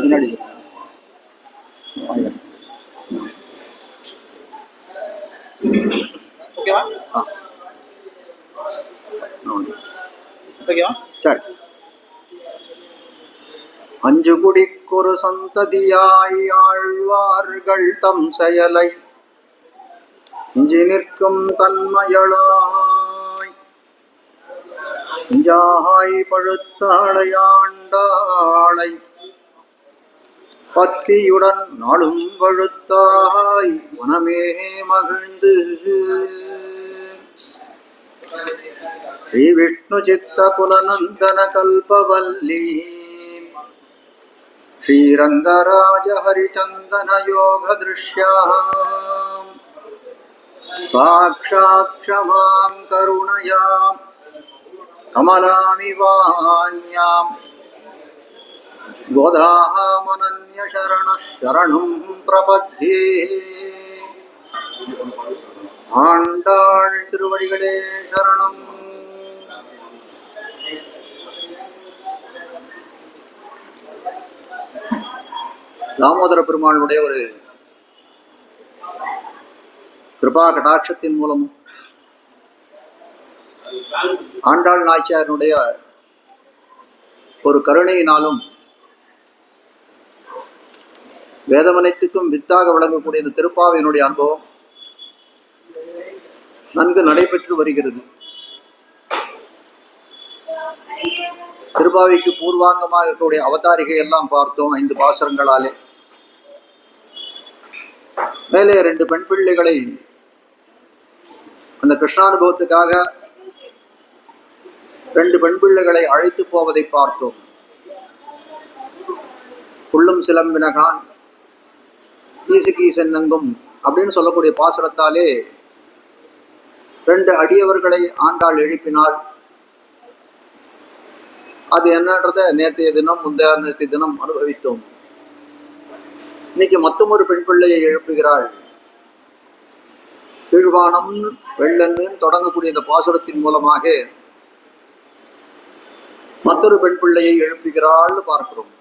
பின்னாடி சரி. அஞ்சு குடிக்கொரு சந்ததியாய் ஆழ்வார்கள் தம் செயலை இஞ்சி நிற்கும் தன்மையளாய் இஞ்சாய் பழுத்தாளையாண்டாளை பத்தியுடன் நாளும் பழுத்தாய் மனமே மகிழ்ந்து ஸ்ரீ விஷ்ணு சித்த குலநந்தன கல்பவல்லி ஸ்ரீரங்கராஜ ஹரிச்சந்தன யோக திருஷ்யாம் சாக்ஷாத் க்ஷமாம் கருணயாம் கமலாமிவான்யாம் கோதாமனன்ய சரணம் பிரபத்யே. ஆண்டாள் திருவடிகளே சரணம். தாமோதர பெருமாளுடைய ஒரு கிருபா கடாட்சத்தின் மூலம் ஆண்டாள் நாச்சியாருடைய ஒரு கருணையினாலும் வேதமனைத்துக்கும் வித்தாக விளங்கக்கூடிய இந்த திருப்பாவையினுடைய அனுபவம் நன்கு நடைபெற்று வருகிறது. திருப்பாவைக்கு பூர்வாங்கமாக இருக்கக்கூடிய அவதாரிகை எல்லாம் பார்த்தோம் 5 பாசுரங்களாலே. மேலே 2 பெண் பிள்ளைகளை அந்த கிருஷ்ணானுபவத்துக்காக 2 பெண் பிள்ளைகளை அழைத்து போவதை பார்த்தோம். புள்ளும் சிலம்பினகான் ஈசுகி சென்னங்கும் அப்படின்னு சொல்லக்கூடிய பாசுரத்தாலே 2 அடியவர்களை ஆண்டாள் எழுப்பினாள். அது என்னன்றத நேற்றைய தினம் முந்தைய தினம் அனுபவித்தோம். இன்னைக்கு மற்றொரு பெண் பிள்ளையை எழுப்புகிறாள். கீழ்வானம் வெள்ளன்னு தொடங்கக்கூடிய இந்த பாசுரத்தின் மூலமாக மற்றொரு பெண் பிள்ளையை எழுப்புகிறாள்னு பார்க்கிறோம்.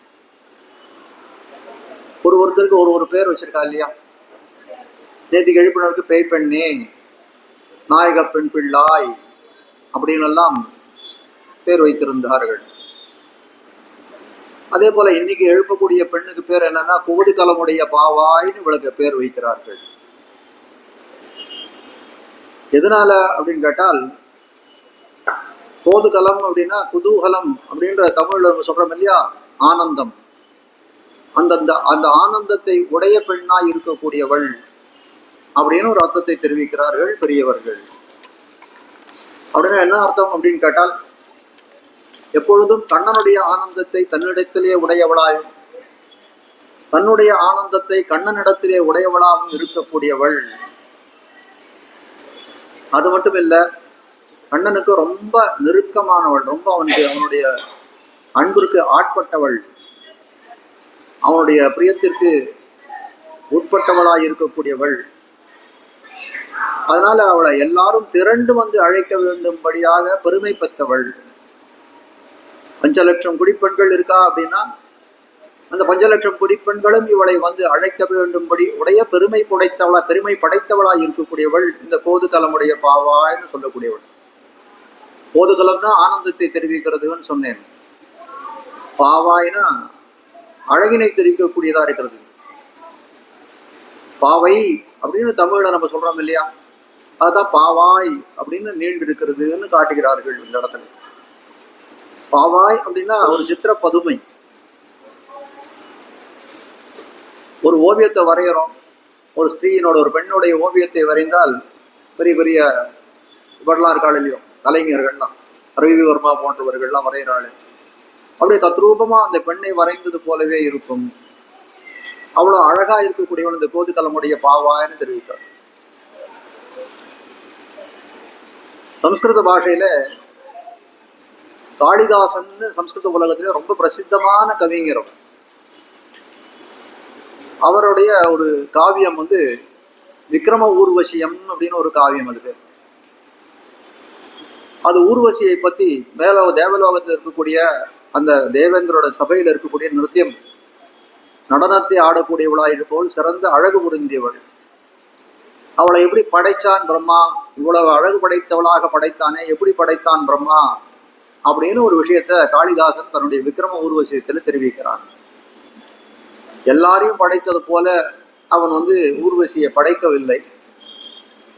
ஒருத்தருக்கு ஒரு பேர் வச்சிருக்கா இல்லையா? நேற்றுக்கு எழுப்பினருக்கு பேய் பெண்ணே, நாயக பெண் பிள்ளாய் அப்படின்னு எல்லாம் பேர் வைத்திருந்தார்கள். அதே போல இன்னைக்கு எழுப்பக்கூடிய பெண்ணுக்கு பேர் என்னன்னா கோதுகலமுடைய பாவாய்னு இவளுக்கு பேர் வைக்கிறார்கள். எதனால அப்படின்னு கேட்டால், கோதுகலம் அப்படின்னா குதூகலம் அப்படின்ற தமிழ்ல சொல்றோம் இல்லையா, ஆனந்தம். அந்த ஆனந்தத்தை உடைய பெண்ணாய் இருக்கக்கூடியவள் அப்படின்னு ஒரு அர்த்தத்தை தெரிவிக்கிறார்கள் பெரியவர்கள். அப்படின்னா என்ன அர்த்தம் அப்படின்னு கேட்டால், எப்பொழுதும் கண்ணனுடைய ஆனந்தத்தை தன்னிடத்திலே உடையவளாயும் தன்னுடைய ஆனந்தத்தை கண்ணனிடத்திலே உடையவளாகவும் இருக்கக்கூடியவள். அது மட்டும் இல்ல, கண்ணனுக்கு ரொம்ப நெருக்கமானவள், ரொம்ப அவனுடைய அன்பிற்கு ஆட்பட்டவள், அவனுடைய பிரியத்திற்கு உட்பட்டவளாய் இருக்கக்கூடியவள். அதனால அவளை எல்லாரும் திரண்டு வந்து அழைக்க வேண்டும்படியாக பெருமை பெற்றவள். 5 லட்சம் குடிப்பெண்கள் இருக்கா அப்படின்னா அந்த 5 லட்சம் குடிப்பெண்களும் இவளை வந்து அழைக்க வேண்டும்படி உடைய பெருமை படைத்தவளாய் இருக்கக்கூடியவள் இந்த கோதுகலமுடைய பாவாய்னு சொல்லக்கூடியவள். கோதுகலம்னா ஆனந்தத்தை தெரிவிக்கிறதுன்னு சொன்னேன். பாவாய்னா அழகினை தெரிவிக்கக்கூடியதா இருக்கிறது. பாவை அப்படின்னு தமிழ்ல நம்ம சொல்றோம் இல்லையா, அதுதான் பாவாய் அப்படின்னு நீண்டு இருக்கிறதுன்னு காட்டுகிறார்கள் இந்த இடத்துல. பாவாய் அப்படின்னா ஒரு சித்திர பதுமை. ஒரு ஓவியத்தை வரைகிறோம், ஒரு ஸ்திரீயினோட ஒரு பெண்ணுடைய ஓவியத்தை வரைந்தால் பெரிய பெரிய இவரெல்லாம் இருக்காள் இல்லையோ, கலைஞர்கள்லாம், ரவிவர்மா போன்றவர்கள்லாம் வரைகிறாள். அப்படியே தத்ரூபமா அந்த பெண்ணை வரைந்தது போலவே இருக்கும். அவ்வளவு அழகா இருக்கக்கூடியவன் இந்த கோதுகலமுடைய பாவாய்னு தெரிவித்தார். சம்ஸ்கிருத பாஷையில காளிதாசன் சம்ஸ்கிருத உலகத்திலே ரொம்ப பிரசித்தமான கவிஞர். அவருடைய ஒரு காவியம் வந்து விக்ரம ஊர்வசியம் அப்படின்னு ஒரு காவியம் அது பேர். அது ஊர்வசியை பத்தி தேவலோகத்தில் இருக்கக்கூடிய அந்த தேவேந்திரோட சபையில் இருக்கக்கூடிய நிருத்தியம் நடனத்தை ஆடக்கூடியவளா இருப்பவள் சிறந்த அழகு புரிந்தியவள். அவளை எப்படி படைச்சான் பிரம்மா, இவ்வளவு அழகு படைத்தவளாக படைத்தானே, எப்படி படைத்தான் பிரம்மா அப்படின்னு ஒரு விஷயத்த காளிதாசன் தன்னுடைய விக்ரம ஊர்வசியத்தில் தெரிவிக்கிறான். எல்லாரையும் படைத்தது போல அவன் ஊர்வசியை படைக்கவில்லை.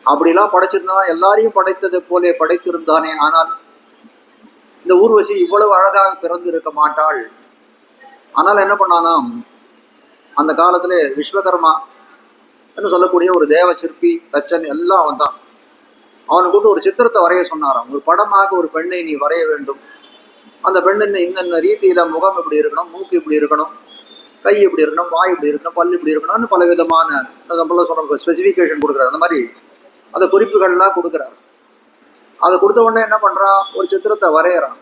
அப்படிலாம் படைச்சிருந்தான், எல்லாரையும் படைத்தது போல படைத்திருந்தானே. ஆனால் இந்த ஊர்வசி இவ்வளவு அழகாக பிறந்து இருக்க மாட்டாள். ஆனால் என்ன பண்ணானாம், அந்த காலத்துல விஸ்வகர்மா என்று சொல்லக்கூடிய ஒரு தேவ சிற்பி தச்சன் எல்லாம் வந்தான். அவனை கூட்டு ஒரு சித்திரத்தை வரைய சொன்னாராம். ஒரு படமாக ஒரு பெண்ணை நீ வரைய வேண்டும். அந்த பெண்ணை இந்த ரீதியில முகம் இப்படி இருக்கணும், மூக்கு இப்படி இருக்கணும், கை இப்படி இருக்கணும், வாய் இப்படி இருக்கணும், பல் இப்படி இருக்கணும்னு பல விதமான சொல்ற ஸ்பெசிஃபிகேஷன் கொடுக்குறாரு. அந்த மாதிரி அந்த குறிப்புகள்லாம் கொடுக்குறாரு. அதை கொடுத்த உடனே என்ன பண்றான், ஒரு சித்திரத்தை வரைகிறான்.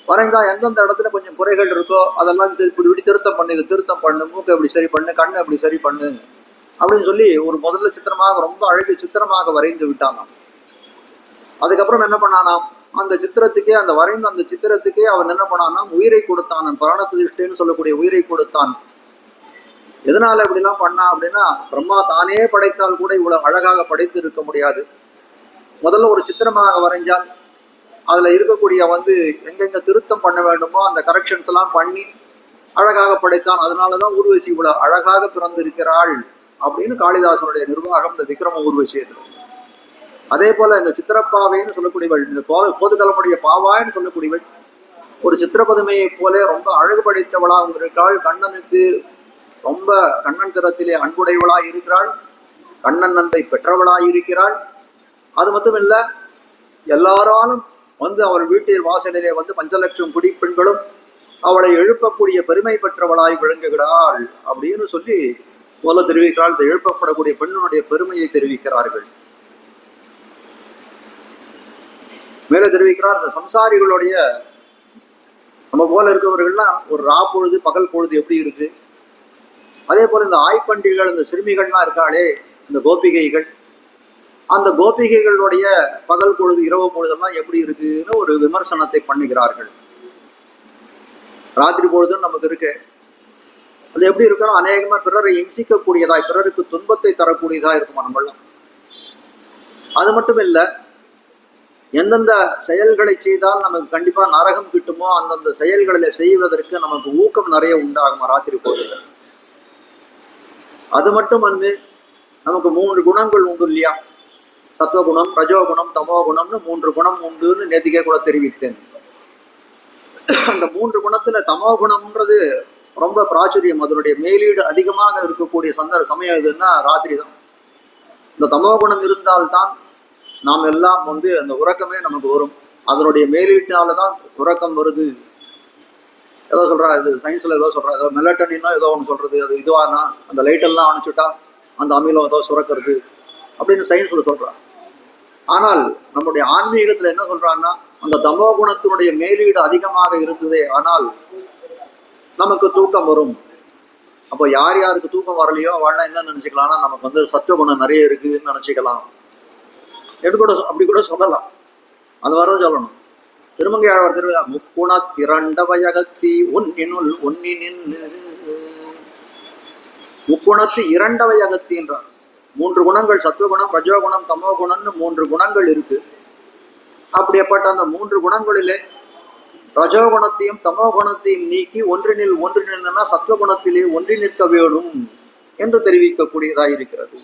வரைந்தா எந்தெந்த இடத்துல கொஞ்சம் குறைகள் இருக்கோ அதெல்லாம் இப்படி திருத்தம் பண்ணு, இது திருத்தம் பண்ணு, மூக்கை இப்படி சரி பண்ணு, கண்ணை இப்படி சரி பண்ணு அப்படின்னு சொல்லி ஒரு முதல்ல சித்திரமாக ரொம்ப அழகிய சித்திரமாக வரைந்து விட்டானாம். அதுக்கப்புறம் என்ன பண்ணானாம், அந்த சித்திரத்துக்கே அந்த வரைந்த அந்த சித்திரத்துக்கே அவன் என்ன பண்ணானாம், உயிரை கொடுத்தான். பிராண பிரதிஷ்டைன்னு சொல்லக்கூடிய உயிரை கொடுத்தான். எதனால இப்படிலாம் பண்ணா அப்படின்னா, பிரம்மா தானே படைத்தால் கூட இவ்வளவு அழகாக படைத்து இருக்க முடியாது. முதல்ல ஒரு சித்திரமாக வரைஞ்சால் அதுல இருக்கக்கூடிய எங்கெங்க திருத்தம் பண்ண வேண்டுமோ அந்த கரெக்ஷன்ஸ் எல்லாம் பண்ணி அழகாக படைத்தான். அதனாலதான் ஊர்வசி இவ்வளவு அழகாக பிறந்திருக்கிறாள் அப்படின்னு காளிதாசனுடைய நிர்வாகம் இந்த விக்ரம ஊர்வசியத்தில். அதே போல இந்த சித்திரப்பாவைன்னு சொல்லக்கூடியவள், இந்த போதுகலமுடைய பாவான்னு சொல்லக்கூடியவள் ஒரு சித்திரபதுமையை போல ரொம்ப அழகு படைத்தவளாகவும் இருக்கிறாள். கண்ணனுக்கு ரொம்ப கண்ணன் திறத்திலே அன்புடையவளாய் இருக்கிறாள். கண்ணன் அன்பை பெற்றவளாய் இருக்கிறாள். அது மட்டும் இல்ல, எல்லாராலும் அவள் வீட்டில் வாசலிலே பஞ்சலட்சம் குடி பெண்களும் அவளை எழுப்பக்கூடிய பெருமை பெற்றவளாய் விளங்குகிறாள் அப்படின்னு சொல்லி முதல்ல தெரிவிக்கிறாள். இந்த எழுப்பப்படக்கூடிய பெண்ணுடைய பெருமையை தெரிவிக்கிறார்கள். மேல தெரிவிக்கிறார், இந்த சம்சாரிகளுடைய நம்ம போல இருக்கவர்கள்லாம் ஒரு ரா பொழுது பகல் பொழுது எப்படி இருக்கு, அதே போல இந்த ஆய்ப்பண்டிகள் இந்த சிறுமிகள்லாம் இருக்காளே இந்த கோபிகைகள், அந்த கோபிகைகளுடைய பகல் பொழுது இரவு பொழுதெல்லாம் எப்படி இருக்குன்னு ஒரு விமர்சனத்தை பண்ணுகிறார்கள். ராத்திரி பொழுதும் நமக்கு இருக்கு, அது எப்படி இருக்கணும், அநேகமா பிறரை இம்சிக்கக்கூடியதாய் பிறருக்கு துன்பத்தை தரக்கூடியதா இருக்குமா நம்மளாம். அது மட்டும் இல்ல, எந்தெந்த செயல்களை செய்தால் நமக்கு கண்டிப்பா நரகம் கிட்டுமோ அந்தந்த செயல்களை செய்வதற்கு நமக்கு ஊக்கம் நிறைய உண்டாகுமா ராத்திரி பொழுதுல. அது மட்டும் நமக்கு 3 குணங்கள் உண்டு இல்லையா, சத்வகுணம், ரஜோகுணம், தமோகுணம்னு 3 குணம் உண்டுன்னு நேத்திக்கே கூட தெரிவித்தேன். அந்த 3 குணத்துல தமோகுணம்ன்றது ரொம்ப பிராச்சுரியம். அதனுடைய மேலீடு அதிகமாக இருக்கக்கூடிய சமயம் எதுன்னா ராத்திரி தான். இந்த தமோகுணம் இருந்தால்தான் நாம் எல்லாம் அந்த உறக்கமே நமக்கு வரும். அதனுடைய மேலீட்டாலதான் உறக்கம் வருது. ஏதோ சொல்றா, இது சயின்ஸ்ல ஏதோ சொல்றா, ஏதோ மெலட்டனின்னா ஏதோ ஒன்று சொல்றது, அது இதுவானா அந்த லைட்டெல்லாம் அணைச்சுட்டா அந்த அமிலம் ஏதோ சுரக்கிறது அப்படின்னு சயின்ஸ்ல சொல்றா. ஆனால் நம்முடைய ஆன்மீகத்துல என்ன சொல்றான்னா, அந்த தமோ குணத்தினுடைய மேலீடு அதிகமாக இருந்ததே ஆனால் நமக்கு தூக்கம் வரும். அப்போ யார் யாருக்கு தூக்கம் வரலையோ அவள்லாம் என்ன நினைச்சுக்கலாம்னா, நமக்கு சத்துவகுணம் நிறைய இருக்குன்னு நினைச்சுக்கலாம் என்று கூட அப்படி கூட சொல்லலாம். அது வர சொல்லணும். திருமங்கை ஆழ்வார் திருவிழா முக்குண திரண்டவையகத்தி ஒன்னினுள் ஒன்னினின் முக்குணத்து 2 அகத்தின்றார். 3 குணங்கள், சத்துவகுணம், ரஜோகுணம், தமோகுணம்னு 3 குணங்கள் இருக்கு. அப்படியேப்பட்ட அந்த 3 குணங்களிலே ரஜோகுணத்தையும் தமோகுணத்தையும் நீக்கி ஒன்றினில்னா சத்துவகுணத்திலே ஒன்றி நிற்க வேணும் என்று தெரிவிக்கக்கூடியதா இருக்கிறது.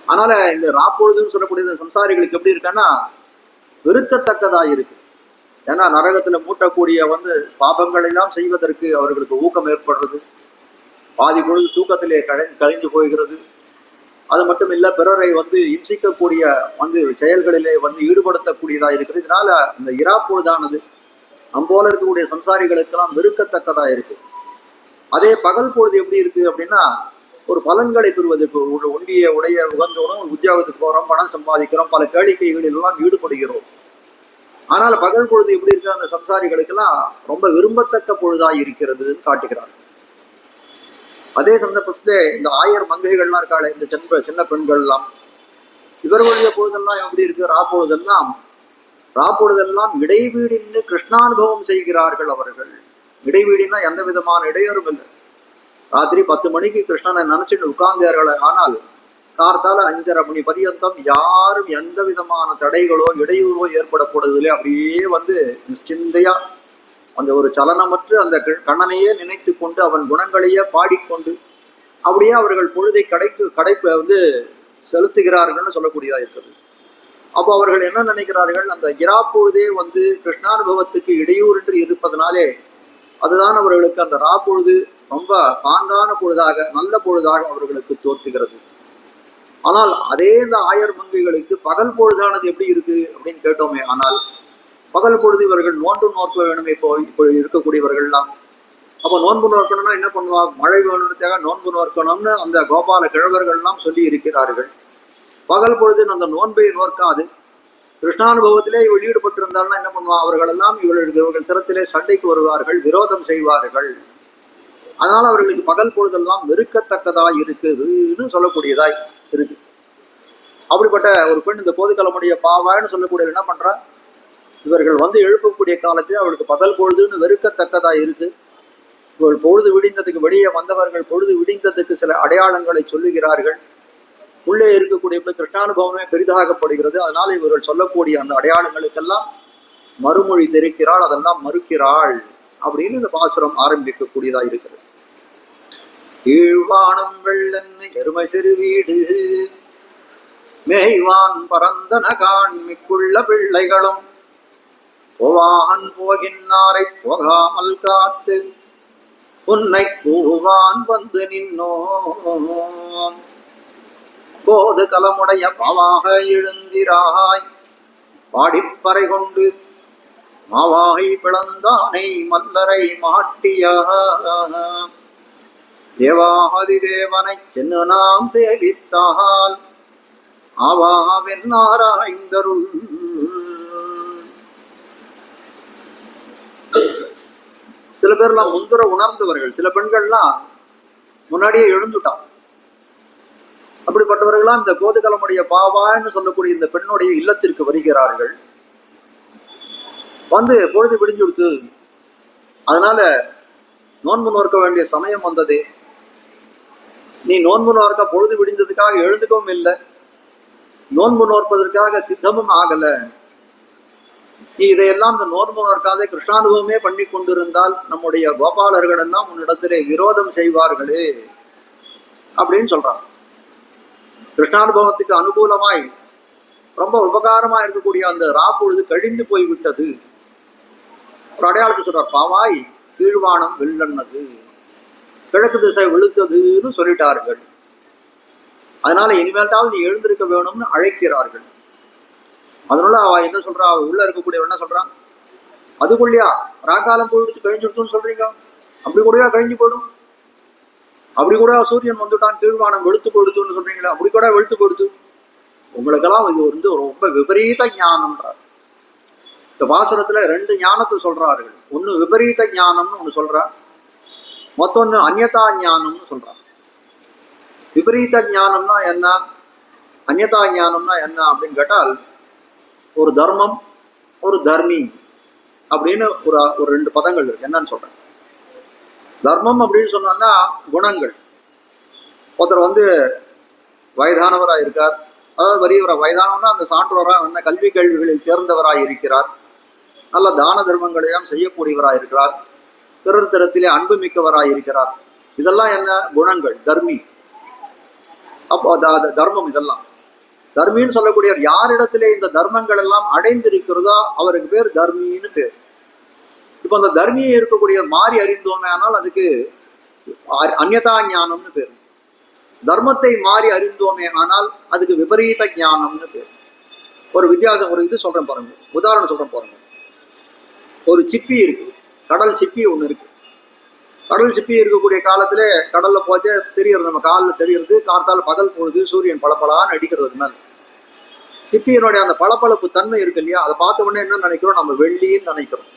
அதனால இந்த ராப்பொழுதுன்னு சொல்லக்கூடிய சம்சாரிகளுக்கு எப்படி இருக்கான்னா வெறுக்கத்தக்கதா இருக்கு. ஏன்னா நரகத்துல மூட்டக்கூடிய பாபங்கள் எல்லாம் செய்வதற்கு அவர்களுக்கு ஊக்கம் ஏற்படுறது. பாதி பொழுது தூக்கத்திலே கழிஞ்சு போகிறது. அது மட்டும் இல்ல, பிறரை இம்சிக்கக்கூடிய செயல்களிலே ஈடுபடுத்தக்கூடியதா இருக்கிறது. இதனால இந்த இரா பொழுதானது போல இருக்கக்கூடிய சம்சாரிகளுக்கெல்லாம் வெறுக்கத்தக்கதா இருக்கு. அதே பகல் பொழுது எப்படி இருக்கு அப்படின்னா, ஒரு பலன்களை பெறுவதற்கு ஒண்டிய உடைய உகந்தோடும் உத்தியோகத்துக்கு போறோம், பணம் சம்பாதிக்கிறோம், பல கேளிக்கைகளில் எல்லாம் ஈடுபடுகிறோம். ஆனால் பகல் பொழுது எப்படி இருக்கு, அந்த சம்சாரிகளுக்கெல்லாம் ரொம்ப விரும்பத்தக்க பொழுதாய் இருக்கிறதுன்னு காட்டுகிறார். அதே சந்தர்ப்பத்திலே இந்த ஆயர் மங்கைகள்லாம் இருக்காளே, இந்த சின்ன பெண்கள்லாம், இவர்களுடைய பொழுதெல்லாம் எப்படி இருக்கு? ராப்பொழுதெல்லாம் இடைவீடின்னு கிருஷ்ணானுபவம் செய்கிறார்கள் அவர்கள். இடைவீடினா எந்த விதமான இடையூறும் இல்லை. ராத்திரி 10 மணிக்கு கிருஷ்ணனை நினைச்சுட்டு உட்கார்ந்தார்கள். ஆனால் கார்த்தால 5:30 மணி பரியந்தம் யாரும் எந்த விதமான தடைகளோ இடையூறோ ஏற்படக்கூடாதுலே அப்படியே நிশ্চিந்தையா அந்த ஒரு சலனமற்று அந்த கண்ணனையே நினைத்து கொண்டு அவன் குணங்களையே பாடிக்கொண்டு அப்படியே அவர்கள் பொழுதை கடைப்பை செலுத்துகிறார்கள்னு சொல்லக்கூடியதா இருக்குது. அப்போ அவர்கள் என்ன நினைக்கிறார்கள்? அந்த இராப்பொழுதே கிருஷ்ணானுபவத்துக்கு இடையூறு என்று இருப்பதனாலே அதுதான் அவர்களுக்கு அந்த ராப்பொழுது ரொம்ப பாங்கான பொழுதாக, நல்ல பொழுதாக அவர்களுக்கு தோற்றுகிறது. ஆனால் அதே இந்த ஆயர் மங்கைகளுக்கு பகல் பொழுதானது எப்படி இருக்கு அப்படின்னு கேட்டோமே. ஆனால் பகல் பொழுது இவர்கள் நோன்பு நோக்க வேணுமே. இப்போ இருக்கக்கூடியவர்கள்லாம் அப்போ நோன்பு நோக்கணும்னா என்ன பண்ணுவா? மழை வேணும்னுக்காக நோன்பு நோக்கணும்னு அந்த கோபால கிழவர்கள்லாம் சொல்லி இருக்கிறார்கள். பகல் பொழுது அந்த நோன்பை நோக்காது கிருஷ்ணானுபவத்திலே இவள் ஈடுபட்டிருந்தாள்னா என்ன பண்ணுவா? அவர்களெல்லாம் இவர்கள் திறத்திலே சண்டைக்கு வருவார்கள், விரோதம் செய்வார்கள். அதனால அவர்களுக்கு பகல் பொழுதெல்லாம் வெறுக்கத்தக்கதா இருக்குதுன்னு சொல்லக்கூடியதாய் இருக்கு. அப்படிப்பட்ட ஒரு பெண் இந்த கோதுக்கலமுடைய பாவான்னு சொல்லக்கூடிய என்ன பண்றா? இவர்கள் எழுப்பக்கூடிய காலத்தில் அவளுக்கு பகல் பொழுதுன்னு வெறுக்கத்தக்கதா இருக்கு. இவள் பொழுது விடிந்ததுக்கு வெளியே வந்தவர்கள் பொழுது விடிந்ததுக்கு சில அடையாளங்களை சொல்லுகிறார்கள். உள்ளே இருக்கக்கூடிய கிருஷ்ணானுபவமே பெரிதாகப்படுகிறது. அதனால இவர்கள் சொல்லக்கூடிய அந்த அடையாளங்களுக்கெல்லாம் மறுமொழி தெரிக்கிறாள், அதெல்லாம் மறுக்கிறாள் அப்படின்னு இந்த பாசுரம் ஆரம்பிக்கக்கூடியதா இருக்கிறது. ஈழ்வானம் வெள்ளன்னு எருமை சிறு வீடு மேய்வான் பரந்தன காண்மிக்குள்ள பிள்ளைகளும் போவான் போகின்னாரை போகாமல் காத்து உன்னை கூவான் நின்னோம் போது கலமுடைய பாவாக எழுந்திராய் பாடிப்பறை கொண்டு மாவாகை பிளந்தானை மல்லரை மாட்டிய தேவாதி தேவனை சென்னு நாம் சேவித்தால் ஆவாவென்னாராய்ந்தருள். சில பேர்லாம் முந்துர உணர்ந்தவர்கள், சில பெண்கள்லாம் முன்னாடியே எழுந்துட்டான். அப்படிப்பட்டவர்கள்லாம் இந்த கோதுகலமுடைய பாவான்னு சொல்லக்கூடிய இந்த பெண்ணுடைய இல்லத்திற்கு வருகிறார்கள். பொழுது விடிஞ்சுடுத்து, அதனால நோன்பு நோக்க வேண்டிய சமயம் வந்தது. நீ நோன்பு நோக்க பொழுது விடிந்ததுக்காக எழுந்துக்கவும் இல்லை, நோன்பு நோற்பதற்காக சித்தமும் ஆகல. நீ இதையெல்லாம் இந்த நோன்பு நோக்காதே கிருஷ்ணானுபவமே பண்ணி கொண்டிருந்தால் நம்முடைய கோபாலர்கள் எல்லாம் உன்னிடத்திலே விரோதம் செய்வார்களே அப்படின்னு சொல்றான். கிருஷ்ணானுபவத்துக்கு அனுகூலமாய் ரொம்ப உபகாரமா இருக்கக்கூடிய அந்த ராப்பொழுது கழிந்து போய்விட்டது. ஒரு அடையாளத்தை சொல்றார். பாவாய் கீழ்வானம் வெள்ளன்னது, கிழக்கு திசை விழுத்ததுன்னு சொல்லிட்டார்கள். அதனால இனிமேல்டாவது நீ எழுந்திருக்க வேணும்னு அழைக்கிறார்கள். அதனால அவ என்ன சொல்றா? உள்ள இருக்கக்கூடியவன் என்ன சொல்றான்? அதுக்குள்ளயா ராக்காலம் போயிடுச்சு கழிஞ்சுடுத்துன்னு சொல்றீங்க? அப்படி கூடயா கழிஞ்சு போயிடும்? அப்படி கூட சூரியன் வந்துட்டான் கீழ்வானம் வெளுத்து போயிடுத்துன்னு சொல்றீங்களா? அப்படி கூட வெளுத்து போயிடுத்து. உங்களுக்கெல்லாம் இது ரொம்ப விபரீத ஞானம்ன்றார். இந்த பாசுரத்துல 2 ஞானத்தை சொல்றார்கள். ஒண்ணு விபரீத ஞானம்னு ஒண்ணு சொல்றா, மொத்தொன்னு அந்யதா ஞானம்னு சொல்றான். விபரீத ஞானம்னா என்ன, அந்யதா ஞானம்னா என்ன அப்படின்னு கேட்டால், ஒரு தர்மம் ஒரு தர்மி அப்படின்னு ஒரு 2 பதங்கள் இருக்கு. என்னன்னு சொல்றேன். தர்மம் அப்படின்னு சொன்னோம்னா குணங்கள். ஒருத்தர் வயதானவராக இருக்கார், அதாவது வயதானவனா அந்த சான்றோராக நல்ல கல்வி கேள்விகளில் தேர்ந்தவராக இருக்கிறார், நல்ல தான தர்மங்களையும் செய்யக்கூடியவராக இருக்கிறார், பிறர் தரத்திலே அன்பு மிக்கவராக இருக்கிறார். இதெல்லாம் என்ன குணங்கள், தர்மி. அப்போ தர்மம். இதெல்லாம் தர்மின்னு சொல்லக்கூடியவர் யாரிடத்திலே இந்த தர்மங்கள் எல்லாம் அடைந்திருக்கிறதோ அவருக்கு பேர் தர்மின்னு பேர். இப்போ அந்த தர்மியை இருக்கக்கூடிய மாறி அறிந்தோமே ஆனால் அதுக்கு அந்யதா ஞானம்னு பேர். தர்மத்தை மாறி அறிந்தோமே ஆனால் அதுக்கு விபரீத ஞானம்னு பேர். ஒரு வித்தியாசம், ஒரு இது சொல்றேன் பாருங்க, உதாரணம் சொல்றேன் பாருங்க. ஒரு சிப்பி இருக்கு, கடல் சிப்பி ஒண்ணு இருக்கு. கடல் சிப்பி இருக்கக்கூடிய காலத்துல கடல்ல போச்சு தெரியறது, நம்ம காலில் தெரியறது. கார்த்தால பகல் பொழுது சூரியன் பளபளான்னு அடிக்கிறது மேல சிப்பியினுடைய அந்த பளபளப்பு தன்மை இருக்கு இல்லையா, அதை பார்த்த உடனே என்ன நினைக்கிறோம்? நம்ம வெள்ளின்னு நினைக்கிறோம்.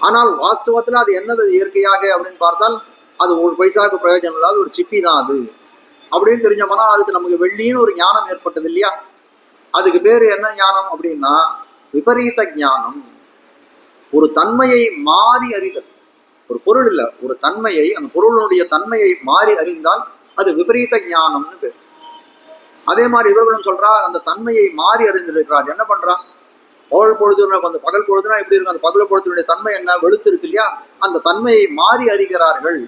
ஆனால் வாஸ்தவத்துல அது என்னது இயற்கையாக அப்படின்னு பார்த்தால் அது ஒரு பைசாவுக்கு பிரயோஜனம் இல்லாத ஒரு சிப்பி தான் அது அப்படின்னு தெரிஞ்சோம்னா அதுக்கு நமக்கு வெள்ளின்னு ஒரு ஞானம் ஏற்பட்டது இல்லையா? அதுக்கு பேரு என்ன ஞானம் அப்படின்னா விபரீத ஞானம். ஒரு தன்மையை மாறி அறிதல். ஒரு பொருள் இல்லை, ஒரு தன்மையை, அந்த பொருளுடைய தன்மையை மாறி அறிந்தால் அது விபரீத ஞானம்னு பேர். அதே மாதிரி இவர்களும் சொல்றா, அந்த தன்மையை மாறி அறிந்திருக்கிறார். என்ன பண்றான்? பகல் பொழுதுனா அந்த பகல் பொழுதுனா எப்படி இருக்கும்? அந்த பகல் பொழுதுடைய தன்மை என்ன? வெளுத்து இருக்கு இல்லையா? அந்த தன்மையை மாறி அறிகிறார்கள்.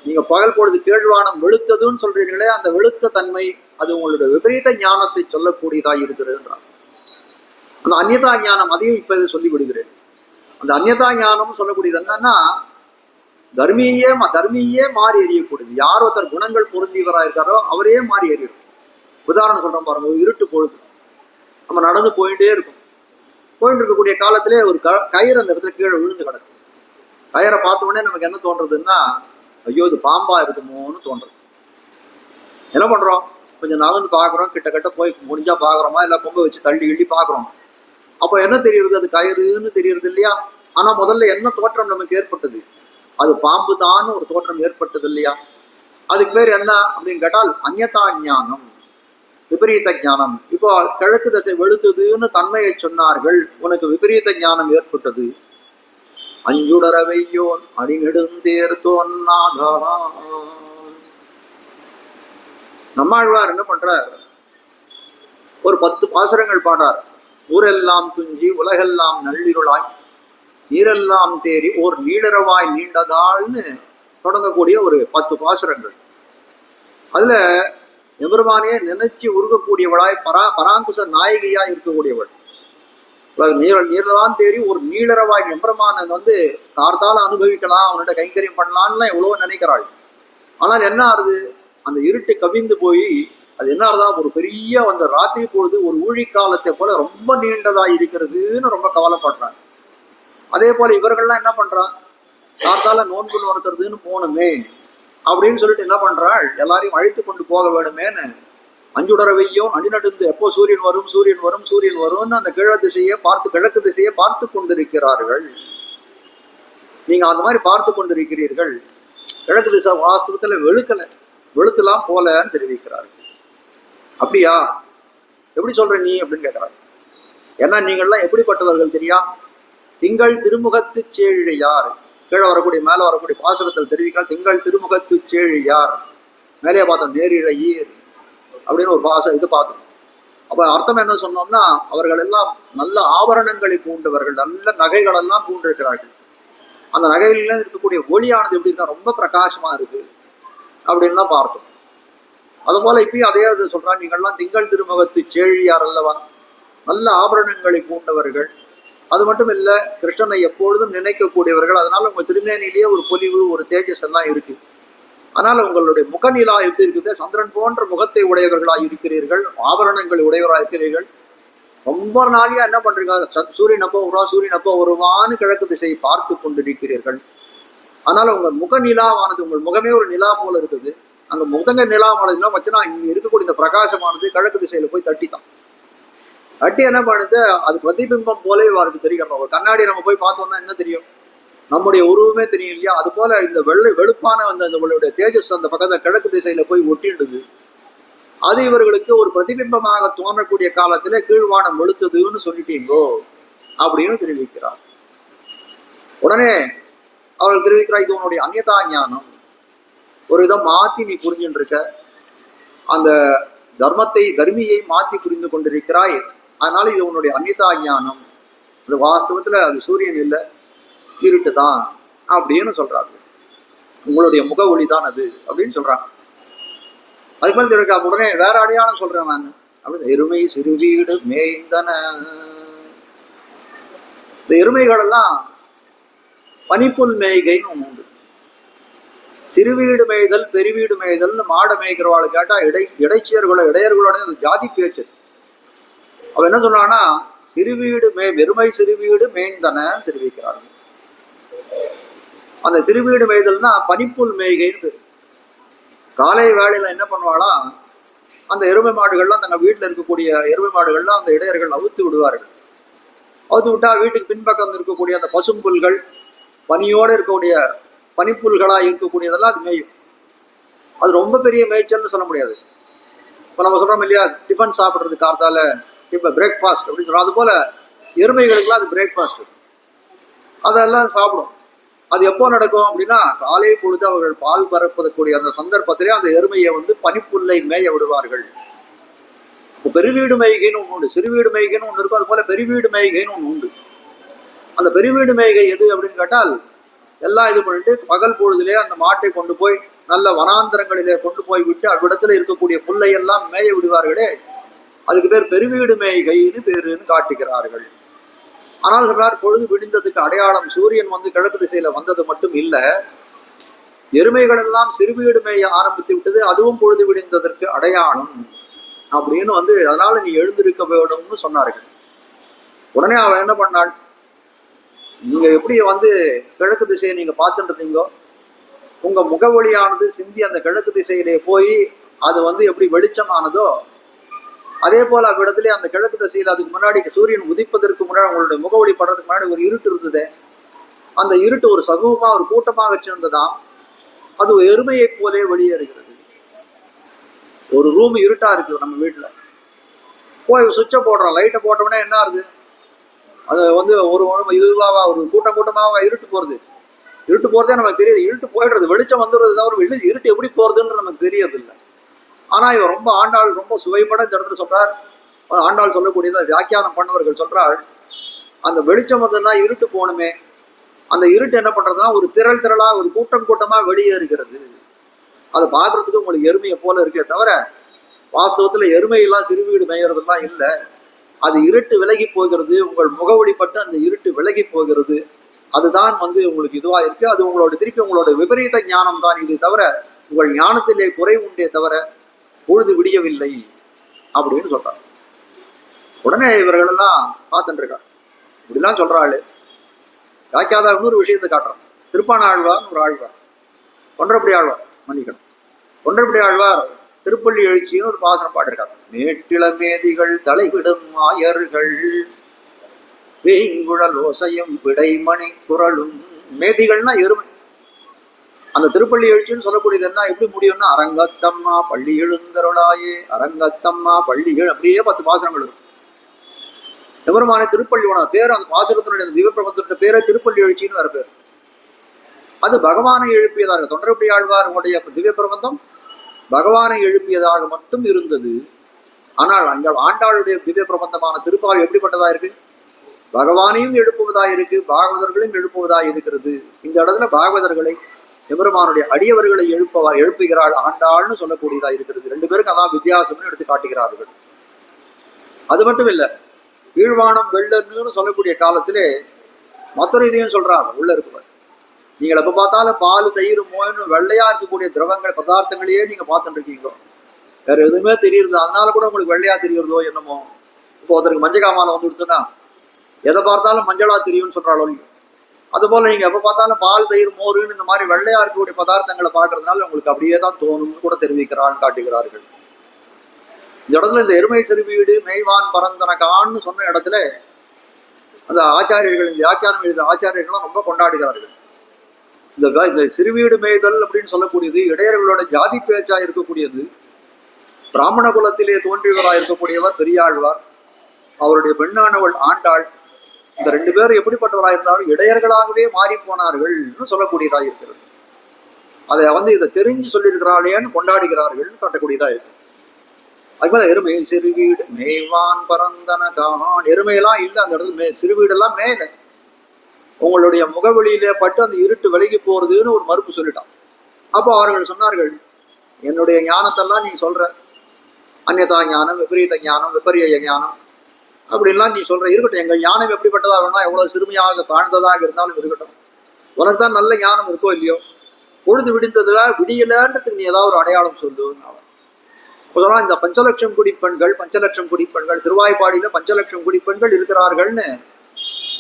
நீங்க பகல் பொழுது கீழ்வானம் வெளுத்ததுன்னு சொல்றீங்களே, அந்த வெளுத்த தன்மை அது உங்களுடைய விபரீத ஞானத்தை சொல்லக்கூடியதாக இருக்கிறதுன்றான். அந்த அந்நியதா ஞானம் அதையும் இப்ப சொல்லி விடுகிறேன். அந்த அந்நியதா ஞானம் சொல்லக்கூடியது என்னன்னா தர்மியே மாறி எறியக்கூடியது. யார் ஒருத்தர் குணங்கள் பொருந்தியவராக இருக்காரோ அவரே மாறி எறியும். உதாரணம் சொல்றோம் பாருங்க, இருட்டு பொழுது நம்ம நடந்து போயிட்டே இருக்கும். போயிட்டு இருக்கக்கூடிய காலத்திலே ஒரு கயிறு அந்த இடத்துல கீழே விழுந்து கிடக்கும். கயிறை பார்த்த உடனே நமக்கு என்ன தோன்றதுன்னா, ஐயோ இது பாம்பா இருக்குமோன்னு தோன்றது. என்ன பண்றோம்? கொஞ்சம் நகர்ந்து பாக்குறோம், கிட்ட போய் முடிஞ்சா பாக்குறோமா, இல்ல கொம்பை வச்சு தள்ளி கிள்ளி பாக்குறோம். அப்ப என்ன தெரியுது? அது கயிறுன்னு தெரியுது இல்லையா? ஆனா முதல்ல என்ன தோற்றம் நமக்கு ஏற்பட்டது? அது பாம்பு தான் ஒரு தோற்றம் ஏற்பட்டது இல்லையா? அதுக்கு பேர் என்ன அப்படின்னு கேட்டால் அந்நியதா ஞானம், விபரீத ஞானம். இப்போ கிழக்கு திசை வெளுத்ததுன்னு தன்மையை சொன்னார்கள், உனக்கு விபரீத ஞானம் ஏற்பட்டது. அஞ்சுடரவையோன் அடிநெடுந்தேர்த்தோன்னாதா. நம்மாழ்வார் என்ன பண்றார்? ஒரு 10 பாசுரங்கள் பாடார். ஊரெல்லாம் துஞ்சி உலகெல்லாம் நள்ளிருளாய் நீரெல்லாம் தேறி ஓர் நீளரவாய் நீண்டதாள்னு தொடங்கக்கூடிய ஒரு 10 பாசுரங்கள். அதுல எம்பெருமானையே நினைச்சு உருகக்கூடியவளாய் பராங்குச நாயகியா இருக்கக்கூடியவள். நீரெல்லாம் தேறி ஒரு நீளரவாய் எம்பெருமானை கார்த்தால அனுபவிக்கலாம், அவனோட கைங்கரியம் பண்ணலான்னு எவ்வளவோ நினைக்கிறாள். ஆனால் என்ன ஆறுது? அந்த இருட்டு கவிந்து போய் அது என்ன ஆறுதா? ஒரு பெரிய அந்த ராத்திரி பொழுது ஒரு ஊழிக்காலத்தை போல ரொம்ப நீண்டதா இருக்கிறதுன்னு ரொம்ப கவலைப்படுறாங்க. அதே போல இவர்கள்லாம் என்ன பண்றா? கார்த்தால நோன்பு நோக்கிறதுன்னு போகணுமே அப்படின்னு சொல்லிட்டு என்ன பண்றாள்? எல்லாரையும் அழைத்து கொண்டு போக வேணுமேன்னு அஞ்சுடரவையும் அணிநடுந்து எப்போ சூரியன் வரும் சூரியன் வரும் சூரியன் வரும்னு அந்த கிழக்கு திசையை பார்த்து கொண்டிருக்கிறார்கள். நீங்க அந்த மாதிரி பார்த்து கொண்டிருக்கிறீர்கள். கிழக்கு திசை வாஸ்தவத்துல வெளுக்கலாம் போலன்னு தெரிவிக்கிறார்கள். அப்படியா? எப்படி சொல்ற நீ அப்படின்னு கேட்கிறாங்க. ஏன்னா நீங்கள்லாம் எப்படிப்பட்டவர்கள் தெரியா? திங்கள் திருமுகத்து சேழியார். கீழே வரக்கூடிய மேல வரக்கூடிய பாசுரத்தில் தெரிவிக்கிறார், திங்கள் திருமுகத்து சேழியார். மேலே பார்த்தோம் நேரிழையீர் அப்படின்னு ஒரு இது பார்த்தோம். அப்ப அர்த்தம் என்ன சொன்னோம்னா, அவர்கள் எல்லாம் நல்ல ஆபரணங்களை பூண்டவர்கள், நல்ல நகைகள் எல்லாம் பூண்டிருக்கிறார்கள். அந்த நகையில இருக்கக்கூடிய ஒளியானது எப்படி இருக்கா? ரொம்ப பிரகாசமா இருக்கு அப்படின்னு பார்த்தோம். அதுபோல இப்பயும் அதே சொல்றாங்க, நீங்கள்லாம் திங்கள் திருமுகத்து சேழியார் அல்லவா, நல்ல ஆபரணங்களை பூண்டவர்கள். அது மட்டும் இல்ல, கிருஷ்ணனை எப்பொழுதும் நினைக்கக்கூடியவர்கள். அதனால உங்க திருமேனிலேயே ஒரு பொலிவு, ஒரு தேஜஸ் எல்லாம் இருக்கு. அதனால உங்களுடைய முகநிலா எப்படி இருக்குது? சந்திரன் போன்ற முகத்தை உடையவர்களாக இருக்கிறீர்கள், ஆபரணங்கள் உடையவராக இருக்கிறீர்கள். ரொம்ப நாளியா என்ன பண்றீங்க? சூரியன் அப்போ வருவான்னு கிழக்கு திசையை பார்த்து கொண்டிருக்கிறீர்கள். அதனால உங்க முகநிலாவானது, உங்கள் முகமே ஒரு நிலா போல இருக்குது. அங்க முதங்க நிலாவானது வச்சுன்னா இங்க இருக்கக்கூடிய இந்த பிரகாசமானது கிழக்கு திசையில போய் தட்டி என்ன பண்ணுது? அது பிரதிபிம்பம் போலே அவருக்கு தெரியும். ஒரு கண்ணாடி நம்ம போய் பார்த்தோம்னா என்ன தெரியும்? நம்முடைய உருவமே தெரியும் இல்லையா? அது போல இந்த வெளுப்பான நம்மளுடைய தேஜஸ் அந்த பக்கத்துல கிழக்கு திசையில போய் ஒட்டிடுது. அது இவர்களுக்கு ஒரு பிரதிபிம்பமாக தோன்றக்கூடிய காலத்துல கீழ்வானம் வெளுத்ததுன்னு சொல்லிட்டீங்கோ அப்படின்னு தெரிவிக்கிறார். உடனே அவர்கள் தெரிவிக்கிறார், இது உன்னுடைய அந்நியதா ஞானம். ஒரு விதம் மாத்தி நீ புரிஞ்சுட்டு இருக்க, அந்த தர்மியை மாத்தி புரிந்து கொண்டிருக்கிறாய். அதனால இது உன்னுடைய அந்நியதா ஞானம். அது வாஸ்தவத்துல அது சூரியன் இல்லை, இருட்டு தான் அப்படின்னு சொல்றாரு. உங்களுடைய முக ஒளி தான் அது அப்படின்னு சொல்றாங்க. அது மாதிரி இருக்கா. உடனே வேற அடையாளம் சொல்றேன் நான் அப்படின்னு, எருமை சிறுவீடு மேய்ந்தன. இந்த எருமைகள் எல்லாம் பனிப்புல் மேய்கைன்னு ஒண்ணு உண்டு. சிறுவீடு மேய்தல் பெருவீடு மேய்தல்னு மாடை மேய்க்கிறவாள் கேட்டா இடையர்களோட ஜாதி பேச்சு. அவ என்ன சொன்னான்னா, வெறுமை சிறுவீடு மேய்ந்தனன்னு தெரிவிக்கிறார்கள். அந்த சிறுவீடு மேய்தல்னா பனிப்புல் மேய்கைன்னு பேரு. காலை வேளையில என்ன பண்ணுவாளா, அந்த எருமை மாடுகள்லாம் தங்க வீட்டுல இருக்கக்கூடிய எருமை மாடுகள்லாம் அந்த இடையர்கள் அவுத்து விடுவார்கள். அவுத்து விட்டா வீட்டுக்கு பின்பக்கம் இருக்கக்கூடிய அந்த பசும்புல்கள், பனியோடு இருக்கக்கூடிய பனிப்புல்களா இருக்கக்கூடியதெல்லாம் அது மேயும். அது ரொம்ப பெரிய மேய்ச்சல்னு சொல்ல முடியாது. இப்போ நம்ம சொல்றோம் இல்லையா, டிஃபன் சாப்பிட்றது கார்த்தால, இப்போ பிரேக்ஃபாஸ்ட் அப்படின்னு சொல்றோம். அது போல எருமைகளுக்குலாம் அது பிரேக்ஃபாஸ்ட், அதெல்லாம் சாப்பிடும். அது எப்போ நடக்கும் அப்படின்னா, காலை பொழுது அவர்கள் பால் பரப்பக்கூடிய அந்த சந்தர்ப்பத்திலே அந்த எருமையை வந்து பனிப்புல்லை மேய விடுவார்கள். இப்போ பெருவீடு மேய்கைன்னு ஒன்று உண்டு, சிறுவீடு மேய்கைன்னு ஒன்று இருக்கும். அது போல பெருவீடு மேய்கைன்னு ஒன்று உண்டு. அந்த பெருவீடு மேய்கை எது அப்படின்னு கேட்டால், எல்லாம் இது பண்ணிட்டு பகல் பொழுதிலே அந்த மாட்டை கொண்டு போய் நல்ல வனாந்திரங்களிலே கொண்டு போய் விட்டு அவ்விடத்துல இருக்கக்கூடிய புல்லை எல்லாம் மேய விடுவார்களே, அதுக்கு பேர் பெருவீடு மேய்கைன்னு பேருன்னு காட்டுகிறார்கள். ஆனால் சொல்றார், பொழுது விடிந்ததுக்கு அடையாளம் சூரியன் வந்து கிழக்கு திசையில வந்தது மட்டும் இல்ல, எருமைகள் எல்லாம் சிறுவீடு மேய ஆரம்பித்து விட்டது, அதுவும் பொழுது விடிந்ததற்கு அடையாளம் அப்படின்னு வந்து, அதனால நீ எழுந்திருக்க வேண்டும்னு சொன்னார்கள். உடனே அவன் என்ன பண்ணாள், நீங்க எப்படி வந்து கிழக்கு திசையை நீங்க பார்த்துட்டு இருந்தீங்களோ, உங்க முகவொளியானது சிந்தி அந்த கிழக்கு திசையிலே போய் அது வந்து எப்படி வெளிச்சமானதோ, அதே போல அவ்விடத்திலே அந்த கிழக்கு திசையில் அதுக்கு முன்னாடி சூரியன் உதிப்பதற்கு முன்னாடி உங்களுடைய முகவொளி படுறதுக்கு முன்னாடி ஒரு இருட்டு இருந்ததே, அந்த இருட்டு ஒரு சமூகமா ஒரு கூட்டமாக வச்சிருந்ததாம், அது ஒரு எருமையை போலே வெளியேறுகிறது. ஒரு ரூம் இருட்டா இருக்குது நம்ம வீட்டுல, போய் சுவிட்சை போடுறோம், லைட்டை போட்டோம்னா என்ன ஆகுது, அது வந்து ஒரு இதுவாக ஒரு கூட்டமாக இருட்டு போறது. இருட்டு போறதே நமக்கு தெரியுது, இருட்டு போயிடுறது, வெளிச்சம் வந்துடுறது தவிர இருட்டு எப்படி போறதுன்னு நமக்கு தெரியறது இல்லை. ஆனா இவன் ரொம்ப ஆண்டாள் ரொம்ப சுவைப்பட இந்த இடத்துல சொல்றார். ஆண்டாள் சொல்லக்கூடியதை வியாக்கியானம் பண்ணவர்கள் சொல்றாள், அந்த வெளிச்சம் வந்ததுன்னா இருட்டு போகணுமே, அந்த இருட்டு என்ன பண்றதுன்னா ஒரு திரளா ஒரு கூட்டமா வெளியேறுகிறது. அதை பார்க்கறதுக்கு உங்களுக்கு எருமையை போல இருக்கே தவிர, வாஸ்தவத்துல எருமையெல்லாம் சிறுவீடு மேயறதெல்லாம் இல்லை. அது இருட்டு விலகி போகிறது, உங்கள் முகவொளிப்பட்டு அந்த இருட்டு விலகி போகிறது. அதுதான் வந்து உங்களுக்கு இதுவா இருக்கு. அது உங்களோட திருப்பி உங்களோட விபரீத ஞானம் தான் இது தவிர, உங்கள் ஞானத்திலே குறை உண்டே தவிர பொழுது விடியவில்லை அப்படின்னு சொல்றாங்க. உடனே இவர்கள் எல்லாம் பார்த்துட்டு இருக்காங்க. இப்படிலாம் சொல்றாள். காய்க்காத இன்னொரு விஷயத்தை காட்டுறான். திருப்பான ஆழ்வார் ஒரு ஆழ்வார், கொன்றப்படி ஆழ்வார், மன்னிக்கணும், கொன்றப்படி ஆழ்வார் திருப்பள்ளி எழுச்சின்னு ஒரு பாசனம் பாடிருக்காங்க. மேட்டிள மேதிகள் தலைவிடும் ஆயர்கள் வேங்குழல் ஓசையும் விடைமணி குரலும். மேதிகள்னா எருமை. அந்த திருப்பள்ளி எழுச்சின்னு சொல்லக்கூடியது என்ன, எப்படி முடியும்னா, அரங்கத்தம்மா பள்ளி எழுந்தருளாயே, அரங்கத்தம்மா பள்ளி அப்படியே 10 பாசனங்கள் இருக்கும். எவருமான திருப்பள்ளி உணவு பேர், அந்த பாசனத்தினுடைய திவ்ய பிரபந்தத்தினுடைய பேரை திருப்பள்ளி எழுச்சின்னு வேற பேர். அது பகவானை எழுப்பியதாக இருக்கு. தொண்டரப்படி ஆழ்வாருடைய திவ்ய பிரபந்தம் பகவானை எழுப்பியதாக மட்டும் இருந்தது. ஆனால் அங்கே ஆண்டாளுடைய திவ்ய பிரபந்தமான திருப்பாவை எப்படிப்பட்டதா இருக்கு, பகவானையும் எழுப்புவதா இருக்கு, பாகவதர்களையும் எழுப்புவதா இருக்கிறது. இந்த இடத்துல பாகவதர்களை எம்பெருமானுடைய அடியவர்களை எழுப்புகிறாள் ஆண்டாள்னு சொல்லக்கூடியதா இருக்கிறது. 2 பேருக்கு அதான் வித்தியாசம்னு எடுத்து காட்டுகிறார்கள். அது மட்டும் இல்ல, கீழ்வானம் வெள்ளன்னு சொல்லக்கூடிய காலத்திலே மற்றொரு இதையும் சொல்றாங்க. உள்ள இருக்குவார், நீங்கள் எப்ப பார்த்தாலும் பால் தயிர் மோன்னு வெள்ளையா இருக்கக்கூடிய திரவங்கள் பதார்த்தங்களையே நீங்க பார்த்துட்டு இருக்கீங்க, வேற எதுவுமே தெரியுது, அதனால கூட உங்களுக்கு வெள்ளையா தெரியுறதோ என்னமோ. இப்போ ஒருத்தருக்கு மஞ்சள் காமால வந்து கொடுத்தோன்னா எதை பார்த்தாலும் மஞ்சளா தெரியும்னு சொல்றாளோ. அதுபோல நீங்க எப்ப பார்த்தாலும் பால் தயிர் மோருன்னு இந்த மாதிரி வெள்ளையா இருக்கக்கூடிய பதார்த்தங்களை பார்க்கறதுனால உங்களுக்கு அப்படியே தான் தோணும்னு கூட தெரிவிக்கிறான்னு காட்டுகிறார்கள். இந்த இடத்துல இந்த எருமை சிறுவீடு மேய்வான் பரந்தனகான்னு சொன்ன இடத்துல அந்த ஆச்சாரியர்கள், இந்த வியாக்கியானம் எழுத ஆச்சாரியர்களும் ரொம்ப கொண்டாடுகிறார்கள். இந்த சிறுவீடு மேய்தல் அப்படின்னு சொல்லக்கூடியது இடையர்களோட ஜாதி பேச்சா இருக்கக்கூடியது. பிராமண குலத்திலே தோன்றியவராக இருக்கக்கூடியவர் பெரியாழ்வார், அவருடைய பெண்ணானவள் ஆண்டாள். இந்த 2 பேரும் எப்படிப்பட்டவராக இருந்தாலும் இடையர்களாகவே மாறி போனார்கள் சொல்லக்கூடியதா இருக்கிறது. அதை வந்து இதை தெரிஞ்சு சொல்லியிருக்கிறாளேன்னு கொண்டாடுகிறார்கள் காட்டக்கூடியதா இருக்கு. அதுமாதிரி எருமை சிறுவீடு மேய்வான் பரந்தன கான், எருமையெல்லாம் இல்லை அந்த இடத்துல, சிறுவீடெல்லாம் மேல உங்களுடைய முகவெளியிலே பட்டு அந்த இருட்டு விலகி போறதுன்னு ஒரு மறுப்பு சொல்லிட்டான். அப்போ அவர்கள் சொன்னார்கள், என்னுடைய ஞானத்தெல்லாம் நீ சொல்ற, அந்நியதா ஞானம், விபரீத ஞானம், விபரிய ஞானம் அப்படின்லாம் நீ சொல்ற, இருக்கட்டும். எங்கள் ஞானம் எப்படிப்பட்டதாகனா, எவ்வளவு சிறுமையாக தாழ்ந்ததாக இருந்தாலும் இருக்கட்டும், உனக்கு தான் நல்ல ஞானம் இருக்கோ இல்லையோ, பொழுது விடிந்ததுல விடியலன்றதுக்கு நீ ஏதாவது ஒரு அடையாளம் சொல்லுன்னு. முதலாம் இந்த 5 லட்சம் குடிப்பெண்கள், 5 லட்சம் குடிப்பெண்கள், திருவாய்ப்பாடியில 5 லட்சம் குடிப்பெண்கள் இருக்கிறார்கள்னு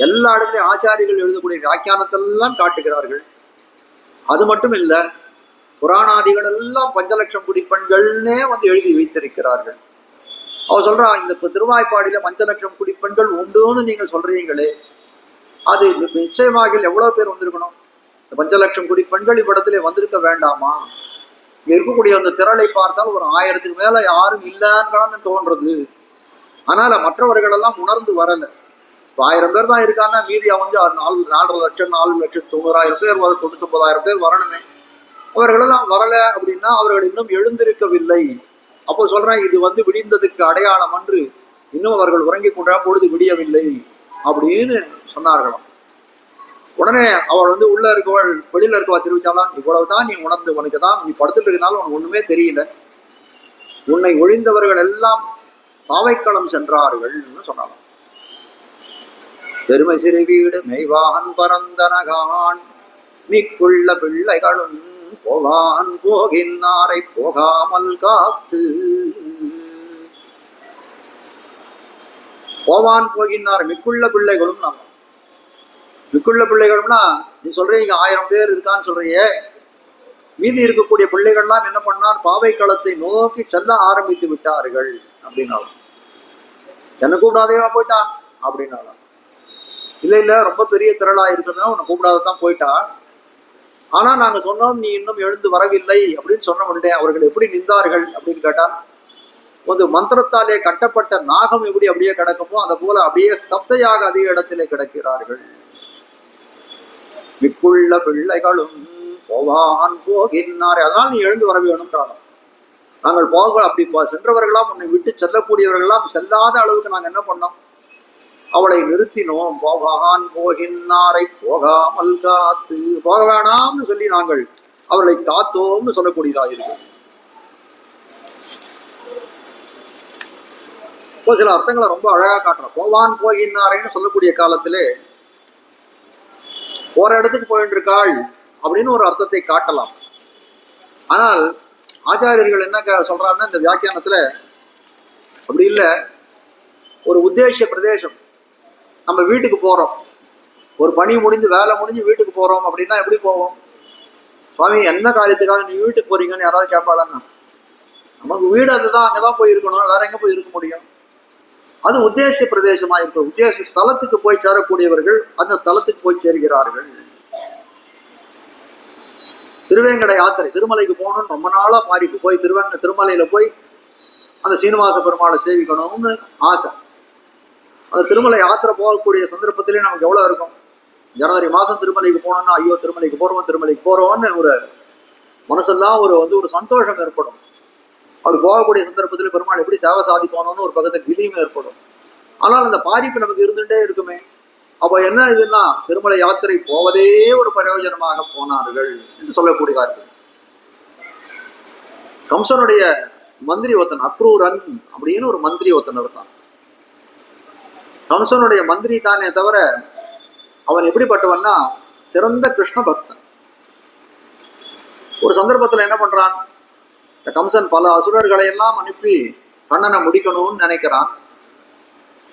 எல்லா இடத்துலையும் ஆச்சாரிகள் எழுதக்கூடிய வியாக்கியானத்தெல்லாம் காட்டுகிறார்கள். அது மட்டும் இல்ல, புராணாதிகள் எல்லாம் 5 லட்சம் குடிப்பெண்கள்னே வந்து எழுதி வைத்திருக்கிறார்கள். அவர் சொல்றான், இந்த திருவாய்ப்பாடியில 5 லட்சம் குடிப்பெண்கள் உண்டுன்னு நீங்க சொல்றீங்களே, அது நிச்சயமாக எவ்வளவு பேர் வந்திருக்கணும், இந்த 5,00,000 கோடி பெண்கள் இவ்விடத்திலே வந்திருக்க வேண்டாமா? இங்க இருக்கக்கூடிய அந்த திரளை பார்த்தால் ஒரு 1000க்கு மேல யாரும் இல்லைன்னு தோன்றது. அதனால மற்றவர்கள் எல்லாம் உணர்ந்து வரல. 1000 பேர் தான் இருக்காங்க, மீதி அவங்க 4.5 லட்சம் 4,90,000 பேர் 99,000 பேர் வரணுமே. அவர்களெல்லாம் வரல அப்படின்னா அவர்கள் இன்னும் எழுந்திருக்கவில்லை. அப்போ சொல்றேன், இது விடிந்ததுக்கு அடையாளம் அன்று, இன்னும் அவர்கள் உறங்கி கொண்டா பொழுது விடியவில்லை அப்படின்னு சொன்னார்களாம். உடனே அவள் உள்ள இருக்கவள் வெளியில இருக்கவா தெரிவிச்சாலாம், இவ்வளவுதான் நீ உணர்ந்து, உனக்கு தான் நீ படுத்துட்டு இருக்கனால உனக்கு ஒண்ணுமே தெரியல, உன்னை ஒழிந்தவர்கள் எல்லாம் பாவைக்களம் சென்றார்கள்னு சொன்னாலும். பெருமை சிறு வீடு மெய்வான் பரந்தனகான் மிக்குள்ள பிள்ளைகளும் போவான் போகின்னாரை போகாமல் காத்து. போவான் போகின்னார் மிக்குள்ள பிள்ளைகளும். நம்ம மிக்குள்ள பிள்ளைகள்னா நீ சொல்றீங்க 1000 பேர் இருக்கான்னு சொல்றியே, மீதி இருக்கக்கூடிய பிள்ளைகள்லாம் என்ன பண்ணார், பாவை களத்தை நோக்கி செல்ல ஆரம்பித்து விட்டார்கள் அப்படின்னாலும். என்ன கூப்பிடாதேவா போயிட்டா அப்படின்னாலும். இல்ல ரொம்ப பெரிய திரளா இருக்கிறதுனா உன்னை கூப்பிடாதான் போயிட்டா. ஆனா நாங்க சொன்னோம் நீ இன்னும் எழுந்து வரவில்லை அப்படின்னு சொன்ன உடனே அவர்கள் எப்படி நின்றார்கள் அப்படின்னு கேட்டால், மந்திரத்தாலே கட்டப்பட்ட நாகம் எப்படி அப்படியே கிடக்குமோ அதை போல அப்படியே ஸ்தப்தையாக அதே இடத்திலே கிடக்கிறார்கள். மிக்குள்ள பிள்ளைகளும் போவான் போகின்னாரே, அதனால் நீ எழுந்து வர வேணும்ன்றாலும். நாங்கள் போக அப்படி சென்றவர்களாம், உன்னை விட்டு செல்லக்கூடியவர்களாம் செல்லாத அளவுக்கு நாங்கள் என்ன பண்ணோம், அவளை நிறுத்தினோம். போகான் போகின்னாரை போகாமல் காத்து, போக வேணாம்னு சொல்லி நாங்கள் அவளை காத்தோம்னு சொல்லக்கூடியதாக இருக்கு. இப்போ சில அர்த்தங்களை ரொம்ப அழகா காட்டுறோம். போவான் போகின்னாரைன்னு சொல்லக்கூடிய காலத்திலே போற இடத்துக்கு போயிட்டு இருக்காள் அப்படின்னு ஒரு அர்த்தத்தை காட்டலாம். ஆனால் ஆச்சாரியர்கள் என்ன சொல்றாருன்னா, இந்த வியாக்கியானத்துல அப்படி இல்லை, ஒரு உத்தேச பிரதேசம். நம்ம வீட்டுக்கு போறோம், ஒரு பணி முடிஞ்சு வேலை முடிஞ்சு வீட்டுக்கு போறோம் அப்படின்னா எப்படி போவோம்? சுவாமி என்ன காரியத்துக்காக நீ வீட்டுக்கு போறீங்கன்னு யாராவது கேட்பாளன்னா, நமக்கு வீடு அதுதான், அங்கதான் போய் இருக்கணும், வேற எங்க போய் இருக்க முடியும்? அது உத்தேச பிரதேசமா இருக்கு. உத்தேச ஸ்தலத்துக்கு போய் சேரக்கூடியவர்கள் அந்த ஸ்தலத்துக்கு போய் சேர்கிறார்கள். திருவேங்கட யாத்திரை, திருமலைக்கு போகணும்னு ரொம்ப நாளா மாறிட்டு போய் திருமலையில போய் அந்த சீனிவாச பெருமாளை சேவிக்கணும்னு ஆசை. அந்த திருமலை யாத்திரை போகக்கூடிய சந்தர்ப்பத்திலே நமக்கு எவ்வளவு இருக்கும்? ஜனவரி மாசம் திருமலைக்கு போனோம்னா, ஐயோ திருமலைக்கு போறோம்னு ஒரு மனசெல்லாம் ஒரு சந்தோஷம் ஏற்படும். அவர் போகக்கூடிய சந்தர்ப்பத்தில் பெருமாள் எப்படி சேவை சாதிக்கணும்னு ஒரு பக்கத்தை கிளியும் ஏற்படும். ஆனால் அந்த பாதிப்பு நமக்கு இருந்துட்டே இருக்குமே. அப்போ என்ன இதுன்னா, திருமலை யாத்திரை போவதே ஒரு பிரயோஜனமாக போனார்கள் என்று சொல்லக்கூடியதார்கள். கம்சனுடைய மந்திரி ஒருத்தன் அக்ரூரன் அப்படின்னு ஒரு மந்திரி ஒருத்தன் இருந்தான். கம்சனுடைய மந்திரி தானே தவிர அவன் எப்படிப்பட்டவன்னா சிறந்த கிருஷ்ண பக்தன். ஒரு சந்தர்ப்பத்தில் என்ன பண்றான், இந்த கம்சன் பல அசுரர்களை எல்லாம் அனுப்பி கண்ணனை முடிக்கணும்னு நினைக்கிறான்.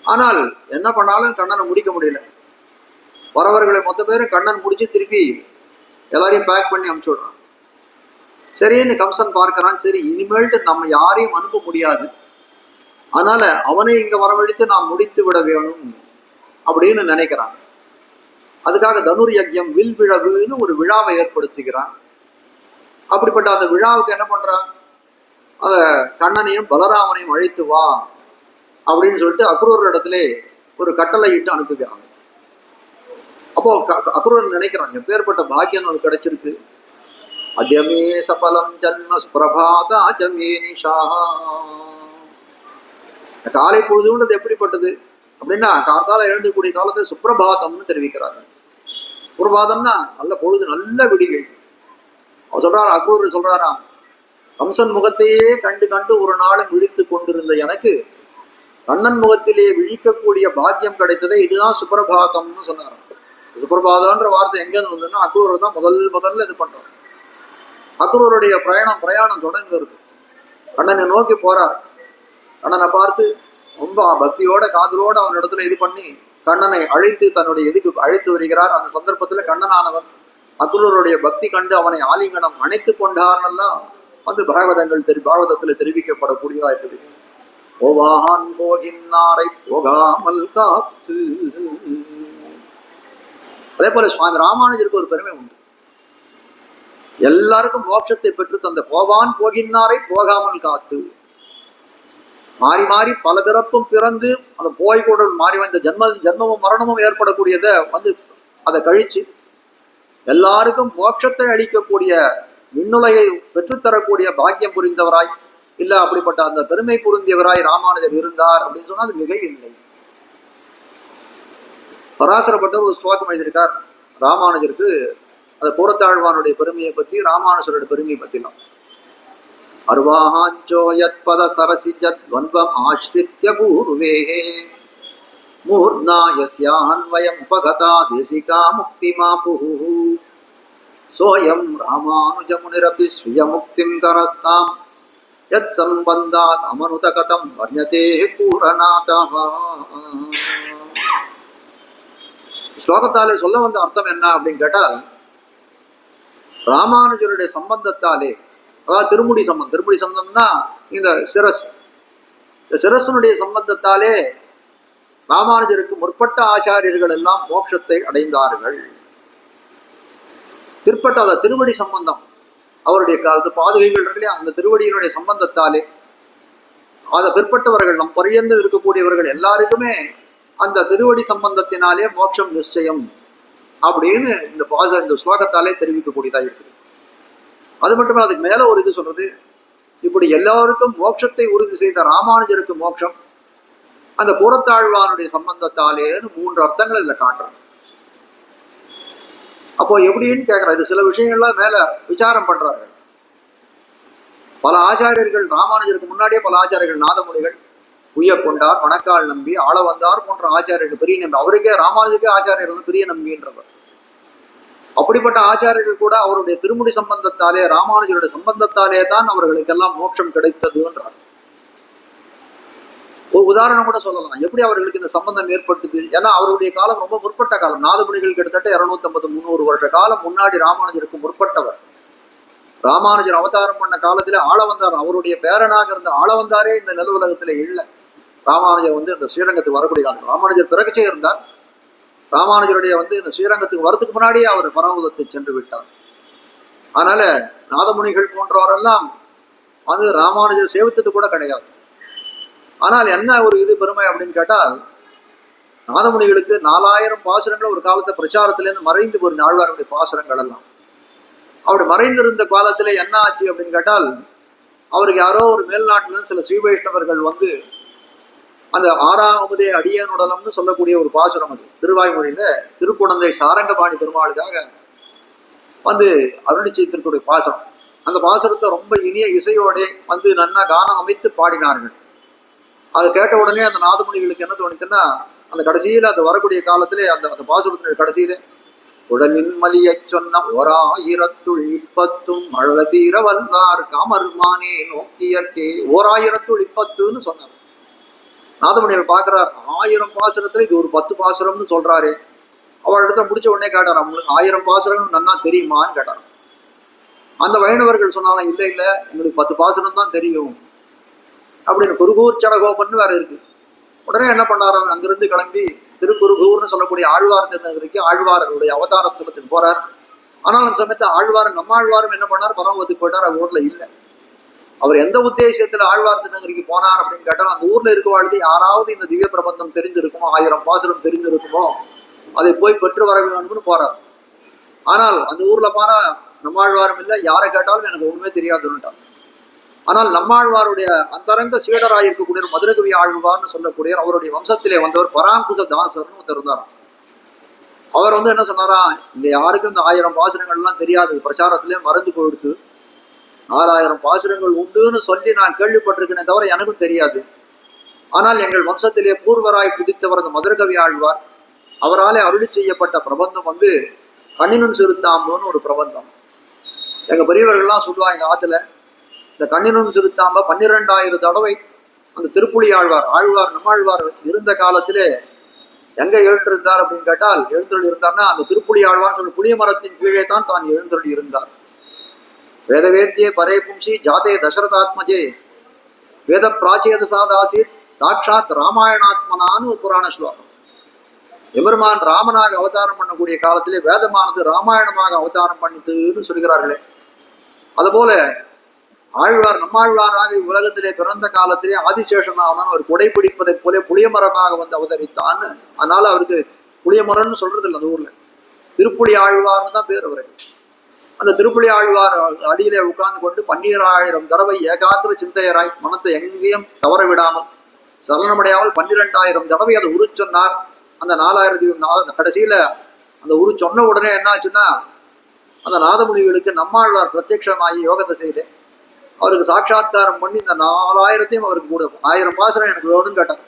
ஆனால் என்ன பண்ணாலும் கண்ணனை முடிக்க முடியல. வரவர்களை மொத்த பேரும் கண்ணன் முடிச்சு திருப்பி எல்லாரையும் பேக் பண்ணி அனுப்பிச்சு விடுறான். சரின்னு கம்சன் பார்க்கிறான், சரி இனிமேல்ட்டு நம்ம யாரையும் அனுப்ப முடியாது, அதனால அவனை இங்க வரவழைத்து நாம் முடித்து விட வேணும் அப்படின்னு நினைக்கிறான். அதுக்காக தனுர் யஜ்யம் வில் விழவுன்னு ஒரு விழாவை ஏற்படுத்துகிறான். அப்படிப்பட்ட அந்த விழாவுக்கு என்ன பண்றான், அத கண்ணனையும் பலராமனையும் அழைத்து வா அப்படின்னு சொல்லிட்டு அக்ரூர் இடத்துல ஒரு கட்டளை இட்டு அனுப்புகிறாங்க. அப்போ அக்ரூர் நினைக்கிறாங்க, எப்பேற்பட்ட பாக்கியம் நமக்கு கிடைச்சிருக்கு. அத்யமே சபலம் ஜன்ம பிரபாதாஜமே நிஷா. காலை பொழுதுன்றது எப்படிப்பட்டது அப்படின்னா, கார்கால எழுந்தக்கூடிய காலத்தை சுப்பிரபாதம்னு தெரிவிக்கிறாங்க. சுப்பிரபாதம்னா நல்ல பொழுது, நல்ல விடிகை. அவர் சொல்றாரு, அக்ரூர் சொல்றாராம், கம்சன் முகத்தையே கண்டு கண்டு ஒரு நாளும் விழித்து கொண்டிருந்த எனக்கு கண்ணன் முகத்திலே விழிக்கக்கூடிய பாக்கியம் கிடைத்ததே, இதுதான் சுப்பிரபாதம்னு சொன்னாராம். சுப்பிரபாதம்ன்ற வார்த்தை எங்கேருந்து வந்ததுன்னா, அக்ரூர் தான் முதல்ல இது பண்றார். அக்ரூருடைய பிரயாணம் தொடங்குறது. கண்ணனை நோக்கி போறார். கண்ணனை பார்த்து ரொம்ப பக்தியோட காதலோட அவன் இடத்துல இது பண்ணி கண்ணனை அழைத்து தன்னுடைய எதுக்கு அழைத்து வருகிறார். அந்த சந்தர்ப்பத்துல கண்ணனானவன் அக்ரூருடைய பக்தி கண்டு அவனை ஆலிங்கனம் அணைத்து கொண்டார்னெல்லாம் பாகவதத்துல தெரிவிக்கப்படக்கூடியதா இருக்குது. போவான் போகின்னாரை போகாமல் காத்து. அதே போல சுவாமி ராமானுஜருக்கு ஒரு பெருமை உண்டு. எல்லாருக்கும் மோட்சத்தை பெற்று தந்த போவான் போகின்றாரை போகாமல் காத்து, மாறி மாறி பல பிறப்பும் பிறந்து அந்த போய் கூட மாறி வந்த ஜென்மமும் மரணமும் ஏற்படக்கூடியத வந்து அதை கழிச்சு எல்லாருக்கும் மோட்சத்தை அளிக்கக்கூடிய விண்ணுலகை பெற்றுத்தரக்கூடிய பாக்கியம் புரிந்தவராய் இல்ல அப்படிப்பட்ட அந்த பெருமை பொருந்தியவராய் ராமானுஜர் இருந்தார் அப்படின்னு சொன்னா அது மிக இல்லை. பராசரப்பட்டவர் ஒரு ஸ்லோகம் எழுதியிருக்கார் ராமானுஜருக்கு, அந்த கூரத்தாழ்வானுடைய பெருமையை பத்தி, ராமானுஜருடைய பெருமையை பத்திலாம். அர்வாஹாஞ்சோ யத் பத சரசிஜத் வன்வம் ஆஸ்ரித்ய பூர்வேஹே மூர்னா யஸ்யான்வயம் உபகதா தேசிகா முக்திமாபுஹு சோயம் ராமானுஜமுனிரபி ஸ்வய முக்திம் கரஸ்தாம் யத் சம்பந்தாத் அமனுதகதம் வர்ணதே பூரநாதஹ. ஸ்லோகத்தாலே சொல்ல வந்த அர்த்தம் என்ன அப்படின்னு கேட்டால், ராமானுஜருடைய சம்பந்தத்தாலே, அதாவது திருமுடி சம்பந்தம்னா இந்த சிரஸ், இந்த சிரசனுடைய சம்பந்தத்தாலே ராமானுஜருக்கு முற்பட்ட ஆச்சாரியர்கள் எல்லாம் மோட்சத்தை அடைந்தார்கள். பிற்பட்ட திருவடி சம்பந்தம், அவருடைய காலத்து பாதுகைகள் இல்லையா, அந்த திருவடியினுடைய சம்பந்தத்தாலே அதை பிற்பட்டவர்கள் நம் பரியந்து இருக்கக்கூடியவர்கள் எல்லாருக்குமே அந்த திருவடி சம்பந்தத்தினாலே மோட்சம் நிச்சயம் அப்படின்னு இந்த ஸ்லோகத்தாலே தெரிவிக்கக்கூடியதா இருக்குது. அது மட்டுமே அதுக்கு மேல ஒரு இது சொல்றது, இப்படி எல்லாருக்கும் மோட்சத்தை உறுதி செய்த ராமானுஜருக்கு மோட்சம் அந்த கூரத்தாழ்வானுடைய சம்பந்தத்தாலேன்னு 3 அர்த்தங்கள் இதுல காட்டுறாங்க. அப்போ எப்படின்னு கேட்கற, இது சில விஷயங்கள்லாம் மேல விசாரம் பண்றாங்க. பல ஆச்சாரியர்கள் ராமானுஜருக்கு முன்னாடியே பல ஆச்சாரியர்கள், நாதமுனிகள், உய்யக்கொண்டார், மணக்கால் நம்பி, ஆளவந்தார் போன்ற ஆச்சாரியர்கள், பெரிய நம்பி, அவருக்கே ராமானுஜருக்கே ஆச்சாரியர் வந்து பெரிய நம்பின்றவர். அப்படிப்பட்ட ஆச்சாரியர்கள் கூட அவருடைய திருமுடி சம்பந்தத்தாலே, ராமானுஜருடைய சம்பந்தத்தாலே தான் அவர்களுக்கெல்லாம் மோட்சம் கிடைத்ததுன்றார். ஒரு உதாரணம் கூட சொல்லலாம், எப்படி அவர்களுக்கு இந்த சம்பந்தம் ஏற்பட்டது. ஏன்னா அவருடைய காலம் ரொம்ப முற்பட்ட காலம். நாதமுனிகள் கிட்டத்தட்ட 250-300 வருஷ காலம் முன்னாடி ராமானுஜருக்கு முற்பட்டவர். ராமானுஜர் அவதாரம் பண்ண காலத்துல ஆளவந்தார், அவருடைய பேரனாக இருந்த ஆளவந்தாரே இந்த நிலவுலகத்திலே இல்லை. ராமானுஜர் வந்து இந்த ஸ்ரீரங்கத்துக்கு வரக்கூடிய காலம், ராமானுஜர் பிறகுச்சே இருந்தார். ராமானுஜருடைய வந்து இந்த ஸ்ரீரங்கத்துக்கு வரதுக்கு முன்னாடியே அவர் பரமபதத்தை சென்று விட்டார். அதனால நாதமுனிகள் போன்றவரெல்லாம் வந்து ராமானுஜர் சேவித்தது கூட கிடையாது. ஆனால் என்ன ஒரு இது பெருமை அப்படின்னு கேட்டால், நாதமுனிகளுக்கு 4000 பாசுரங்கள் ஒரு காலத்தை பிரச்சாரத்திலேருந்து மறைந்து போயிருந்த ஆழ்வாருடைய பாசுரங்கள் எல்லாம். அப்படி மறைந்திருந்த காலத்துல என்ன ஆச்சு அப்படின்னு கேட்டால், அவருக்கு யாரோ ஒரு மேல்நாட்டில சில ஸ்ரீ வைஷ்ணவர்கள் வந்து அந்த 6ஆவது அடியனுடலம்னு சொல்லக்கூடிய ஒரு பாசுரம், அது திருவாய்மொழியில திருக்குடந்தை சாரங்கபாணி பெருமாளுக்காக வந்து அருளி செய்திருக்கக்கூடிய பாசுரம். அந்த பாசுரத்தை ரொம்ப இனிய இசையோட வந்து நன்னா கானம் அமைத்து பாடினார்கள். அதை கேட்ட உடனே அந்த நாதமுனிகளுக்கு என்ன தோணித்துன்னா, அந்த கடைசியில அந்த வரக்கூடிய காலத்திலே அந்த பாசுரத்தினுடைய கடைசியில உடலின் மலிய சொன்ன 1020 அழதீர வந்தார் காமர்மானே நோக்கியற்கே 1020ன்னு சொன்னார். நாதமுனிகள் பார்க்கிறார், 1000 பாசுரத்துல இது ஒரு 10 பாசுரம்னு சொல்றாரு. அவள் இடத்துல முடிச்ச உடனே கேட்டார், அவங்களுக்கு 1000 பாசுரம் நன்னா தெரியுமான்னு கேட்டார். அந்த வைணவர்கள் சொன்னாலும் இல்லை இல்லை, எங்களுக்கு 10 பாசுரம் தான் தெரியும் அப்படின்னு. குருகூர் சடகோபன் வேற இருக்கு. உடனே என்ன பண்ணாரு, அங்கிருந்து கிளம்பி திருக்குருகூர்னு சொல்லக்கூடிய ஆழ்வார் திருநகருக்கு, ஆழ்வாருடைய அவதார ஸ்தலத்துக்கு போறார். ஆனால் அந்த சமயத்தை ஆழ்வாரும் நம்மாழ்வாரும் என்ன பண்ணார், பரமபதத்துக்கு போயிட்டார். அவர் ஊர்ல இல்லை. அவர் எந்த உத்தேசத்துல ஆழ்வார் திருநகருக்கு போனார் அப்படின்னு கேட்டால், அந்த ஊர்ல இருக்கவாழ்க்கை யாராவது இந்த திவ்ய பிரபந்தம் தெரிஞ்சிருக்குமோ, 1000 பாசுரம் தெரிஞ்சிருக்குமோ, அதை போய் பெற்று வர வேணும்னு போறார். ஆனால் அந்த ஊர்ல போனா நம்மாழ்வாரும் இல்லை, யாரை கேட்டாலும் எனக்கு ஒண்ணுமே தெரியாதுன்னுட்டார். ஆனால் நம்மாழ்வாருடைய அந்தரங்க சீடராக இருக்கக்கூடிய மதுரகவி ஆழ்வார்னு சொல்லக்கூடிய அவருடைய வம்சத்திலே வந்தவர் பராங்குச தாசர்னு ஒருத்தர் இருந்தார். அவர் வந்து என்ன சொன்னாரா, இந்த யாருக்கும் இந்த 1000 பாசுரங்கள்லாம் தெரியாது, பிரச்சாரத்திலே மறந்து போயிடுத்து. 4000 பாசுரங்கள் உண்டுன்னு சொல்லி நான் கேள்விப்பட்டிருக்கேனே தவிர எனக்கும் தெரியாது. ஆனால் எங்கள் வம்சத்திலே பூர்வராய் புதித்தவர் அந்த மதுரகவி ஆழ்வார், அவராலே அருளி செய்யப்பட்ட பிரபந்தம் வந்து கண்ணினும் சிறுத்தாம்புன்னு ஒரு பிரபந்தம். எங்க பெரியவர்கள்லாம் சொல்லுவாங்க, எங்க ஆத்துல இந்த கண்ணினும் சிறுத்தாம்ப 12,000 தடவை அந்த திருப்புலி ஆழ்வார் நம்மாழ்வார் இருந்த காலத்திலே எங்க எழுந்திருந்தார் அப்படின்னு கேட்டால், எழுந்தருள் இருந்தார்னா அந்த திருப்புலி ஆழ்வார் சொல்லி புளிய மரத்தின் கீழே தான் எழுந்தருள் இருந்தார். வேதவேத்தியே பரே பும்சி ஜாதே தசரதாத்மஜே வேத பிராச்சேத சாதாசித் சாட்சாத் ராமாயணாத்மனான்னு ஒரு புராண ஸ்லோகம். எம்பெருமான் ராமனாக அவதாரம் பண்ணக்கூடிய காலத்திலே வேதமானது ராமாயணமாக அவதாரம் பண்ணித்துன்னு சொல்கிறார்களே. அதுபோல ஆழ்வார் நம்மாழ்வாராக உலகத்திலே பிறந்த காலத்திலே ஆதிசேஷனாவன் அவர் குடைப்பிடிப்பதை போல புளியமரமாக வந்து அவதரித்தான்னு. அதனால அவருக்கு புளியமரம்னு சொல்றது இல்லை அந்த ஊர்ல, திருப்புளி ஆழ்வார்னு தான் பேர் அவருக்கு. அந்த திருப்புளி ஆழ்வார் அடியிலே உட்கார்ந்து கொண்டு 12,000 தடவை ஏகாத்திர சிந்தையராய் மனத்தை எங்கேயும் தவற விடாமல் சலனமடையாமல் 12,000 தடவை அதை உரு சொன்னார். அந்த 4,000 கடைசியில அந்த உரு சொன்ன உடனே என்ன ஆச்சுன்னா, அந்த நாதமுனிகளுக்கு நம்மாழ்வார் பிரத்யட்சமாகி யோக திசையிலே அவருக்கு சாட்சா்காரம் பண்ணி இந்த 4,000 அவருக்கு கூட 1000 பாசுரம் எனக்கு வேணும்னு கேட்டார்.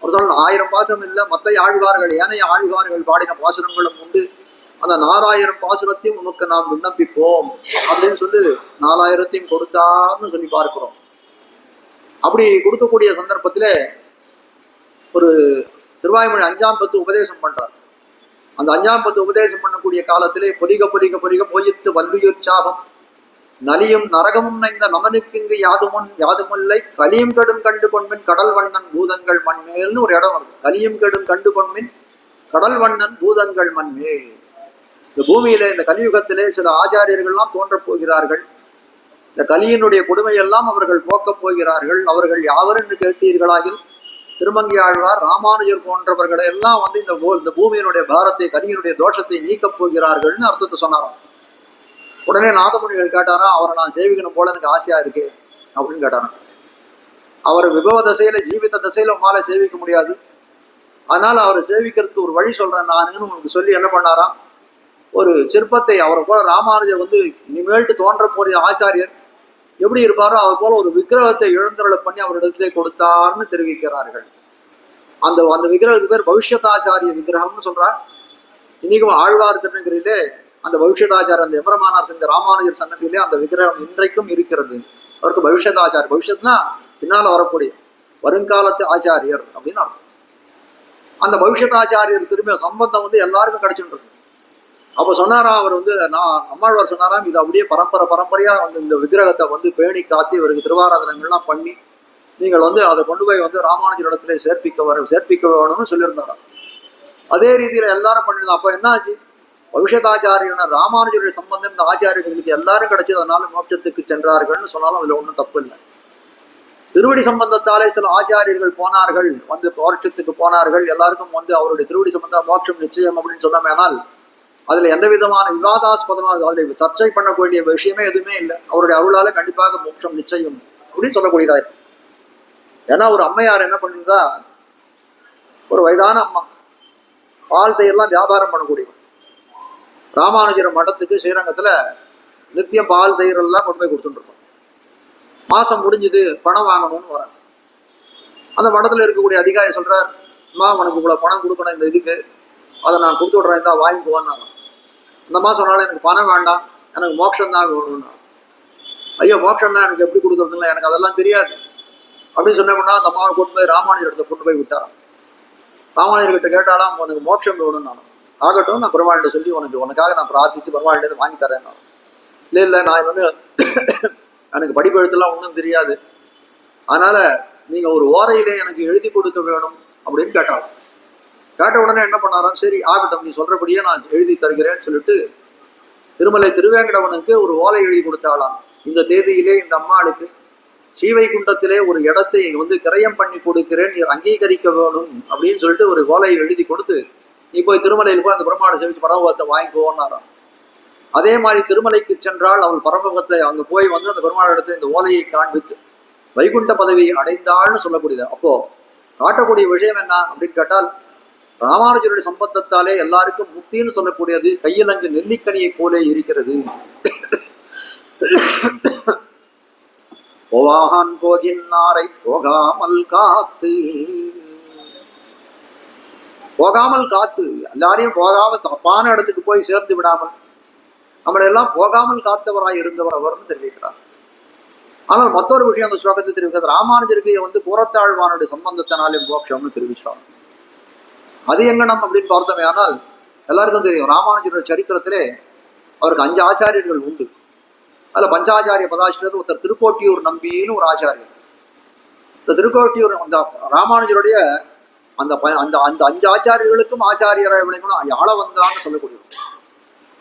அவர் சொன்ன 1000 பாசுரம் இல்லை, மற்ற ஆழ்வார்கள் ஏனைய ஆழ்வார்கள் பாடின பாசுரங்களும் உண்டு, அந்த 4,000 பாசுரத்தையும் உனக்கு நாம் விண்ணப்பிப்போம் அப்படின்னு சொல்லி 4,000 கொடுத்தார்னு சொல்லி பார்க்கிறோம். அப்படி கொடுக்கக்கூடிய சந்தர்ப்பத்திலே ஒரு திருவாய்மொழி 5ஆம் பத்து உபதேசம் பண்றார். அந்த 5ஆம் பத்து உபதேசம் பண்ணக்கூடிய காலத்திலே பொலிக பொலிக பொலிக போயித்து வல்லுயிர்ச்சாபம் நலியும் நரகமும் நைந்த நமனுக்கு இங்கு யாதுமில்லை கலியும் கெடும் கண்டு கொண்மின் கடல் வண்ணன் பூதங்கள் மண்மேல்னு ஒரு இடம் வருது. கலியும் கெடும் கண்டு கொண்மின் கடல் வண்ணன் பூதங்கள் மண்மேல். இந்த பூமியில இந்த கலியுகத்திலே சில ஆச்சாரியர்கள்லாம் தோன்றப் போகிறார்கள். இந்த கலியினுடைய கொடுமையெல்லாம் அவர்கள் போக்கப் போகிறார்கள். அவர்கள் யாவர் என்று கேட்டீர்களாகில் திருமங்கை ஆழ்வார் ராமானுஜர் போன்றவர்களை எல்லாம் வந்து இந்த பூமியினுடைய பாரத்தை கலியினுடைய தோஷத்தை நீக்கப் போகிறார்கள்னு அர்த்தத்தை சொன்னாராம். உடனே நாதமுனிகள் கேட்டாரா, அவரை நான் சேவிக்கணும் போல எனக்கு ஆசையா இருக்கு அப்படின்னு கேட்டாராம். அவர் விபவ தசையில ஜீவித தசையில உமால சேவிக்க முடியாது, அதனால அவரை சேவிக்கிறதுக்கு ஒரு வழி சொல்றேன் நானுன்னு உங்களுக்கு சொல்லி என்ன பண்ணாராம், ஒரு சிற்பத்தை அவரை போல ராமானுஜர் வந்து இனிமேல்ட்டு தோன்ற போற ஆச்சாரியர் எப்படி இருப்பாரோ அவர் போல ஒரு விக்கிரகத்தை எழுந்தருளை பண்ணி அவரிடத்திலே கொடுத்தார்னு தெரிவிக்கிறார்கள். அந்த விக்கிரகத்துக்கு பேர் பவிஷ்யதாச்சாரிய விக்கிரகம்னு சொல்றார். இன்னைக்கும் ஆழ்வார் திருநகரிலே அந்த பவிஷ்யதாச்சாரியர் அந்த எமரமானார் செஞ்ச ராமானுஜர் சன்னதியிலே அந்த விக்கிரகம் இன்றைக்கும் இருக்கிறது. அவருக்கு பவிஷ்யதாச்சாரியர், பவிஷ்யத்னா பின்னால வரக்கூடிய வருங்காலத்து ஆச்சாரியர் அப்படின்னு அர்த்தம். அந்த பவிஷ்யதாச்சாரியர் திரும்பிய சம்பந்தம் வந்து எல்லாருக்கும் கிடைச்சுட்டு. அப்ப சொன்னாராம் அவர் வந்து, நான் நம்மாழ்வார் சொன்னாராம், இது அப்படியே பரம்பரையா வந்து இந்த விக்கிரகத்தை வந்து பேணி காத்தி இவருக்கு திருவாராதனங்கள்லாம் பண்ணி நீங்கள் வந்து அதை கொண்டு போய் வந்து ராமானுஜர் இடத்துல சேர்ப்பிக்க வேணும்னு சொல்லியிருந்தாராம். அதே ரீதியில எல்லாரும் பண்ணிருந்தோம். அப்ப என்ன ஆச்சு, பவிஷ்யதாச்சாரியன ராமானுஜருடைய சம்பந்தம் இந்த ஆச்சாரியர்களுக்கு எல்லாரும் கிடைச்சது, அதனால மோட்சத்துக்கு சென்றார்கள்னு சொன்னாலும் அதுல ஒன்றும் தப்பு இல்லை. திருவடி சம்பந்தத்தாலே சில ஆச்சாரியர்கள் போனார்கள், வந்து மோட்சத்துக்கு போனார்கள், எல்லாருக்கும் வந்து அவருடைய திருவடி சம்பந்தம் மோட்சம் நிச்சயம் அப்படின்னு சொன்னோமேனால் அதுல எந்த விதமான விவாதாஸ்பதமாக அதுல சர்ச்சை பண்ணக்கூடிய விஷயமே எதுவுமே இல்லை. அவருடைய அருளால கண்டிப்பாக மோட்சம் நிச்சயம் அப்படின்னு சொல்லக்கூடியதா. ஏன்னா ஒரு அம்மையார் என்ன பண்ணிருந்தா, ஒரு வயதான அம்மா, பால் தயிர்லாம் வியாபாரம் பண்ணக்கூடியவன். ராமானுஜர் மடத்துக்கு ஸ்ரீரங்கத்துல நித்தியம் பால் தயிர் எல்லாம் கொண்டு போய் கொடுத்துட்டு இருக்கோம். மாசம் முடிஞ்சது, பணம் வாங்கணும்னு வர அந்த மடத்துல இருக்கக்கூடிய அதிகாரி சொல்றார், அம்மா உனக்கு இவ்வளவு பணம் கொடுக்கணும் இந்த இதுக்கு, அதை நான் கொடுத்து விடுறேன், இருந்தா வாங்கிக்குவான்னு. இந்த மாதம் சொன்னாலும் எனக்கு பணம் வேண்டாம், எனக்கு மோட்சம் தான் வேணும்னா. ஐயோ மோட்சம்னா எனக்கு எப்படி கொடுக்குறதுங்களா, எனக்கு அதெல்லாம் தெரியாது அப்படின்னு சொன்னோம்னா அந்த அம்மாவை கொண்டு போய் ராமானுஜர் இடத்தை கொண்டு போய் விட்டாராம். ராமானுஜர்கிட்ட கேட்டாலாம், உனக்கு மோட்சம் வேணும்னு. ஆகட்டும், நான் பெருமாள்கிட்ட சொல்லி உனக்காக நான் பிரார்த்திச்சு பெருமாள்கிட்ட வாங்கி தரேன். இல்லை நான் வந்து எனக்கு படிப்பு எழுத்துலாம் ஒன்றும் தெரியாது, அதனால நீங்க ஒரு ஓரையிலே எனக்கு எழுதி கொடுக்க வேணும் அப்படின்னு கேட்டாலும். கேட்ட உடனே என்ன பண்ணாராம், சரி ஆகட்டும், நீ சொல்றபடியே நான் எழுதி தருகிறேன்னு சொல்லிட்டு திருமலை திருவேங்கடவனுக்கு ஒரு ஓலை எழுதி கொடுத்தாலாம். இந்த தேதியிலே இந்த அம்மாளுக்கு ஸ்ரீவைகுண்டத்திலே ஒரு இடத்தை வந்து கிரயம் பண்ணி கொடுக்கிறேன், நீ அங்கீகரிக்க வேணும் அப்படின்னு சொல்லிட்டு ஒரு ஓலையை எழுதி கொடுத்து, நீ போய் திருமலையில் போய் அந்த பிரம்மாண்டை சேவிச்சு பரமபதத்தை வாங்கிக்கோன்னாராம். அதே மாதிரி திருமலைக்கு சென்றால் அவள் பரமபதத்தை அங்க போய் வந்து அந்த பெருமாள் இடத்துல இந்த ஓலையை காண்பித்து வைகுண்ட பதவியை அடைந்தாள்னு சொல்லக்கூடியது. அப்போ காட்டக்கூடிய விஷயம் என்ன அப்படின்னு கேட்டால், ராமானுஜருடைய சம்பந்தத்தாலே எல்லாருக்கும் முக்தின்னு சொல்லக்கூடியது கையில் அங்கு நெல்லிக்கனியை போலே இருக்கிறது. போவான் போகின்னாரை போகாமல் காத்து, போகாமல் காத்து எல்லாரையும் போகாமல் தப்பான இடத்துக்கு போய் சேர்த்து விடாமல் நம்மளை எல்லாம் போகாமல் காத்தவராய் இருந்தவர் அவர்னு தெரிவிக்கிறார். ஆனால் மற்றொரு விஷயம் அந்த ஸ்லோகத்தை தெரிவிக்கிறது, ராமானுஜருக்கு வந்து புறத்தாழ்வானுடைய சம்பந்தத்தினாலே மோட்சம்னு தெரிவிச்சார். அது எங்கனம் அப்படின்னு பார்த்தோமே ஆனால் எல்லாருக்கும் தெரியும், ராமானுஜருடைய சரித்திரத்திலே அவருக்கு 5 ஆச்சாரியர்கள் உண்டு. அதுல பஞ்சாச்சாரிய பதாசிரியர் ஒருத்தர் திருக்கோட்டியூர் நம்பின்னு ஒரு ஆச்சாரியர். இந்த திருக்கோட்டியூர் அந்த ராமானுஜருடைய அந்த அந்த அந்த 5 ஆச்சாரியர்களுக்கும் ஆச்சாரியராக விளங்கணும் ஆள வந்தான்னு சொல்லக்கூடியவர்.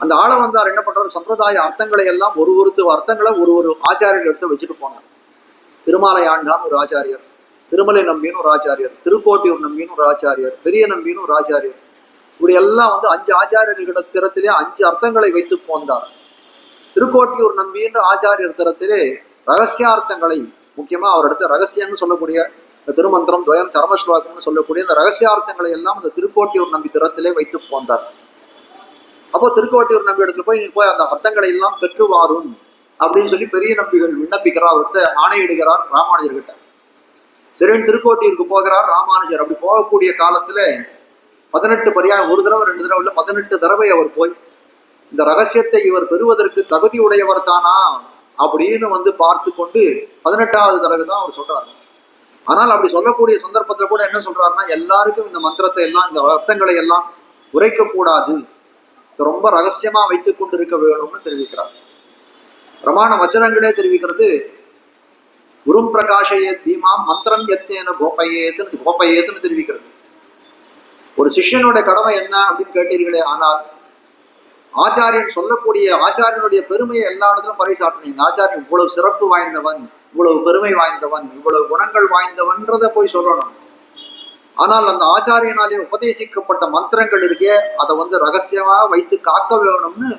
அந்த ஆள வந்தார் என்ன பண்றாரு, சம்பிரதாய அர்த்தங்களை எல்லாம் ஒரு அர்த்தங்களை ஒரு ஆச்சாரியர் எடுத்து வச்சுட்டு போனார். திருமாலை ஆண்டான் ஒரு ஆச்சாரியர், திருமலை நம்பின்னு ஒரு ஆச்சாரியர், திருக்கோட்டியூர் நம்பின்னு ஒரு ஆச்சாரியர், பெரிய நம்பின்னு ஒரு ஆச்சாரியர். இப்படி எல்லாம் 5 ஆச்சாரியர்களிட திறத்திலே 5 அர்த்தங்களை வைத்து போந்தார். திருக்கோட்டியூர் நம்பின்ற ஆச்சாரியர் திறத்திலே ரகசியார்த்தங்களை, முக்கியமா அவரிடத்து ரகசியம்னு சொல்லக்கூடிய திருமந்திரம் துவயம் சரமஸ்லோகம்னு சொல்லக்கூடிய இந்த ரகசியார்த்தங்களை எல்லாம் அந்த திருக்கோட்டியூர் நம்பி திறத்திலே வைத்து போந்தார். அப்போ திருக்கோட்டியூர் நம்பி இடத்துல போய் நீ போய் அந்த அர்த்தங்களை எல்லாம் பெற்று வாரும் அப்படின்னு சொல்லி பெரிய நம்பிகள் விண்ணப்பிக்கிறார், அவர்கிட்ட ஆணையிடுகிறார் ராமானுஜர்கிட்ட. சரின்னு திருக்கோட்டியூருக்கு போகிறார் ராமானுஜர். அப்படி போகக்கூடிய காலத்துல 18 பரியாயம், ஒரு தடவை 2 தடவை இல்லை 18 தடவை அவர் போய் இந்த ரகசியத்தை இவர் பெறுவதற்கு தகுதி உடையவர் தானா அப்படின்னு பார்த்து கொண்டு 18வது தடவை தான் அவர் சொல்றாரு. ஆனால் அப்படி சொல்லக்கூடிய சந்தர்ப்பத்தில் கூட என்ன சொல்றாருன்னா, எல்லாருக்கும் இந்த மந்திரத்தை எல்லாம் இந்த அர்த்தங்களை எல்லாம் உரைக்கக்கூடாது, ரொம்ப ரகசியமா வைத்துக் கொண்டிருக்க வேணும்னு தெரிவிக்கிறார். பிரமாண வச்சனங்களே தெரிவிக்கிறது, குரும் பிரகாஷயே தீமாம் மந்திரம் எத்தேன கோப்பையேத்துன்னு தெரிவிக்கிறது. ஒரு சிஷ்யனுடைய கடமை என்ன அப்படின்னு கேட்டீர்களே, ஆனால் ஆச்சாரியன் சொல்லக்கூடிய ஆச்சாரியனுடைய பெருமையை எல்லா இடத்திலும் பறைசாற்றினீங்க. ஆச்சாரியன் இவ்வளவு சிறப்பு வாய்ந்தவன், இவ்வளவு பெருமை வாய்ந்தவன், இவ்வளவு குணங்கள் வாய்ந்தவன்றதை போய் சொல்லணும். ஆனால் அந்த ஆச்சாரியனாலே உபதேசிக்கப்பட்ட மந்திரங்கள் இருக்கே, அதை ரகசியமா வைத்து காக்க வேணும்னு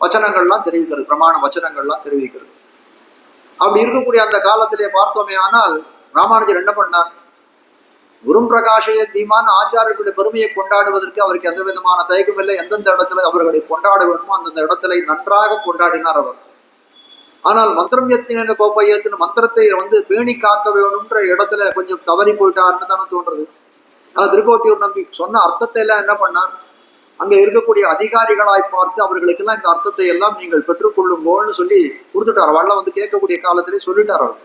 வச்சனங்கள்லாம் தெரிவிக்கிறது, பிரமாண வச்சனங்கள்லாம் தெரிவிக்கிறது. அப்படி இருக்கக்கூடிய அந்த காலத்திலே பார்த்தோமே ஆனால் ராமானுஜர் என்ன பண்ணார், குரும் பிரகாஷய தீமான் ஆச்சாரியர்களுடைய பெருமையை கொண்டாடுவதற்கு அவருக்கு எந்த விதமான தயக்கம் இல்லை. எந்தெந்த இடத்துல அவர்களை கொண்டாட வேணுமோ அந்தந்த இடத்துல நன்றாக கொண்டாடினார் அவர். ஆனால் மந்திரம் எத்தின கோப்பையத்தின் மந்திரத்தை பேணி காக்க வேணும்ன்ற இடத்துல கொஞ்சம் தவறி போயிட்டாருன்னு தானே தோன்றது. ஆனால் திருக்கோட்டியூர் நம்பி சொன்ன அர்த்தத்தை எல்லாம் என்ன பண்ணார், அங்க இருக்கக்கூடிய அதிகாரிகளாய் பார்த்து அவர்களுக்கெல்லாம் இந்த அர்த்தத்தை எல்லாம் நீங்கள் பெற்றுக்கொள்ளுங்கோன்னு சொல்லி கொடுத்துட்டார். அவள்லாம் கேட்கக்கூடிய காலத்திலே சொல்லிட்டார் அவர்.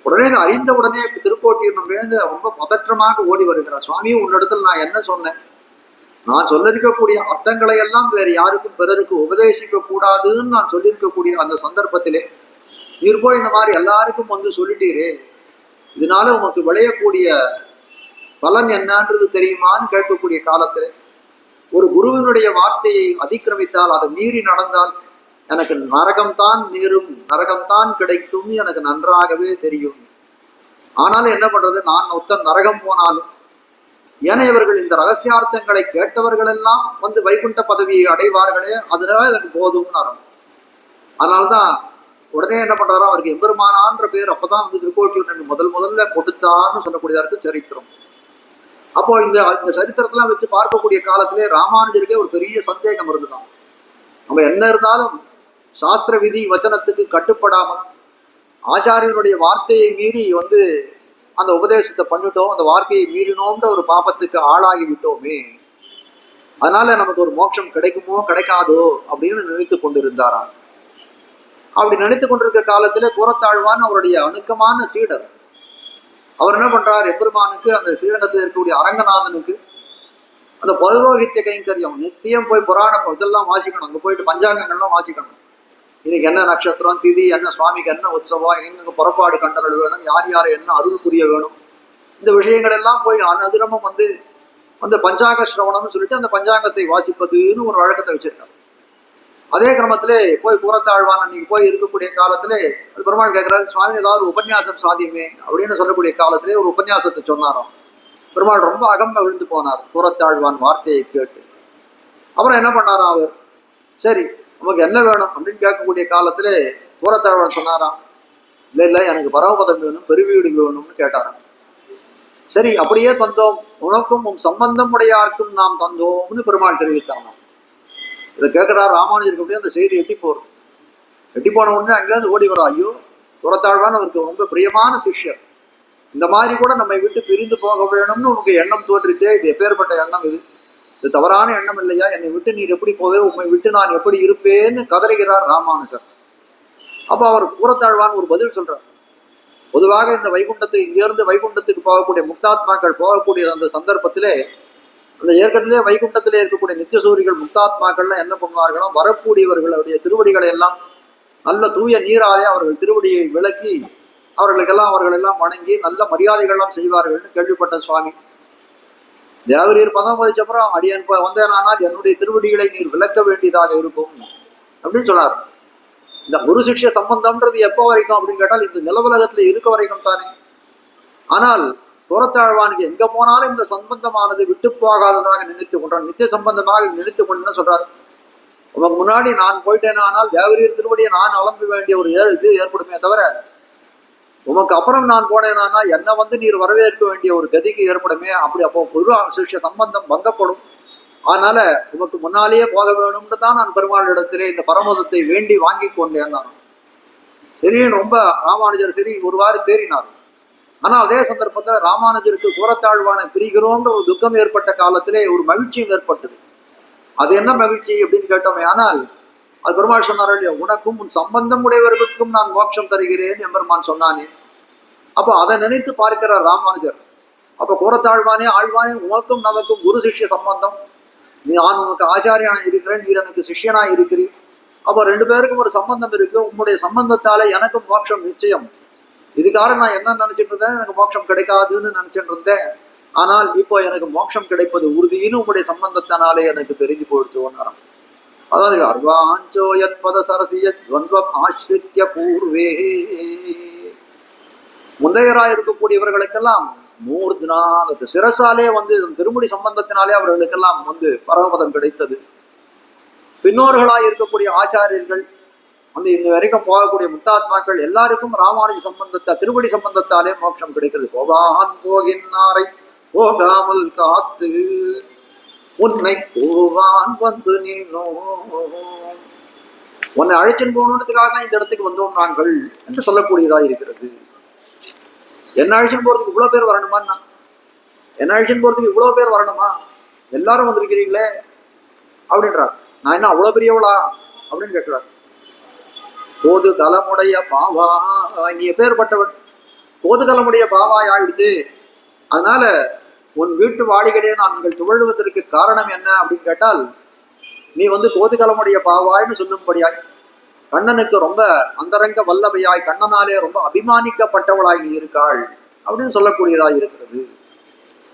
உடனே அறிந்த உடனே திருக்கோட்டியூர் நம்பி ரொம்ப பதற்றமாக ஓடி வருகிறார். சுவாமி, உன்னிடத்தில் நான் என்ன சொன்னேன், நான் சொல்லிருக்கக்கூடிய அர்த்தங்களை எல்லாம் வேறு யாருக்கும் பிறருக்கு உபதேசிக்க கூடாதுன்னு நான் சொல்லியிருக்கக்கூடிய அந்த சந்தர்ப்பத்திலே நீர் போய் இந்த மாதிரி எல்லாருக்கும் சொல்லிட்டீரே, இதனால உமக்கு விளையக்கூடிய பலன் என்னன்றது தெரியுமான்னு கேட்கக்கூடிய காலத்திலே ஒரு குருவினுடைய வார்த்தையை அதிக்கிரமித்தால், அதை மீறி நடந்தால் எனக்கு நரகம்தான் நேரும், நரகம்தான் கிடைக்கும் எனக்கு நன்றாகவே தெரியும். ஆனாலும் என்ன பண்றது, நான் நரகம் போனாலும் ஏனையவர்கள் இந்த ரகசியார்த்தங்களை கேட்டவர்கள் எல்லாம் வைகுண்ட பதவியை அடைவார்களே, அதனால எனக்கு போதும்னு ஆரம்பம். அதனால்தான் உடனே என்ன பண்றாரோ, அவருக்கு எம்பெருமானான்ற பேர் அப்பதான் திருக்கோட்டியூர் முதல்ல கொடுத்தான்னு சொல்லக்கூடியதா இருக்கு சரித்திரம். அப்போ இந்த சரித்திரத்தெல்லாம் வச்சு பார்க்கக்கூடிய காலத்திலே ராமானுஜருக்கே ஒரு பெரிய சந்தேகம் இருந்துதான். நம்ம என்ன இருந்தாலும் சாஸ்திர விதி வச்சனத்துக்கு கட்டுப்படாமல் ஆச்சாரியனுடைய வார்த்தையை மீறி அந்த உபதேசத்தை பண்ணிட்டோம், அந்த வார்த்தையை மீறினோம்ன்ற ஒரு பாபத்துக்கு ஆளாகி விட்டோமே, அதனால நமக்கு ஒரு மோட்சம் கிடைக்குமோ கிடைக்காதோ அப்படின்னு நினைத்து கொண்டிருந்தாராம். அப்படி நினைத்து கொண்டிருக்கிற காலத்துல கூரத்தாழ்வான் அவருடைய அணுக்கமான சீடர். அவர் என்ன பண்றார், எம்பெருமானுக்கு அந்த ஸ்ரீரங்கத்தில் இருக்கக்கூடிய அரங்கநாதனுக்கு அந்த பௌரோகித்ய கைங்கரியம் நித்தியம் போய் புராணம் இதெல்லாம் வாசிக்கணும், அங்க போயிட்டு பஞ்சாங்கங்கள்லாம் வாசிக்கணும். இன்னைக்கு என்ன நட்சத்திரம் திதி என்ன, சுவாமிக்கு என்ன உற்சவம், எங்க புறப்பாடு கண்டகள் வேணும், யார் யார் என்ன அருள் புரிய வேணும், இந்த விஷயங்கள் எல்லாம் போய் அனுதினமும் அந்த பஞ்சாங்க சிரவணம்னு சொல்லிட்டு அந்த பஞ்சாங்கத்தை வாசிப்பதுன்னு ஒரு வழக்கத்தை வச்சிருக்காங்க. அதே கிரமத்திலே போய் கூரத்தாழ்வான் அன்னைக்கு போய் இருக்கக்கூடிய காலத்திலே அது பெருமாள் கேட்கிறாரு, சுவாமி ஏதாவது ஒரு உபன்யாசம் சாதியுமே அப்படின்னு சொல்லக்கூடிய காலத்திலே ஒரு உபன்யாசத்தை சொன்னாராம். பெருமாள் ரொம்ப அகம்ப விழுந்து போனார் கூரத்தாழ்வான் வார்த்தையை கேட்டு. அப்புறம் என்ன பண்ணாராம் அவர், சரி நமக்கு என்ன வேணும் அப்படின்னு கேட்கக்கூடிய காலத்திலே கூரத்தாழ்வான் சொன்னாராம், இல்லை எனக்கு பரமபதம் வேணும், பெருவீடு வேணும்னு கேட்டாராம். சரி அப்படியே தந்தோம், உனக்கும் உன் சம்பந்தம் உடையாருக்கும் நாம் தந்தோம்னு பெருமாள் தெரிவித்தாங்க. இதை கேட்கிறார் ராமானுஜருக்கு. அப்படியே அந்த செய்தி எட்டி போன உடனே அங்கேருந்து ஓடி வரா, ஐயோ கூரத்தாழ்வான் அவருக்கு ரொம்ப பிரியமான சிஷ்யர், இந்த மாதிரி கூட நம்மை விட்டு பிரிந்து போக வேணும்னு உனக்கு எண்ணம் தோன்றித்தே, இது எப்பேற்பட்ட எண்ணம், இது தவறான எண்ணம் இல்லையா, என்னை விட்டு நீர் எப்படி போவே, உண்மை விட்டு நான் எப்படி இருப்பேன்னு கதறுகிறார் ராமானுஜர். அப்போ அவர் கூரத்தாழ்வான் ஒரு பதில் சொல்றார். பொதுவாக இந்த வைகுண்டத்துக்கு இங்கிருந்து வைகுண்டத்துக்கு போகக்கூடிய முக்தாத்மாக்கள் போகக்கூடிய அந்த சந்தர்ப்பத்திலே அந்த ஏற்கனவே வைகுண்டத்திலே இருக்கக்கூடிய நித்தியசூரிகள் முக்தாத்மாக்கள்லாம் என்ன பண்ணுவார்களோ, வரக்கூடியவர்களுடைய திருவடிகளை எல்லாம் நல்ல தூய நீராலே அவர்கள் திருவடியை விளக்கி அவர்கள் எல்லாம் வணங்கி நல்ல மரியாதைகள்லாம் செய்வார்கள்னு கேள்விப்பட்ட சுவாமி. தேவரீர் பதம் பதிச்சப்புறம் அடியன் வந்தேனானால் என்னுடைய திருவடிகளை நீர் விளக்க வேண்டியதாக இருக்கும் அப்படின்னு சொன்னார். இந்த குரு சிஷ்ய சம்பந்தம்ன்றது எப்போ வரைக்கும் அப்படின்னு கேட்டால் இந்த நிலவுலகத்துல இருக்க வரைக்கும் தானே. ஆனால் கோரத்தாழ்வானுக்கு எங்க போனாலும் இந்த சம்பந்தமானது விட்டு போகாததாக நினைத்து கொண்டான், நித்திய சம்பந்தமாக நினைத்து கொண்டு சொல்றார். உனக்கு முன்னாடி நான் போயிட்டேனானால் தேவரீர் திருவடியை நான் அலம்ப வேண்டிய ஒரு இது ஏற்படுமே தவிர, உமக்கு அப்புறம் நான் போனேனானா என்னை வந்து நீர் வரவேற்க வேண்டிய ஒரு கதிக்கு ஏற்படுமே. அப்படி அப்போ குரு சிஷ்ய சம்பந்தம் பங்கப்படும். அதனால உமக்கு முன்னாலேயே போக வேணும்னு தான் நான் பெருமாளிடத்திலே இந்த பரமதத்தை வேண்டி வாங்கி கொண்டேன். நான் சரி ரொம்ப ராமானுஜர் சரி ஒருவாறு தேறினார். ஆனால் அதே சந்தர்ப்பத்தில் ராமானுஜருக்கு கூரத்தாழ்வானை பிரிகிறோம்ன்ற ஒரு துக்கம் ஏற்பட்ட காலத்திலே ஒரு மகிழ்ச்சியும் ஏற்பட்டது. அது என்ன மகிழ்ச்சி அப்படின்னு கேட்டோமே, ஆனால் அது பெருமாள் சொன்னார்கள், உனக்கும் உன் சம்பந்தம் உடையவர்களுக்கும் நான் மோட்சம் தருகிறேன் எம்பெருமான் சொன்னானே. அப்போ அதை நினைத்து பார்க்கிறார் ராமானுஜர். அப்போ கூரத்தாழ்வானே, ஆழ்வானே, உனக்கும் நமக்கும் குரு சிஷ்ய சம்பந்தம், நான் உனக்கு ஆச்சாரியான இருக்கிறேன், நீர் எனக்கு சிஷ்யனா இருக்கிறீர். அப்போ ரெண்டு பேருக்கும் ஒரு சம்பந்தம் இருக்கு. உங்களுடைய சம்பந்தத்தால எனக்கும் மோட்சம் நிச்சயம். இதுக்காக நான் என்ன நினைச்சிட்டு இருந்தேன், எனக்கு மோட்சம் கிடைக்காதுன்னு நினைச்சிட்டு இருந்தேன். ஆனால் இப்போ எனக்கு மோட்சம் கிடைப்பது உறுதின்னு உங்களுடைய சம்பந்தத்தினாலே எனக்கு தெரிஞ்சு போயிடுச்சு. அதாவது அர்வாஞ்சோயத் பத சரசியத் துவந்தம் ஆசிரித்ய பூர்வே, முந்தையராக இருக்கக்கூடியவர்களுக்கெல்லாம் மூர்த்னா சிரசாலே வந்து திருமுடி சம்பந்தத்தினாலே அவர்களுக்கெல்லாம் வந்து பரமபதம் கிடைத்தது. பின்னோர்களாக இருக்கக்கூடிய ஆச்சாரியர்கள் வந்து இந்த வரைக்கும் போகக்கூடிய முத்தாத்மாக்கள் எல்லாருக்கும் ராமானுஜ சம்பந்தத்தை திருவடி சம்பந்தத்தாலே மோட்சம் கிடைக்கிறது. கோபான் போகின்னாரை போகாமல் காத்து உன்னை போவான் வந்து நின்னோ, உன்னை அழைச்சின் போகணுன்றதுக்காக தான் இந்த இடத்துக்கு வந்தோம் நாங்கள் என்று சொல்லக்கூடியதா இருக்கிறது. என்ன அழைச்சின் போறதுக்கு இவ்வளவு பேர் வரணுமா, என்ன அழைச்சின் போறதுக்கு இவ்வளவு பேர் வரணுமா, எல்லாரும் வந்திருக்கிறீங்களே அப்படின்றார். நான் என்ன அவ்வளவு பெரியவளா அப்படின்னு கேட்கிறார். கோது கலமுடைய பாவா, நீ எப்பேற்பட்டவன், கோது கலமுடைய பாவாய் ஆயிடுது. அதனால உன் வீட்டு வாளிகளே நாங்கள் துவழுவதற்கு காரணம் என்ன அப்படின்னு கேட்டால், நீ வந்து கோதுகலமுடைய பாவாய்னு சொல்லும்படியாய், கண்ணனுக்கு ரொம்ப அந்தரங்க வல்லபையாய், கண்ணனாலே ரொம்ப அபிமானிக்கப்பட்டவளாய் நீ இருக்காள் அப்படின்னு சொல்லக்கூடியதாய் இருக்கிறது.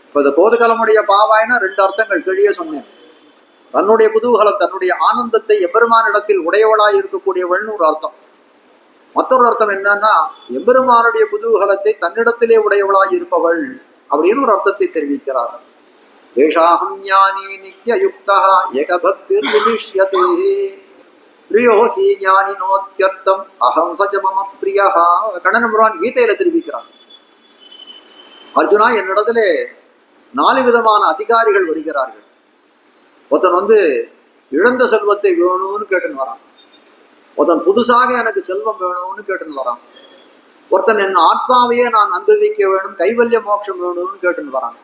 இப்போ இந்த கோதுகலமுடைய பாவாய்னா ரெண்டு அர்த்தங்கள் கீழே சொன்னேன். தன்னுடைய குதூகலம், தன்னுடைய ஆனந்தத்தை எம்பெருமானிடத்தில் உடையவளாய் இருக்கக்கூடியவள்னு ஒரு அர்த்தம். மற்றொரு அர்த்தம் என்னன்னா, எம்பெருமானுடைய குதூகலத்தை தன்னிடத்திலே உடையவளாய் இருப்பவள் அப்படின்னு ஒரு அர்த்தத்தை தெரிவிக்கிறார். ஏஷாஹம் ஞானி நித்யயுக்தா ஏகபக்திர் விசிஷ்யதே பிரியோ ஹி ஞானினோத்யர்த்தம் அகம் சஜ மம பிரியா. கண்ணன் பெருமான் கீதையில தெரிவிக்கிறார், அர்ஜுனா என்னிடத்துல 4 விதமான அதிகாரிகள் வருகிறார்கள். ஒருத்தன் வந்து இழந்த செல்வத்தை வேணும்னு கேட்டுன்னு வரான். ஒருத்தன் புதுசாக எனக்கு செல்வம் வேணும்னு கேட்டுன்னு வரான். ஒருத்தன் என் ஆத்மாவையே நான் அனுபவிக்க வேணும், கைவல்ய மோட்சம் வேணும்னு கேட்டுன்னு வரான்.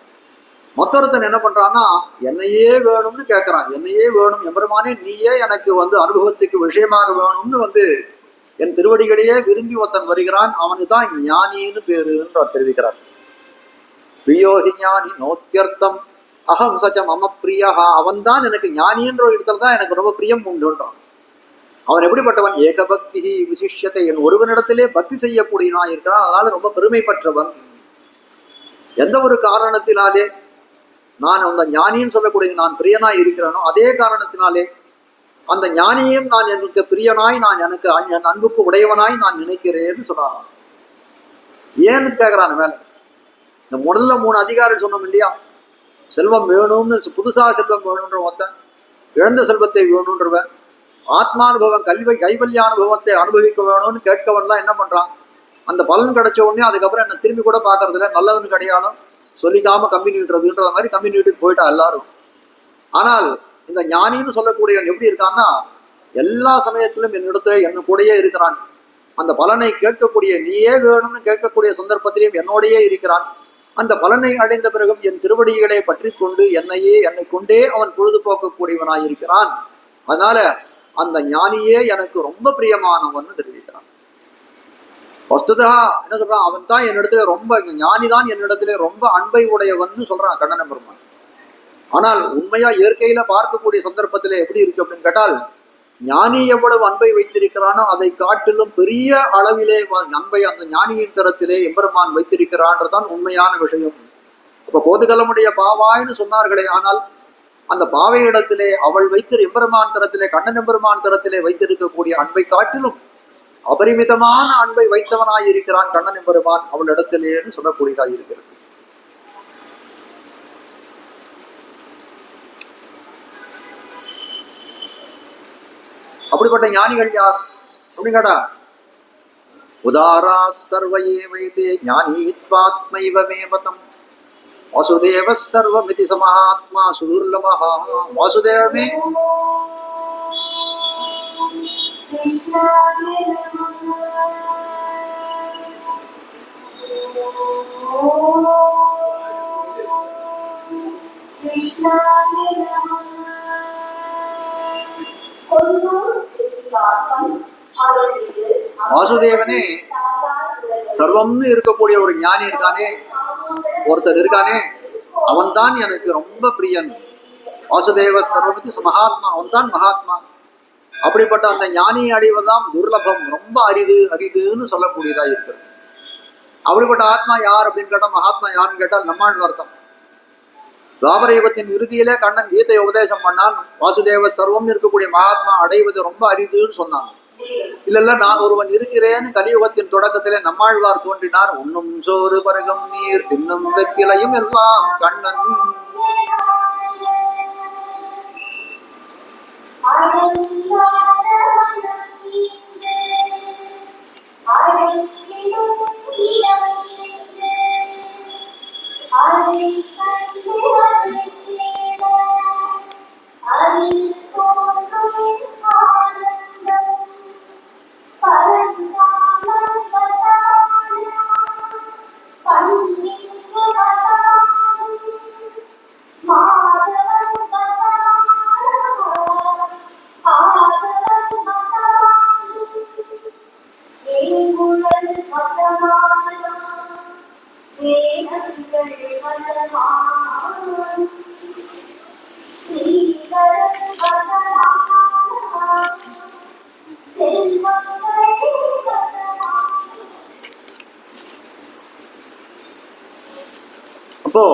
மொத்தொருத்தன் என்ன பண்றான்னா, என்னையே வேணும்னு கேட்கறான். என்னையே வேணும் எம்பெருமானே, நீயே எனக்கு வந்து அனுபவத்துக்கு விஷயமாக வேணும்னு வந்து என் திருவடிகளையே விரும்பி ஒருத்தன் வருகிறான். அவனுக்கு தான் ஞானின்னு பேருன்னு தெரிவிக்கிறார். பிரியோகி ஞானி நோத்தியர்த்தம் அகம் சச்ச மம பிரியா. அவன் தான் எனக்கு ஞானின்ற இடத்துல தான் எனக்கு ரொம்ப பிரியம் உண்டுன்றான். அவன் எப்படிப்பட்டவன், ஏகபக்தி விசிஷ்யத்தை, என் ஒருவனிடத்திலே பக்தி செய்யக்கூடியவனா இருக்கிறான். அதனால ரொம்ப பெருமை பெற்றவன். எந்த ஒரு காரணத்தினாலே நான் அந்த ஞானின்னு சொல்லக்கூடிய நான் பிரியனாய் இருக்கிறானோ அதே காரணத்தினாலே அந்த ஞானியும் நான் எனக்கு பிரியனாய், நான் எனக்கு என் அன்புக்கு உடையவனாய் நான் நினைக்கிறேன்னு சொன்னான். ஏன்னு கேட்கிறான் மேல. இந்த முதல்ல 3 அதிகாரம் சொன்னோம் இல்லையா, செல்வம் வேணும்னு, புதுசா செல்வம் வேணும்ன்ற ஒருத்தன், இழந்த செல்வத்தை வேணும்ன்றவன், ஆத்மானுபவம் கைவல்யானுபவத்தை அனுபவிக்க வேணும்னு கேட்கவன்லாம் என்ன பண்றான், அந்த பலன் கிடைச்ச உடனே அதுக்கப்புறம் என்ன திரும்பி கூட பாக்குறதுல நல்லவன் கிடையாலும் சொல்லிக்காம கம்பி நீட்டுறதுன்ற மாதிரி கம்பி நீட்டுட்டு போயிட்டா எல்லாரும். ஆனால் இந்த ஞானின்னு சொல்லக்கூடியவன் எப்படி இருக்கான்னா, எல்லா சமயத்திலும் என்னிடத்துல என்ன கூடயே இருக்கிறான். அந்த பலனை கேட்கக்கூடிய, நீயே வேணும்னு கேட்கக்கூடிய சந்தர்ப்பத்திலையும் என்னோடையே இருக்கிறான். அந்த பலனை அடைந்த பிறகும் என் திருவடிகளை பற்றி கொண்டு என்னை கொண்டே அவன் பொழுதுபோக்கக்கூடியவனாய் இருக்கிறான். அதனால அந்த ஞானியே எனக்கு ரொம்ப பிரியமானவன் தெரிவிக்கிறான். வஸ்துதா என்ன சொல்றான், அவன் தான் என்னிடத்துல ரொம்ப, ஞானி தான் என்னிடத்துல ரொம்ப அன்பை உடையவன் சொல்றான் கண்ணன பெருமான். ஆனால் உண்மையா இயற்கையில பார்க்கக்கூடிய சந்தர்ப்பத்துல எப்படி இருக்கு அப்படின்னு கேட்டால், ஞானி எவ்வளவு அன்பை வைத்திருக்கிறானோ அதை காட்டிலும் பெரிய அளவிலே அன்பை அந்த ஞானியின் தரத்திலே எம்பெருமான் வைத்திருக்கிறான்றதான் உண்மையான விஷயம். அப்ப கோதுகலமுடைய பாவாய்னு சொன்னார்களே, ஆனால் அந்த பாவை இடத்திலே அவள் வைத்து எம்பெருமான் தரத்திலே, கண்ணன் எம்பெருமான் தரத்திலே வைத்திருக்கக்கூடிய அன்பை காட்டிலும் அபரிமிதமான அன்பை வைத்தவனாய் இருக்கிறான் கண்ணன் எம்பெருமான் அவள் இடத்திலேன்னு சொல்லக்கூடியதாய் இருக்கிறது. அப்படிப்பட்ட ஞானிகள் யார் அப்படிங்கடா? உதாரா சர்வயே வைதே ஞானீத்வாத்மைவமே மதம் வாசுதேவ சர்வமிதி சமஹாத்மா சுதுர்லபஹா. வாசுதேவமே வாசுதேவனே சர்வம்னு இருக்கக்கூடிய ஒரு ஞானி இருக்கானே, ஒருத்தர் இருக்கானே, அவன் தான் எனக்கு ரொம்ப பிரியன். வாசுதேவ சர்வமிதி மகாத்மா, அவன் தான் மகாத்மா. அப்படிப்பட்ட அந்த ஞானியை அடைவதுதான் துர்லபம், ரொம்ப அரிது அரிதுன்னு சொல்லக்கூடியதா இருக்கிறது. அப்படிப்பட்ட ஆத்மா யார் அப்படின்னு கேட்டா, மகாத்மா யாருன்னு கேட்டால் நம்மாழ்வார் அர்த்தம். துவாபர யுகத்தின் இறுதியிலே கண்ணன் கீதை உபதேசம் பண்ணான். வாசுதேவ சர்வம் இருக்கக்கூடிய மகாத்மா அடைவது ரொம்ப அரிதுன்னு சொன்னான். இல்ல நான் ஒருவன் இருக்கிறேன்னு கலியுகத்தின் தொடக்கத்திலே நம்மாழ்வார் தோன்றினார். உண்ணும் சோறு பருகம் நீர் தின்னும் வெத்திலையும் எல்லாம் கண்ணன். அப்போ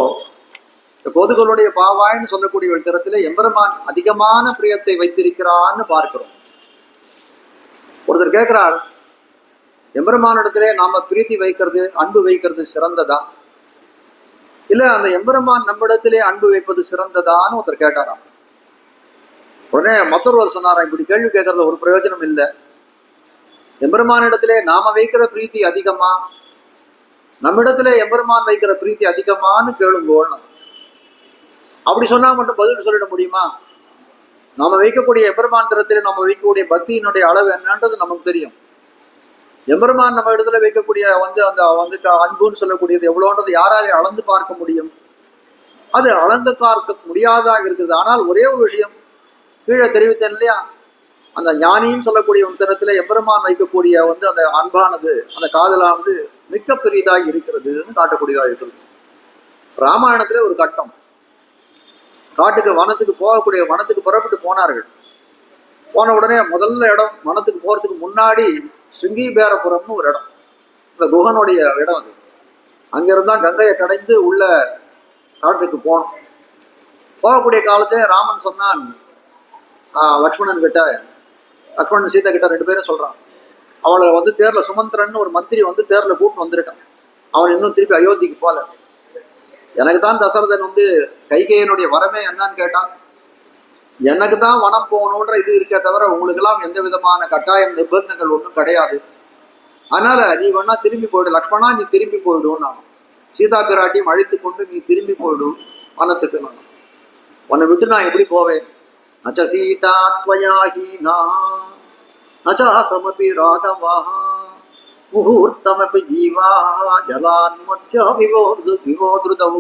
கோதுகளுடைய பாவாய்ன்னு சொல்லக்கூடிய ஒரு தரத்திலே எம்பெருமான் அதிகமான பிரியத்தை வைத்திருக்கிறான்னு பார்க்கிறோம். ஒருத்தர் கேட்கிறார், எம்பெருமானிடத்திலே நாம பிரீத்தி வைக்கிறது, அன்பு வைக்கிறது சிறந்ததா, இல்ல அந்த எம்பெருமான் நம்மிடத்திலே அன்பு வைப்பது சிறந்ததான்னு ஒருத்தர் கேட்டாராம். உடனே மற்றொருவர் சொன்னாராம், இப்படி கேள்வி கேட்கறதுல ஒரு பிரயோஜனம் இல்லை. எம்பெருமானிடத்திலே நாம வைக்கிற பிரீத்தி அதிகமா, நம்மிடத்துல எம்பெருமான் வைக்கிற பிரீத்தி அதிகமானு கேளுங்கோன்னு. அப்படி சொன்னா மட்டும் பதில் சொல்லிட முடியுமா? நாம வைக்கக்கூடிய எம்பெருமான் தரத்திலே நம்ம வைக்கக்கூடிய பக்தியினுடைய அளவு என்னன்றது நமக்கு தெரியும். எம்பெருமான் நம்ம இடத்துல வைக்கக்கூடிய அந்த அன்புன்னு சொல்லக்கூடியது எவ்வளோன்றது யாராலையும் அளந்து பார்க்க முடியும்? அது அளந்து பார்க்க முடியாதாக இருக்குது. ஆனால் ஒரே ஒரு விஷயம் கீழே தெரிவித்தேன் இல்லையா, அந்த ஞானின்னு சொல்லக்கூடிய தரத்துல எம்பெருமான் வைக்கக்கூடிய அந்த அன்பானது, அந்த காதலானது மிக்க பெரியதாக இருக்கிறதுன்னு காட்டக்கூடியதாக இருக்கிறது. ராமாயணத்துல ஒரு கட்டம், காட்டுக்கு வனத்துக்கு புறப்பட்டு போனார்கள். போன உடனே முதல்ல இடம், வனத்துக்கு போறதுக்கு முன்னாடி சிங்கீபேரபுரம்னு ஒரு இடம், இந்த குகனுடைய இடம். அது அங்கிருந்தா கங்கையை கடைந்து உள்ள காட்டுக்கு போனோம். போகக்கூடிய காலத்துல ராமன் சொன்னான் லக்ஷ்மணன் கிட்ட, லக்ஷ்மணன் சீதை கிட்ட ரெண்டு பேரும் சொல்றான், அவளை தேர்ல சுமந்திரன் ஒரு மந்திரி தேர்ல கூட்டு வந்திருக்கான். அவன் இன்னும் திருப்பி அயோத்திக்கு போல. எனக்கு தான் தசரதன் கைகேயனுடைய வரமே என்னன்னு கேட்டான். எனக்கு தான் வனம் போகணுன்ற இது இருக்கே தவிர உங்களுக்கெல்லாம் எந்த விதமான கட்டாயம் நிர்பந்தங்கள் ஒன்றும் கிடையாது. அதனால நீ வேணா திரும்பி போயிடு லக்ஷ்மணா, நீ திரும்பி போயிடுவோம். நான் சீதா பிராட்டியும் அழைத்து கொண்டு நீ திரும்பி போயிடும் வனத்துக்கு. நான் உன்னை விட்டு நான் எப்படி போவேன்? நச்ச சீதா த்வயாஹீனா நச்சாஹமபி ராகவாஹ முகூர்த்தமபி ஜீவாஹ ஜலான்மத்ய விவோத்ருதௌ.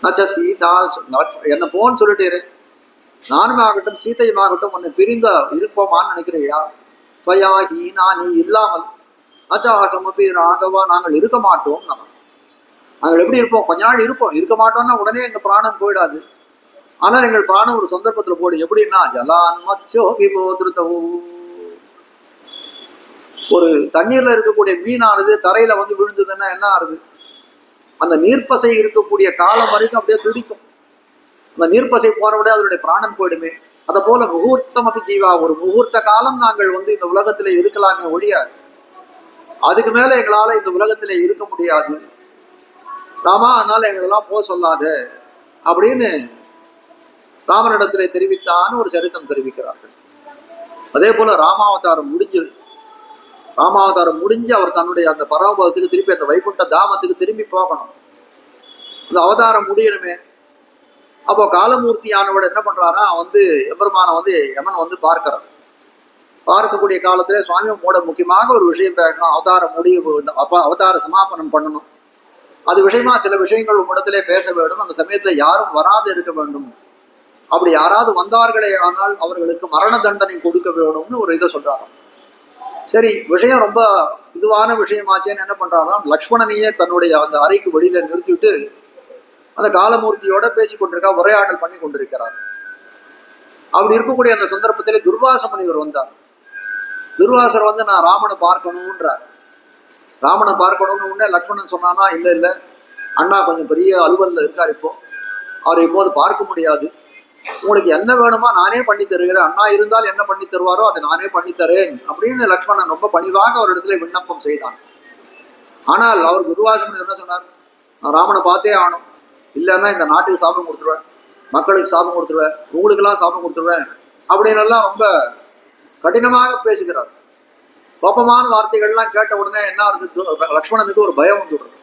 நச்ச சீதா, என்ன போன்னு சொல்லிட்டேரு, நானும் ஆகட்டும் சீதையும் ஆகட்டும் உன்னை பிரிந்த இருப்போமான்னு நினைக்கிறியா? த்வயாஹீனா, நீ இல்லாமல், நச்சாஹமபி ராகவா, நாங்கள் இருக்க மாட்டோம். நாங்கள் எப்படி இருப்போம்? கொஞ்ச நாள் இருப்போம், இருக்க மாட்டோம்னா உடனே எங்க பிராணம் போயிடாது. ஆனால் எங்கள் பிராணம் ஒரு சந்தர்ப்பத்துல போடும். எப்படின்னா ஜலான் மத்யோ விபோத்ருதௌ. ஒரு தண்ணீர்ல இருக்கக்கூடிய மீனானது தரையில விழுந்ததுன்னா என்ன ஆறுது? அந்த நீர்ப்பசை இருக்கக்கூடிய காலம் வரைக்கும் அப்படியே துடிக்கும். அந்த நீர்ப்பசை போற விட அதனுடைய பிராணன் போயிடுமே. அதை போல முகூர்த்தம் அப்படி ஜீவா, ஒரு முகூர்த்த காலம் நாங்கள் வந்து இந்த உலகத்திலே இருக்கலாமே ஒழிய அதுக்கு மேல எங்களால இந்த உலகத்திலே இருக்க முடியாது ராமா, அதனால எங்களெல்லாம் போக சொல்லாத அப்படின்னு ராமனிடத்திலே தெரிவித்தான்னு ஒரு சரித்திரம் தெரிவிக்கிறார்கள். அதே போல ராமாவதாரம் முடிஞ்சு அவர் தன்னுடைய அந்த பரமபதத்துக்கு திருப்பி அந்த வைகுண்ட தாமத்துக்கு திரும்பி போகணும். அந்த அவதாரம் முடியணுமே. அப்போ காலமூர்த்தியானவட என்ன பண்றாரா, வந்து எம்பெருமானை வந்து யமன் வந்து பார்க்கிறார். பார்க்கக்கூடிய காலத்துல சுவாமி மூட முக்கியமாக ஒரு விஷயம் பேசணும். அவதார சமாபனம் பண்ணணும். அது விஷயமா சில விஷயங்கள் உம்மிடத்திலே பேச வேண்டும். அந்த சமயத்துல யாரும் வராது இருக்க வேண்டும். அப்படி யாராவது வந்தார்களே ஆனால் அவர்களுக்கு மரண தண்டனை கொடுக்க வேணும்னு ஒரு இதை சொல்றாங்க. சரி, விஷயம் ரொம்ப இதுவான விஷயமாச்சேன்னு என்ன பண்றாராம், லக்ஷ்மணனையே தன்னுடைய அந்த அறைக்கு வெளியில நிறுத்திவிட்டு அந்த காலமூர்த்தியோட பேசி கொண்டிருக்கா, உரையாடல் பண்ணி கொண்டிருக்கிறார். அப்படி இருக்கக்கூடிய அந்த சந்தர்ப்பத்திலே துர்வாச முனிவர் வந்தார். துர்வாசர் வந்து நான் ராமனை பார்க்கணும்ன்றார். ராமனை பார்க்கணும்னு உடனே லக்ஷ்மணன் சொன்னானா, இல்ல அண்ணா கொஞ்சம் பெரிய அலுவலில் இருக்கார், இப்போ அவரை இப்போது பார்க்க முடியாது. உங்களுக்கு என்ன வேணுமா நானே பண்ணி தருகிறேன். அண்ணா இருந்தால் என்ன பண்ணி தருவாரோ அதை நானே பண்ணி தரேன் அப்படின்னு லக்ஷ்மணன் ரொம்ப பணிவாக அவரிடத்துல விண்ணப்பம் செய்தான். ஆனால் அவர் துர்வாசன் என்ன சொன்னார், நான் ராமனை பார்த்தே ஆகணும், இல்லைன்னா இந்த நாட்டுக்கு சாபம் கொடுத்துருவேன், மக்களுக்கு சாபம் கொடுத்துருவேன், உங்களுக்கெல்லாம் சாபம் கொடுத்துருவேன் அப்படின்னு எல்லாம் ரொம்ப கடினமாக பேசுகிறார். கோபமான வார்த்தைகள்லாம் கேட்ட உடனே என்ன ஆகுது, லக்ஷ்மணனுக்கு ஒரு பயம் வந்துடுறது.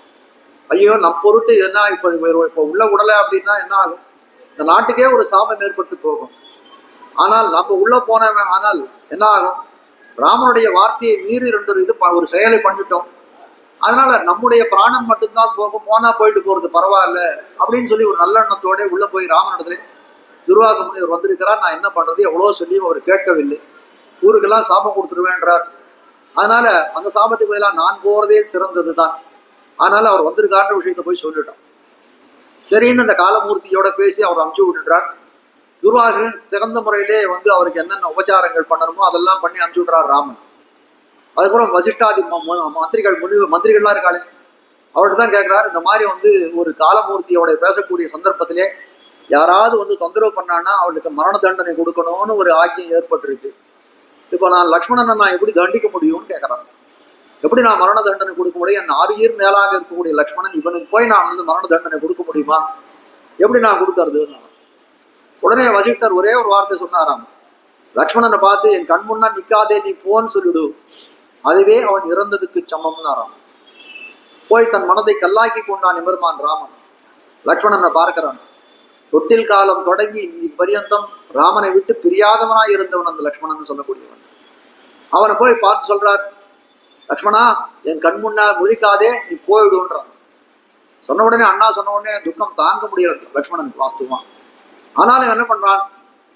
ஐயோ நம் பொருட்டு என்ன இப்போ உள்ள உடலை அப்படின்னா என்ன ஆகும், இந்த நாட்டுக்கே ஒரு சாபம் ஏற்பட்டு போகும். ஆனால் நம்ம உள்ள போனவன் ஆனால் என்ன ஆகும், ராமனுடைய வார்த்தையை மீறி ஒரு செயலை பண்ணிட்டோம், அதனால நம்முடைய பிராணன் மட்டும்தான் போகும், போனா போயிட்டு போறது பரவாயில்ல அப்படின்னு சொல்லி ஒரு நல்லெண்ணத்தோட உள்ள போய் ராமனிடத்துல துர்வாச முனிவர் வந்திருக்கிறார், நான் என்ன பண்றது, எவ்வளோ சொல்லி அவர் கேட்கவில்லை, ஊருக்கெல்லாம் சாபம் கொடுத்துருவேன்றார். அதனால அந்த சாபத்துக்கு பதிலாக நான் போறதே சிறந்தது தான். அதனால அவர் வந்திருக்கான்ற விஷயத்த போய் சொல்லிட்டான். சரின்னு அந்த காலமூர்த்தியோட பேசி அவர் அனுப்பிச்சு விட்டுட்டார். துர்வாசன் சிறந்த முறையிலே வந்து அவருக்கு என்னென்ன உபச்சாரங்கள் பண்ணணுமோ அதெல்லாம் பண்ணி அனுப்பிச்சு விட்றார் ராமன். அதுக்கப்புறம் வசிஷ்டாதி மந்திரிகள்லாம் இருக்காளே அவர்கிட்ட தான் கேட்கிறாரு, இந்த மாதிரி வந்து ஒரு காலமூர்த்தியோட பேசக்கூடிய சந்தர்ப்பத்திலே யாராவது வந்து தொந்தரவு பண்ணான்னா அவளுக்கு மரண தண்டனை கொடுக்கணும்னு ஒரு ஆக்கியம் ஏற்பட்டிருக்கு. இப்போ நான் லக்ஷ்மணனை நான் எப்படி தண்டிக்க முடியும்னு கேட்கறான். எப்படி நான் மரண தண்டனை கொடுக்க முடியும், என் 6 இயர் மேலாக இருக்கக்கூடிய லக்ஷ்மணன் இவனுக்கு போய் நான் வந்து மரண தண்டனை கொடுக்க முடியுமா, எப்படி நான் கொடுக்கறதுன்னு. உடனே வசிஷ்டர் ஒரே ஒரு வார்த்தை சொன்னாராம், லக்ஷ்மணனை பார்த்து என் கண் முன்னா நிக்காதே, நீ போன்னு சொல்லிடு, அதுவே அவன் இறந்ததுக்கு சமம்னாராம். போய் தன் மனதை கல்லாக்கி கொண்டான் எம்பெருமான் ராமன். லக்ஷ்மணனை பார்க்கிறான். தொட்டில் காலம் தொடங்கி இன்னைக்கு பரியந்தம் ராமனை விட்டு பிரியாதவனாய் இருந்தவன் அந்த லக்ஷ்மணன் சொல்லக்கூடியவன். அவனை போய் பார்த்து சொல்றார், லக்ஷ்மணா என் கண் முன்னா முழிக்காதே, நீ போயிடுன்றான். சொன்ன உடனே அண்ணா சொன்ன உடனே துக்கம் தாங்க முடியல லக்ஷ்மணனுக்கு வாஸ்துவமா. ஆனாலும் என்ன பண்றான்,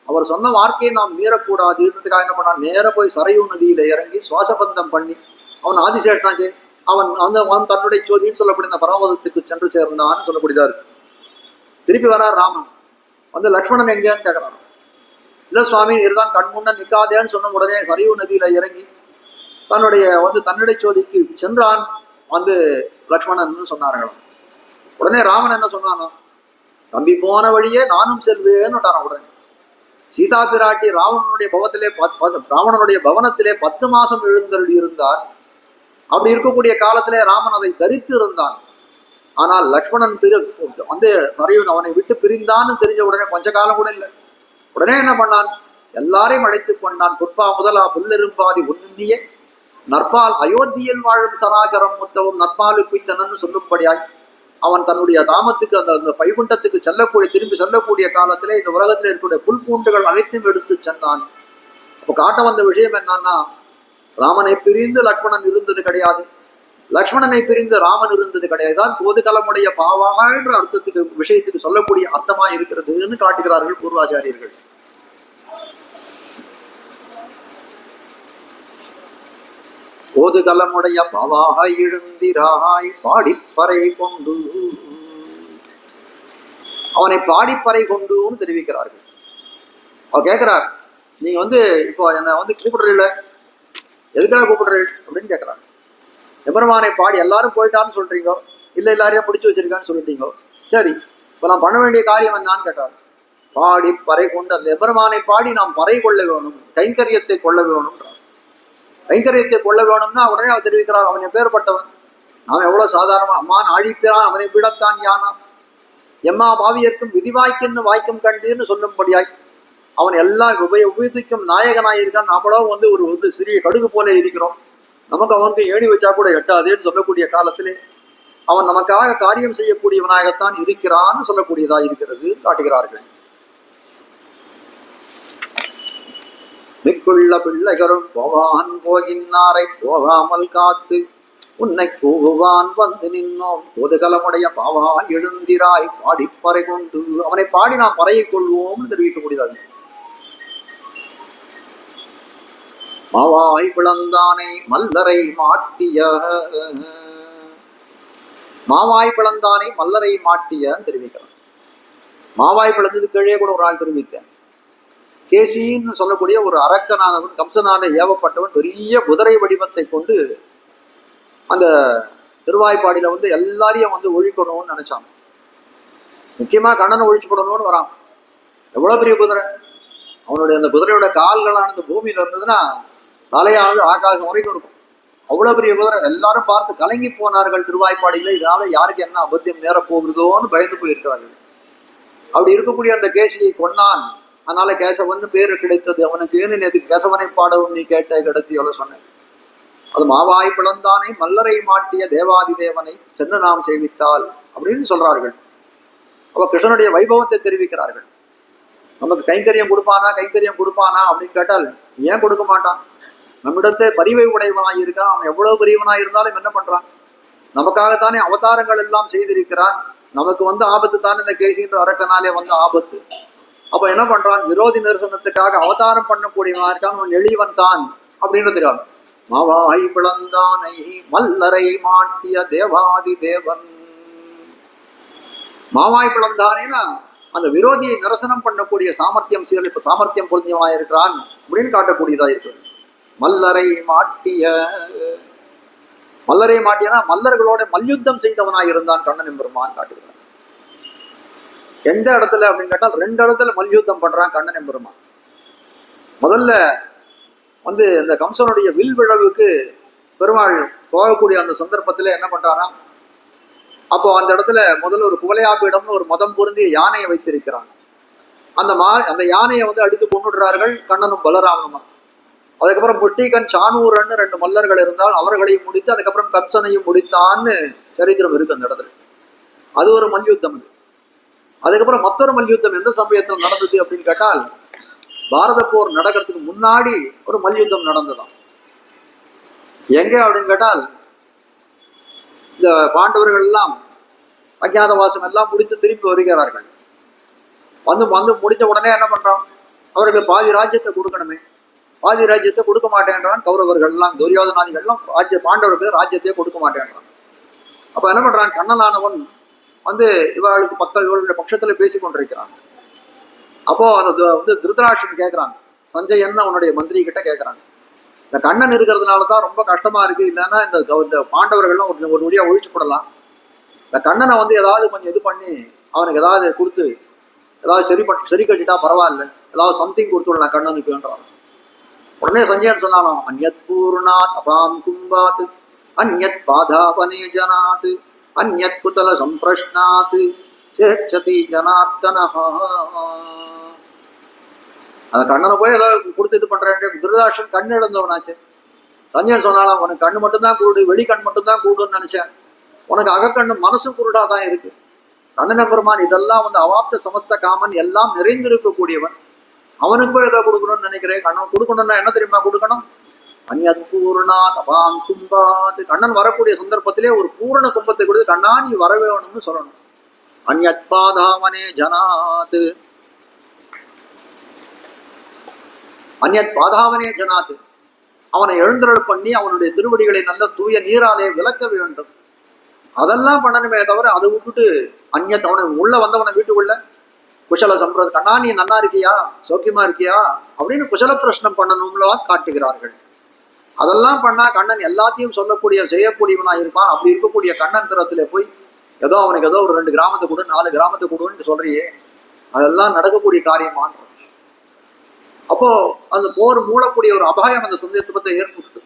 அவர் சொன்ன வார்த்தையை நாம் மீறக்கூடாது இருந்ததுக்காக என்ன பண்ணான், நேர போய் சரையூ நதியில இறங்கி சுவாசபந்தம் பண்ணி அவன் ஆதிசேஷனாச்சே அவன் தன்னுடைய சோதின்னு சொல்லக்கூடிய இந்த பரமபதத்துக்கு சென்று சேர்ந்தான்னு சொல்லக்கூடியதா இருக்கு. திருப்பி வரார் ராமன் வந்து லக்ஷ்மணன் எங்கேன்னு கேட்கிறான். இல்ல சுவாமி இதுதான் கண் முன்ன நிக்காதேன்னு சொன்ன உடனே சரையூ நதியில இறங்கி தன்னுடைய வந்து தன்னுடைய சோதிக்கு சென்றான் வந்து லக்ஷ்மணன் சொன்னார்களாம். உடனே ராமன் என்ன சொன்னானோ, தம்பி போன வழியே நானும் செல்வேன்னு விட்டாரான். உடனே சீதா பிராட்டி ராவணனுடைய பவனத்திலே 10 மாசம் எழுந்தருளி இருந்தார். அப்படி இருக்கக்கூடிய காலத்திலே ராமன் அதை தரித்து இருந்தான். ஆனால் லக்ஷ்மணன் வந்து சரையூன் அவனை விட்டு பிரிந்தான்னு தெரிஞ்ச உடனே கொஞ்ச காலம் கூட இல்லை. உடனே என்ன பண்ணான், எல்லாரையும் அழைத்து கொண்டான். புட்பா முதலா புல்லெரும்பாதி ஒன்னியே நற்பால் அயோத்தியில் வாழும் சராச்சரம் முத்தவும் நற்பாலு குய்த்தனன்னு சொல்லும்படியாய் அவன் தன்னுடைய தாமத்துக்கு அந்த வைகுண்டத்துக்கு திரும்பி செல்லக்கூடிய காலத்திலே இந்த உலகத்தில் இருக்கக்கூடிய புல் பூண்டுகள் அனைத்தும் எடுத்து சென்றான். அப்போ காட்ட வந்த விஷயம் என்னன்னா, ராமனை பிரிந்து லக்ஷ்மணன் இருந்தது கிடையாது, லக்ஷ்மணனை பிரிந்து ராமன் இருந்தது கிடையாது. தான் கோதுகலமுடைய பாவாக என்ற அர்த்தத்துக்கு விஷயத்துக்கு சொல்லக்கூடிய அர்த்தமா இருக்கிறதுன்னு காட்டுகிறார்கள் பூர்வாச்சாரியர்கள். கோதுகலமுடைய பாவாக எழுந்திராய் பாடிப்பறை கொண்டு, அவனை பாடிப்பறை கொண்டுன்னு தெரிவிக்கிறார்கள். அவ கேட்கிறார், நீங்க வந்து இப்போ என்ன வந்து கூப்பிடுறீங்கள, எதுக்காக கூப்பிடுறீங்க அப்படின்னு கேட்கிறாங்க. எம்பெருமானை பாடி எல்லாரும் போயிட்டான்னு சொல்றீங்க, இல்லை எல்லாரையும் பிடிச்சி வச்சிருக்கான்னு சொல்லிட்டீங்க. சரி, இப்போ நான் பண்ண வேண்டிய காரியம் என்னான்னு கேட்டார். பாடி பறை கொண்டு அந்த எம்பெருமானை பாடி நாம் பறை கொள்ள வேணும், கைங்கரியத்தை கொள்ள வேணும்ன்றார். கைங்கரியத்தை கொள்ள வேணும்னா உடனே அவர் தெரிவிக்கிறார், அவன் எப்பேற்பட்டவன், அவன் எவ்வளவு சாதாரணமா அம்மான் ஆழிப்பிறான் அவனை விடத்தான் யானா எம்மா பாவியர்க்கும் விதிவாய்க்குன்னு வாய்க்கும் கண்டீர்னு சொல்லும்படியாய் அவன் எல்லாம் உபயோகிக்கும் நாயகனாயிருக்கான். நாமளோ ஒரு சிறிய கடுகு போல இருக்கிறோம், நமக்கு அவனுக்கு ஏணி வச்சா கூட எட்டாதேன்னு சொல்லக்கூடிய காலத்திலே அவன் நமக்காக காரியம் செய்யக்கூடியவனாகத்தான் இருக்கிறான்னு சொல்லக்கூடியதா இருக்கிறது காட்டுகிறார்கள். மிக்குள்ள பிள்ளைகளும் போவான் போகின்னாரை போகாமல் காத்து உன்னை கூவான் வந்து நின்னோம் பொதுகலமுடைய பாவா எழுந்திராய் பாடிப்பறை கொண்டு அவனை பாடி நாம் பறையை கொள்வோம் தெரிவிக்கக்கூடியது. மாவாய் பிளந்தானே மல்லரை மாட்டிய, மாவாய் பிளந்தானே மல்லரை மாட்டியன்னு தெரிவிக்கிறான். மாவாய் பிளந்தது கீழே கூட ஒரு ஆள் தெரிவித்தேன். கேசின்னு சொல்லக்கூடிய ஒரு அரக்கனானவன், கம்சனான ஏவப்பட்டவன், பெரிய குதிரை வடிவத்தை கொண்டு அந்த திருவாய்ப்பாடியில எல்லாரையும் ஒழிக்கணும்னு நினைச்சான். முக்கியமா கண்ணனை ஒழிச்சு போடணும்னு வரான். எவ்வளவு பெரிய குதிரை! அவனுடைய அந்த குதிரையோட கால்களானது பூமியில இருந்ததுன்னா தலையானது ஆகாசம் வரைக்கும் இருக்கும். அவ்வளவு பெரிய குதிரை. எல்லாரும் பார்த்து கலங்கி போனார்கள் திருவாய்ப்பாடியில. இதனால யாருக்கு என்ன அபத்தியம் நேர போகிறதோன்னு பயந்து போயிருக்கிறார்கள். அப்படி இருக்கக்கூடிய அந்த கேசியை கொன்னான். அதனால கேசவன் பேரு கிடைத்தது அவனுக்கு. ஏன்னு நேற்று கேசவனை பாடவும் நீ கேட்ட கிடத்தி எவ்வளவு சொன்னேன். அது மாவாய் பிளந்தானே மல்லரை மாட்டிய தேவாதி தேவனை சென்று நாம் சேவித்தால் அப்படின்னு சொல்றார்கள். அப்ப கிருஷ்ணனுடைய வைபவத்தை தெரிவிக்கிறார்கள். நமக்கு கைங்கரியம் கொடுப்பானா கைங்கரியம் கொடுப்பானா அப்படின்னு கேட்டால் ஏன் கொடுக்க மாட்டான்? நம்மிடத்தை பரிவை உடையவனாய் இருக்கான். அவன் எவ்வளவு பெரியவனாய் இருந்தாலும் என்ன பண்றான்? நமக்காகத்தானே அவதாரங்கள் எல்லாம் செய்திருக்கிறான். நமக்கு ஆபத்து தானே இந்த கேசின்ற அரக்கனாலே ஆபத்து. அப்ப என்ன பண்றான்? விரோதி நிரசனத்துக்காக அவதாரம் பண்ணக்கூடியவனா இருக்கான். அவன் எளிவன் தான் அப்படின்னு தெரியாது. மாவாய் பிளந்தானை மல்லரை மாட்டிய தேவாதி தேவன். மாவாய் பிளந்தானேனா அந்த விரோதியை நிரசனம் பண்ணக்கூடிய சாமர்த்தியம் சாமர்த்தியம் பொருந்தியவனாய் இருக்கிறான் அப்படின்னு காட்டக்கூடியதா இருக்கு. மல்லரை மாட்டிய, மல்லரை மாட்டியனா மல்லர்களோட மல்யுத்தம் செய்தவனாய் இருந்தான் கண்ணன் எம்பெருமான் காட்டுகிறான். எந்த இடத்துல அப்படின்னு கேட்டால் 2 இடத்துல மல்யுத்தம் பண்றான் கண்ணன் எம்பெருமான். முதல்ல இந்த கம்சனுடைய வில் விழவுக்கு பெருமாள் போகக்கூடிய அந்த சந்தர்ப்பத்துல என்ன பண்றாராம்? அப்போ அந்த இடத்துல முதல்ல ஒரு குவலையாபீடம்னு ஒரு மதம் பொருந்திய யானையை வைத்திருக்கிறான். அந்த யானையை அடித்து கொண்டுடுறார்கள் கண்ணனும் பலராமனுமா. அதுக்கப்புறம் முட்டிகன் சானூரன்னு 2 மல்லர்கள் இருந்தால் அவர்களையும் முடித்து அதுக்கப்புறம் கம்சனையும் முடித்தான்னு சரித்திரம் இருக்கு அந்த இடத்துல. அது ஒரு மல்யுத்தம். அதுக்கப்புறம் மற்றொரு மல்யுத்தம் எந்த சமயத்தில் நடந்தது அப்படின்னு கேட்டால் பாரத போர் நடக்கிறதுக்கு முன்னாடி ஒரு மல்யுத்தம் நடந்ததாம். எங்க அப்படின்னு கேட்டால் இந்த பாண்டவர்கள் எல்லாம் அஜ்ஞாதவாசம் எல்லாம் முடித்து திருப்பி வருகிறார்கள். வந்து முடிஞ்ச உடனே என்ன பண்றான்? அவர்களுக்கு பாதி ராஜ்யத்தை கொடுக்கணுமே. பாதி ராஜ்யத்தை கொடுக்க மாட்டேன்றான் கௌரவர்கள் எல்லாம், துரியோதனாதிகள் எல்லாம் பாண்டவர்களுக்கு ராஜ்யத்தையே கொடுக்க மாட்டேன்றான். அப்ப என்ன பண்றான்? கண்ணனானவன் இவர்களுடைய பட்சத்துல பேசி கொண்டிருக்கிறான். அப்போ அந்த திருதராஷ்டிரன் கேட்கிறான், சஞ்சயன் அவனுடைய மந்திரி கிட்ட கேட்கிறான், இந்த கண்ணன் இருக்கிறதுனாலதான் ரொம்ப கஷ்டமா இருக்கு, இல்லைன்னா இந்த பாண்டவர்கள்லாம் ஒரு வழியா ஒழிச்சு போடலாம். இந்த கண்ணனை ஏதாவது கொஞ்சம் இது பண்ணி அவனுக்கு ஏதாவது கொடுத்து ஏதாவது சரி கட்டிட்டா பரவாயில்ல, ஏதாவது சம்திங் கொடுத்துடலாம் கண்ணனுக்குன்றான். உடனே சஞ்சயன் சொன்னாலும், அந்யத் பூர்ணாத் அபாம் கும்பாத் அந்யத் பாதாபனே ஜனாத் அந்யத் குதல சம்பிரஷ்னாத் சேச்சதி ஜனார்த்தனஹா. அந்த கண்ணனை போய் ஏதாவது கொடுத்து இது பண்றேன். திருதராஷ்டிரன் கண்ணு இழந்தவனாச்சு. சஞ்சயன் சொன்னாலும், உனக்கு கண்ணு மட்டும்தான் கூடு, வெளி கண் மட்டும்தான் கூடுன்னு நினைச்சேன். உனக்கு அகக்கண்ணு மனசு குருடாதான் இருக்கு. கண்ணன் பெருமான் இதெல்லாம் அவாப்த சமஸ்த காமன் எல்லாம் நிறைந்திருக்கக்கூடியவன். அவனுக்கு போய் ஏதாவது கொடுக்கணும்னு நினைக்கிறேன். கண்ணன் கொடுக்கணும்னா என்ன தெரியுமா கொடுக்கணும்? அந்யத் பூர்ணாத் அபாம் கும்பாத். கண்ணன் வரக்கூடிய சந்தர்ப்பத்திலே ஒரு பூரண கும்பத்தை கொடுத்து, கண்ணா நீ வர வேணும்னு சொல்லணும். அந்யத் பாதாவனே ஜனாத் அந்யத் பாதாவனே ஜனாத். அவனை எழுந்தருள் பண்ணி அவனுடைய திருவடிகளை நல்ல தூய நீராலே விளக்க வேண்டும். அதெல்லாம் பண்ணணுமே தவிர அதை விட்டுட்டு அந்யத் அவனை உள்ள வந்தவனை வீட்டுக்குள்ள குஷல சம்பிரத, கண்ணா நீ நன்னா இருக்கியா, சௌக்கியமா இருக்கியா அப்படின்னு குஷல பிரஷ்னம் பண்ணணும்ல காட்டுகிறார்கள். அதெல்லாம் பண்ணா கண்ணன் எல்லாத்தையும் செய்யக்கூடியவனா இருப்பான். அப்படி இருக்கக்கூடிய கண்ணன் திறத்திலே போய் ஏதோ அவனுக்கு ஏதோ ஒரு 2 கிராமத்தை கொடு 4 கிராமத்தை கொடுன்னு சொல்றியே, அதெல்லாம் நடக்கக்கூடிய காரியமான. அப்போ அந்த போர் மூடக்கூடிய ஒரு அபாயம் அந்த சந்தர்ப்பத்தை ஏற்பட்டு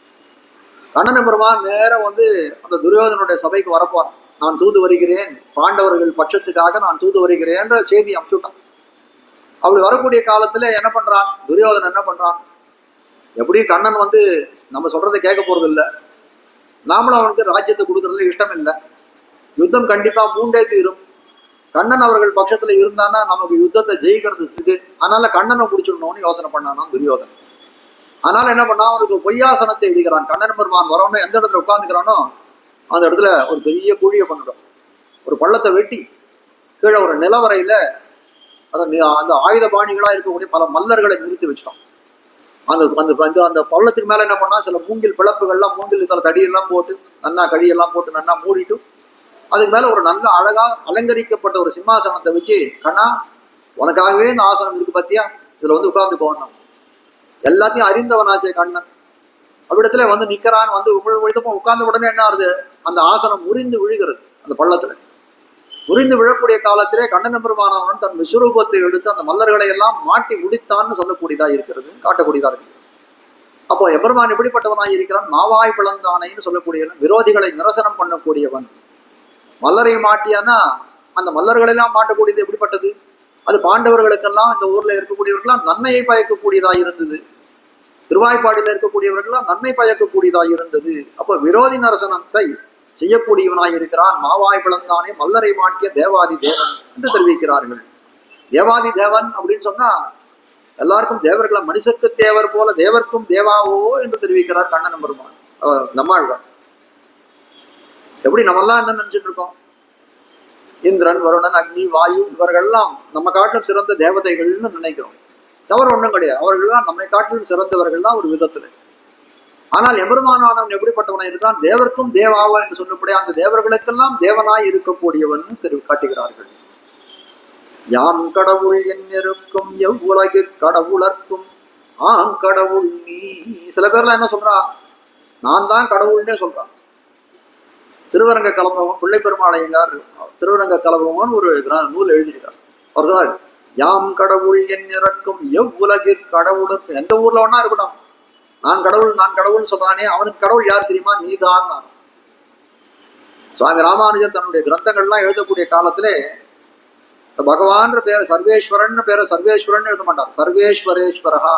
கண்ணன் பெருமான் நேரம் அந்த துரியோதனுடைய சபைக்கு வரப்போறான். நான் தூது வருகிறேன், பாண்டவர்கள் பட்சத்துக்காக நான் தூது வருகிறேன்ற செய்தி அனுப்பிச்சுட்டான். அப்படி வரக்கூடிய காலத்துல என்ன பண்றான் துரியோதனன், என்ன பண்றான், எப்படியும் கண்ணன் நம்ம சொல்றதை கேட்க போறது இல்லை, நாமளும் அவனுக்கு ராஜ்யத்தை கொடுக்கறதுல இஷ்டம் இல்லை, யுத்தம் கண்டிப்பா 3 தீரும், கண்ணன் அவர்கள் பட்சத்துல இருந்தானா நமக்கு யுத்தத்தை ஜெயிக்கிறது இது, அதனால கண்ணனை பிடிச்சிடணும்னு யோசனை பண்ணானா துரியோதனன். அதனால என்ன பண்ணா, அவனுக்கு பொய்யாசனத்தை இடிக்கிறான். கண்ணன் பெருமான் வரணும் எந்த இடத்துல உட்காந்துக்கிறானோ அந்த இடத்துல ஒரு பெரிய குழியை பண்ணிடும், ஒரு பள்ளத்தை வெட்டி கீழே ஒரு நிலவரையில அந்த ஆயுத பாணிகளா இருக்கக்கூடிய பல மல்லர்களை நிறுத்தி வச்சிட்டோம். அந்த பள்ளத்துக்கு மேல என்ன பண்ணா, சில மூங்கில் பிளப்புகள்லாம், மூங்கில் தடியெல்லாம் போட்டு நன்னா கழியெல்லாம் போட்டு நன்னா மூடிட்டு அதுக்கு மேல ஒரு நல்ல அழகா அலங்கரிக்கப்பட்ட ஒரு சிம்மாசனத்தை வச்சு, கண்ணா உனக்காகவே இந்த ஆசனம் இருக்கு பத்தியா, இதுல உட்கார்ந்து போகணும். எல்லாத்தையும் அறிந்தவனாச்சே கண்ணன். அவ்விடத்துல நிக்கிறான். உட்கார்ந்த உடனே என்ன ஆகுது, அந்த ஆசனம் முறிந்து விழுகிறது. அந்த பள்ளத்துல முறிந்து விழக்கூடிய காலத்திலே கண்ணன் பெருமானவன் தன் விஸ்வரூபத்தை எடுத்து அந்த மல்லர்களை எல்லாம் மாட்டி முடித்தான்னு சொல்லக்கூடியதா இருக்கிறது, காட்டக்கூடியதா இருக்கு. அப்போ எம்பெருமான் எப்படிப்பட்டவனாய் இருக்கிறான், மாவாய் பிளந்தானைன்னு சொல்லக்கூடிய விரோதிகளை நிரசனம் பண்ணக்கூடியவன். மல்லரை மாட்டியானா அந்த மல்லர்களெல்லாம் மாட்டக்கூடியது எப்படிப்பட்டது, அது பாண்டவர்களுக்கெல்லாம் இந்த ஊர்ல இருக்கக்கூடியவர்கள்லாம் நன்மையை பயக்கக்கூடியதாக இருந்தது, திருவாய்ப்பாடியில் இருக்கக்கூடியவர்கள்லாம் நன்மை பயக்கக்கூடியதாக இருந்தது. அப்போ விரோதி நரசனத்தை செய்யக்கூடியவனாய் இருக்கிறான். மாவாய் பிளந்தானே மல்லரை மாட்டிய தேவாதி தேவன் என்று தெரிவிக்கிறார்கள். தேவாதி தேவன் அப்படின்னு சொன்னா எல்லாருக்கும் தேவர்கள, மனுஷருக்கு தேவர் போல தேவர்க்கும் தேவாவோ என்று தெரிவிக்கிறார் கண்ணன் பெருமான் நம்மாழ்வார். எப்படி நம்மெல்லாம் என்ன நினைச்சிட்டு இருக்கோம், இந்திரன் வருணன் அக்னி வாயு இவர்கள்லாம் நம்ம காட்டிலும் சிறந்த தேவதைகள்னு நினைக்கிறோம். தவறு ஒன்றும் கிடையாது, அவர்கள்லாம் நம்மை காட்டிலும் சிறந்தவர்கள் தான் ஒரு விதத்துல. ஆனால் எம்பெருமானவன் எப்படிப்பட்டவனாய் இருக்கிறான், தேவர்க்கும் தேவாவா என்று சொல்லக்கூடிய அந்த தேவர்களுக்கெல்லாம் தேவனாய் இருக்கக்கூடியவன் காட்டுகிறார்கள். யான் கடவுள் என்னிருக்கும் எவ்வுலகிற் கடவுளர்க்கும் கடவுள் நீ. சில பேர்லாம் என்ன சொல்றா, நான் தான் கடவுள்னே சொல்றான். திருவரங்க கலம்பவன் பிள்ளை பெருமாளையங்கார் திருவரங்க கலம்பவன் ஒரு நூல் எழுதியிருக்கார். அவர் சொன்னார், யாம் கடவுள் என் இறக்கும் எவ்வுலகிற் கடவுளுக்கு. எந்த ஊர்ல ஒன்னா இருக்கணும், நான் கடவுள் சொல்றானே அவனுக்கு கடவுள் யார் தெரியுமா, நீதான். சுவாமி ராமானுஜன் தன்னுடைய கிரந்தங்கள்லாம் எழுதக்கூடிய காலத்திலே பகவான் பேர் சர்வேஸ்வரன் எழுத மாட்டார், சர்வேஸ்வரேஸ்வரஹா,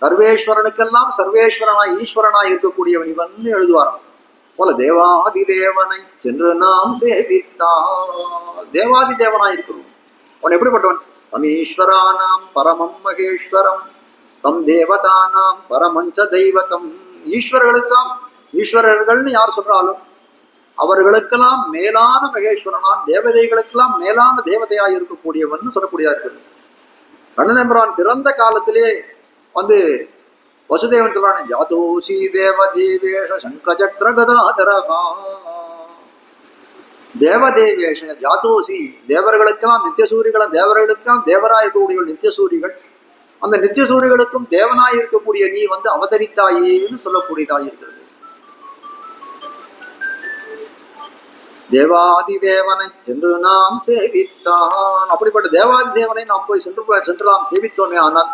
சர்வேஸ்வரனுக்கெல்லாம் சர்வேஸ்வரனாய் ஈஸ்வரனாய் இருக்கக்கூடியவன் இவன் எழுதுவாராம். போல தேவாதி தேவனை சென்று நாம் சேவித்தால், தேவாதி தேவனாய் இருக்கிறோம். அவன் எப்படிப்பட்டவன், தமீஸ்வரானாம் பரமம் மகேஸ்வரம் தம் தேவதானாம் பரமஞ்ச தெய்வத்தம். ஈஸ்வரர்கள்னு யார் சொல்றாலும் அவர்களுக்கெல்லாம் மேலான மகேஸ்வரனான், தேவதைகளுக்கெல்லாம் மேலான தேவதையாய் இருக்கக்கூடியவன் சொல்லக்கூடியார்கள். கண்ணனெம்பரான் பிறந்த காலத்திலே வசுதேவன் சொல்றானே, ஜாதோசி தேவதேவேஷ சங்கசக்கர கதாதரஹா. தேவதேவேஷ ஜாதோசி, தேவர்களுக்கெல்லாம் நித்தியசூரிகளும், தேவர்களுக்கெல்லாம் தேவராய் இருக்கக்கூடிய நித்தியசூரிகள், அந்த நித்தியசூரிகளுக்கும் தேவனாய் இருக்கக்கூடிய நீ அவதரித்தாயேன்னு சொல்லக்கூடியதாயிருக்கிறது. தேவாதி தேவனை சென்று நாம் சேவித்தான். அப்படிப்பட்ட தேவாதி தேவனை நாம் போய் சென்று நாம் சேவித்தோமே, ஆனால்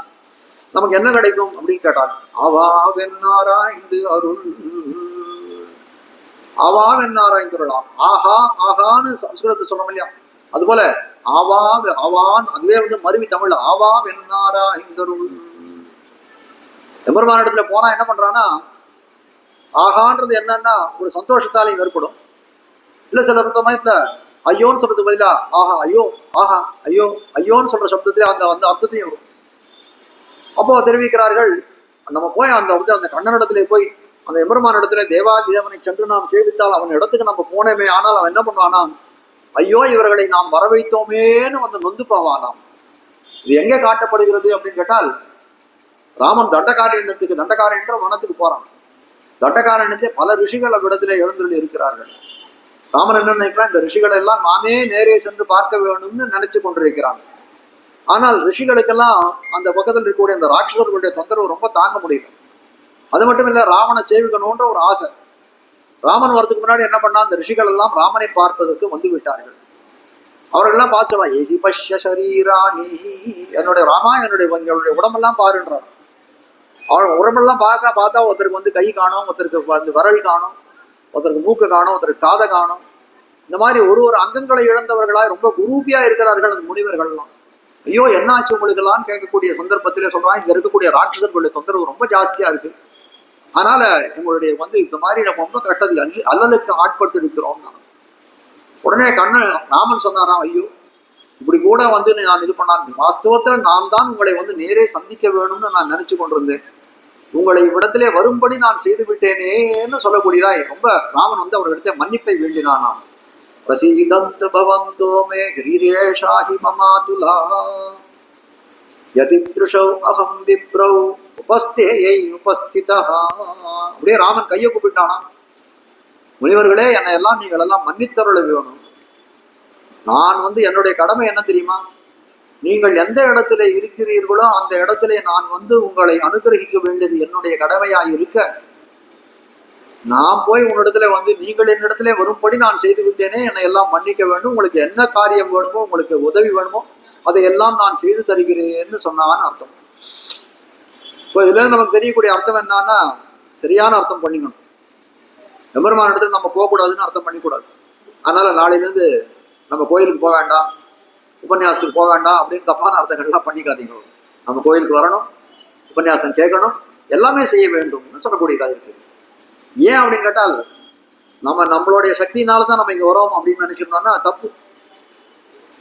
நமக்கு என்ன கிடைக்கும் அப்படின்னு கேட்டால், ஆவாவென்னாராய்ந்து அருள், ஆவாவென்னாராய்ந்து அருளாம். ஆஹா ஆகான்னு சம்ஸ்கிருதத்தை சொல்லணும் இல்லையா, அதுபோல ஆவான் அதுவே மருவி தமிழ் ஆவாவென்னாராய்ந்து அருள். எம்பெருமான இடத்துல போனா என்ன பண்றான்னா, ஆகான்றது என்னன்னா ஒரு சந்தோஷத்தாலையும் ஏற்படும், இல்ல சில சமயத்துல ஐயோன்னு சொல்றதுக்கு பதிலா ஆஹா ஐயோ ஆஹா ஐயோ ஐயோன்னு சொல்ற சப்தத்திலே அந்த அர்த்தத்தையும் வரும். அப்போ தெரிவிக்கிறார்கள், நம்ம போய் அந்த கண்ணனிடத்திலே போய் அந்த எம்பெருமான இடத்துல தேவாதி தேவனை சென்று நாம் சேவித்தால் அவன் இடத்துக்கு நம்ம போனோமே, ஆனால் அவன் என்ன பண்ணுவானா, ஐயோ இவர்களை நாம் வரவைத்தோமேன்னு நொந்து போவானாம். இது எங்கே காட்டப்படுகிறது அப்படின்னு கேட்டால், ராமன் தண்டகாரண்யன்ற வனத்துக்கு போறான். தண்டகாரண்யத்திலே பல ரிஷிகள் அவ்விடத்திலே எழுந்துள்ள இருக்கிறார்கள். ராமன் என்ன நினைக்கிறான், இந்த ரிஷிகளை எல்லாம் நாமே நேரே சென்று பார்க்க வேணும்னு நினைச்சு கொண்டிருக்கிறான். ஆனால் ரிஷிகளுக்கெல்லாம் அந்த பக்கத்தில் இருக்கக்கூடிய அந்த ராட்சசர்களுடைய தொந்தரவு ரொம்ப தாங்க முடியல. அது மட்டும் இல்ல, ராவணை சேவிக்கணும்ன்ற ஒரு ஆசை. ராமன் வரதுக்கு முன்னாடி என்ன பண்ணா, அந்த ரிஷிகள் எல்லாம் ராமனை பார்ப்பதற்கு வந்து விட்டார்கள். அவர்கள்லாம் பார்த்துருவான். ஏகி பஷ்ய சரீராணி, என்னுடைய ராமா என்னுடைய உடம்பெல்லாம் பாருன்றான். அவன் உடம்பெல்லாம் பார்த்தா ஒருத்தருக்கு வந்து கை காணும், ஒருத்தருக்கு வந்து விரல் காணும், ஒருத்தருக்கு மூக்கு காணும், ஒருத்தருக்கு காதை காணும். இந்த மாதிரி ஒரு அங்கங்களை இழந்தவர்களாய் ரொம்ப குரூப்பியா இருக்கிறார்கள் அந்த முனிவர்கள்லாம். ஐயோ என்ன ஆச்சு உங்களுக்கெல்லாம் கேட்கக்கூடிய சந்தர்ப்பத்திலே சொல்றான், இங்க இருக்கக்கூடிய ராட்சசர்களுடைய தொந்தரவு ரொம்ப ஜாஸ்தியா இருக்கு, அதனால எங்களுடைய வந்து இந்த மாதிரி நம்ம ரொம்ப கட்டது அல்லலுக்கு ஆட்பட்டு இருக்கிறோம். உடனே கண்ணன் ராமன் சொன்னாராம், ஐயோ இப்படி கூட வந்து நான் இது பண்ணான், வாஸ்தவத்துல நான் தான் உங்களை வந்து நேரே சந்திக்க வேணும்னு நான் நினைச்சு கொண்டிருந்தேன், உங்களை இவ்விடத்திலே வரும்படி நான் செய்து விட்டேனேன்னு சொல்லக்கூடியதாய் ரொம்ப ராமன் வந்து அவர்களிடத்தை மன்னிப்பை வேண்டினானாம். பிரசீதந்து பவந்தோ மே கிரீரேஷாஹி மமாதுலா யதித்ருஷௌ அகம் விப்ரௌ உபஸ்தேயை உபஸ்திதா. அப்படியே ராமன் கையை கூப்பிட்டானா, முனிவர்களே என்னை எல்லாம் நீங்கள் எல்லாம் மன்னித்தருள வேணும். நான் வந்து என்னுடைய கடமை என்ன தெரியுமா, நீங்கள் எந்த இடத்துல இருக்கிறீர்களோ அந்த இடத்துல நான் வந்து உங்களை அனுகிரகிக்க வேண்டியது என்னுடைய கடமையாய் இருக்க, நான் போய் உன்னிடத்துல வந்து நீங்கள் என்னிடத்துல வரும்படி நான் செய்து விட்டேனே, என்னை எல்லாம் மன்னிக்க வேண்டும், உங்களுக்கு என்ன காரியம் வேணுமோ, உங்களுக்கு உதவி வேணுமோ அதையெல்லாம் நான் செய்து தருகிறேன்னு சொன்னான்னு அர்த்தம். இப்போ இதுல நமக்கு தெரியக்கூடிய அர்த்தம் என்னன்னா, சரியான அர்த்தம் பண்ணிக்கணும். எம்பெருமான இடத்துல நம்ம போகக்கூடாதுன்னு அர்த்தம் பண்ணிக்கூடாது. அதனால நாளையிலேருந்து நம்ம கோயிலுக்கு போக வேண்டாம், உபன்யாசத்துக்கு போக வேண்டாம் அப்படின்னு தப்பான அர்த்தங்கள்லாம் பண்ணிக்காதீங்க. நம்ம கோயிலுக்கு வரணும், உபன்யாசம் கேட்கணும், எல்லாமே செய்ய வேண்டும்னு சொல்லக்கூடியதாக இருக்கு. ஏன் அப்படின்னு கேட்டால், நம்மளுடைய சக்தினால்தான் நம்ம இங்க வரோம் அப்படின்னு நினைச்சிருந்தோம்னா தப்பு.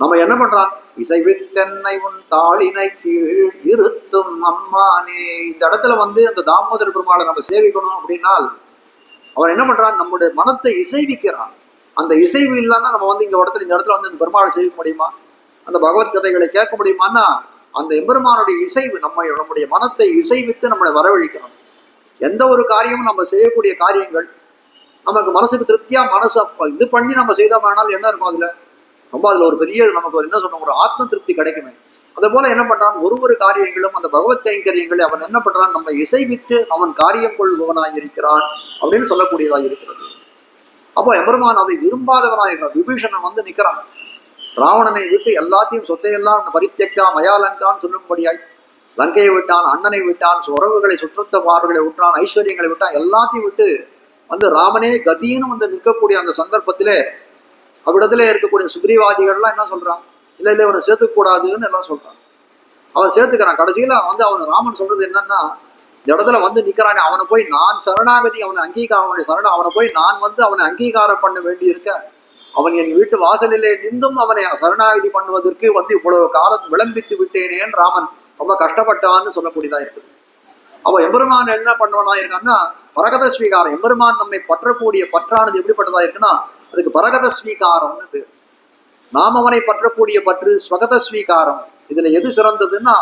நம்ம என்ன பண்றான், இசைவித்தென்னை உன் தாளினை கீழ் இருத்தும் அம்மானே. இந்த இடத்துல வந்து அந்த தாமோதர பெருமாளை நம்ம சேவிக்கணும் அப்படின்னால் அவன் என்ன பண்றான், நம்முடைய மனத்தை இசைவிக்கிறான். அந்த இசைவு இல்லாம நம்ம வந்து இந்த இடத்துல வந்து இந்த பெருமாளை சேவிக்க முடியுமா, அந்த பகவத்கதைகளை கேட்க முடியுமான்னா அந்த எம்பெருமானுடைய இசைவு நம்முடைய மனத்தை இசைவித்து நம்மளை வரவழிக்கணும். எந்த ஒரு காரியமும் நம்ம செய்யக்கூடிய காரியங்கள் நமக்கு மனசுக்கு திருப்தியா மனசை இது பண்ணி நம்ம செய்தோம்னால் என்ன இருக்கும், அதுல ஒரு பெரிய நமக்கு என்ன சொன்ன ஒரு ஆத்ம திருப்தி கிடைக்குமே. அதே போல என்ன பண்றான், ஒரு காரியங்களும் அந்த பகவத் கைங்கரியங்களை அவன் என்ன பண்றான், நம்ம இசைவித்து அவன் காரியம் கொள்பவனாய் இருக்கிறான் அப்படின்னு சொல்லக்கூடியதாக இருக்கிறது. அப்போ எம்பெருமான் அதை விரும்பாதவனாயிருக்கிறான். விபீஷணன் வந்து நிக்கிறான், ராவணனை விட்டு எல்லாத்தையும் சொத்தையெல்லாம் பரித்தியக்தா மயாலங்கான்னு சொல்லும்படியாய் லங்கையை விட்டான், அண்ணனை விட்டான், உறவுகளை சுற்றத்த பார்வைகளை விட்டான், ஐஸ்வர்யங்களை விட்டான், எல்லாத்தையும் விட்டு வந்து ராமனே கதின்னு வந்து நிற்கக்கூடிய அந்த சந்தர்ப்பத்திலே அவ்விடத்துல இருக்கக்கூடிய சுக்ரீவாதிகள்லாம் என்ன சொல்றான், இல்லை இவனை சேர்த்துக்கூடாதுன்னு எல்லாம் சொல்றான். அவன் சேர்த்துக்கிறான். கடைசியில வந்து அவன் ராமன் சொல்றது என்னன்னா, இந்த இடத்துல வந்து நிக்கிறானே அவனை போய் நான் சரணாகதி, அவனை அவனை போய் நான் வந்து அவனை அங்கீகாரம் பண்ண வேண்டி இருக்க, அவன் என் வீட்டு வாசலிலே நின்றும் அவனை சரணாகதி பண்ணுவதற்கு வந்து இவ்வளவு காலம் விளம்பித்து விட்டேனேன்னு ராமன் ரொம்ப கஷ்டப்பட்டான்னு சொல்லக்கூடியதா இருக்குது. அவன் எம்பெருமான் என்ன பண்ணுவனா இருக்கான்னா பரகத ஸ்வீகாரம். எம்பெருமான் நம்மை பற்றக்கூடிய பற்றானது எப்படிப்பட்டதா இருக்குன்னா அதுக்கு பரகத ஸ்வீகாரம்னு பேர். நாம் அவனை பற்றக்கூடிய பற்று ஸ்வகத ஸ்வீகாரம். இதுல எது சிறந்ததுன்னா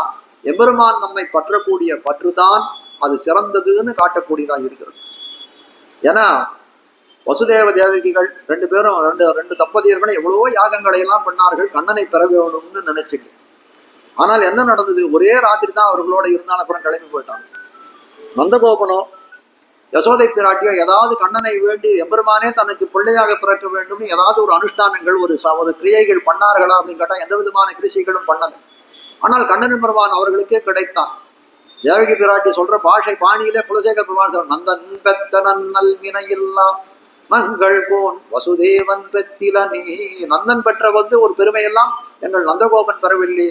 எம்பெருமான் நம்மை பற்றக்கூடிய பற்றுதான் அது சிறந்ததுன்னு காட்டக்கூடியதாக இருக்கிறது. ஏன்னா வசுதேவ தேவகிகள் ரெண்டு பேரும் ரெண்டு தம்பதியர்களும் எவ்வளவோ யாகங்களை எல்லாம் பண்ணார்கள் கண்ணனை பெற வேணும்னு நினைச்சுட்டு. ஆனால் என்ன நடந்தது, ஒரே ராத்திரி தான் அவர்களோட இருந்தாலும் அப்புறம் கிளம்பி போயிட்டாங்க. நந்தகோபனோ யசோதை பிராட்டியோ ஏதாவது கண்ணனை வேண்டி எம்பெருமானே தனக்கு பிள்ளையாக பிறக்க வேண்டும் ஏதாவது ஒரு அனுஷ்டானங்கள் ஒரு கிரியைகள் பண்ணார்களா அப்படின்னு கேட்டால் எந்த விதமான கிருஷிகளும் பண்ணல. ஆனால் கண்ணன் பெருமான் அவர்களுக்கே கிடைத்தான். தேவகி பிராட்டி சொல்ற பாஷை பாணியிலே குலசேகர பெருமான் சொல்ற, நந்தன் பெத்த நன்னல் வினையில்லா நங்கள் கோன் வசுதேவன் பெத்திலனே. நந்தன் பெற்ற வந்து ஒரு பெருமையெல்லாம் எங்கள் நந்தகோபன் பெறவில்லை,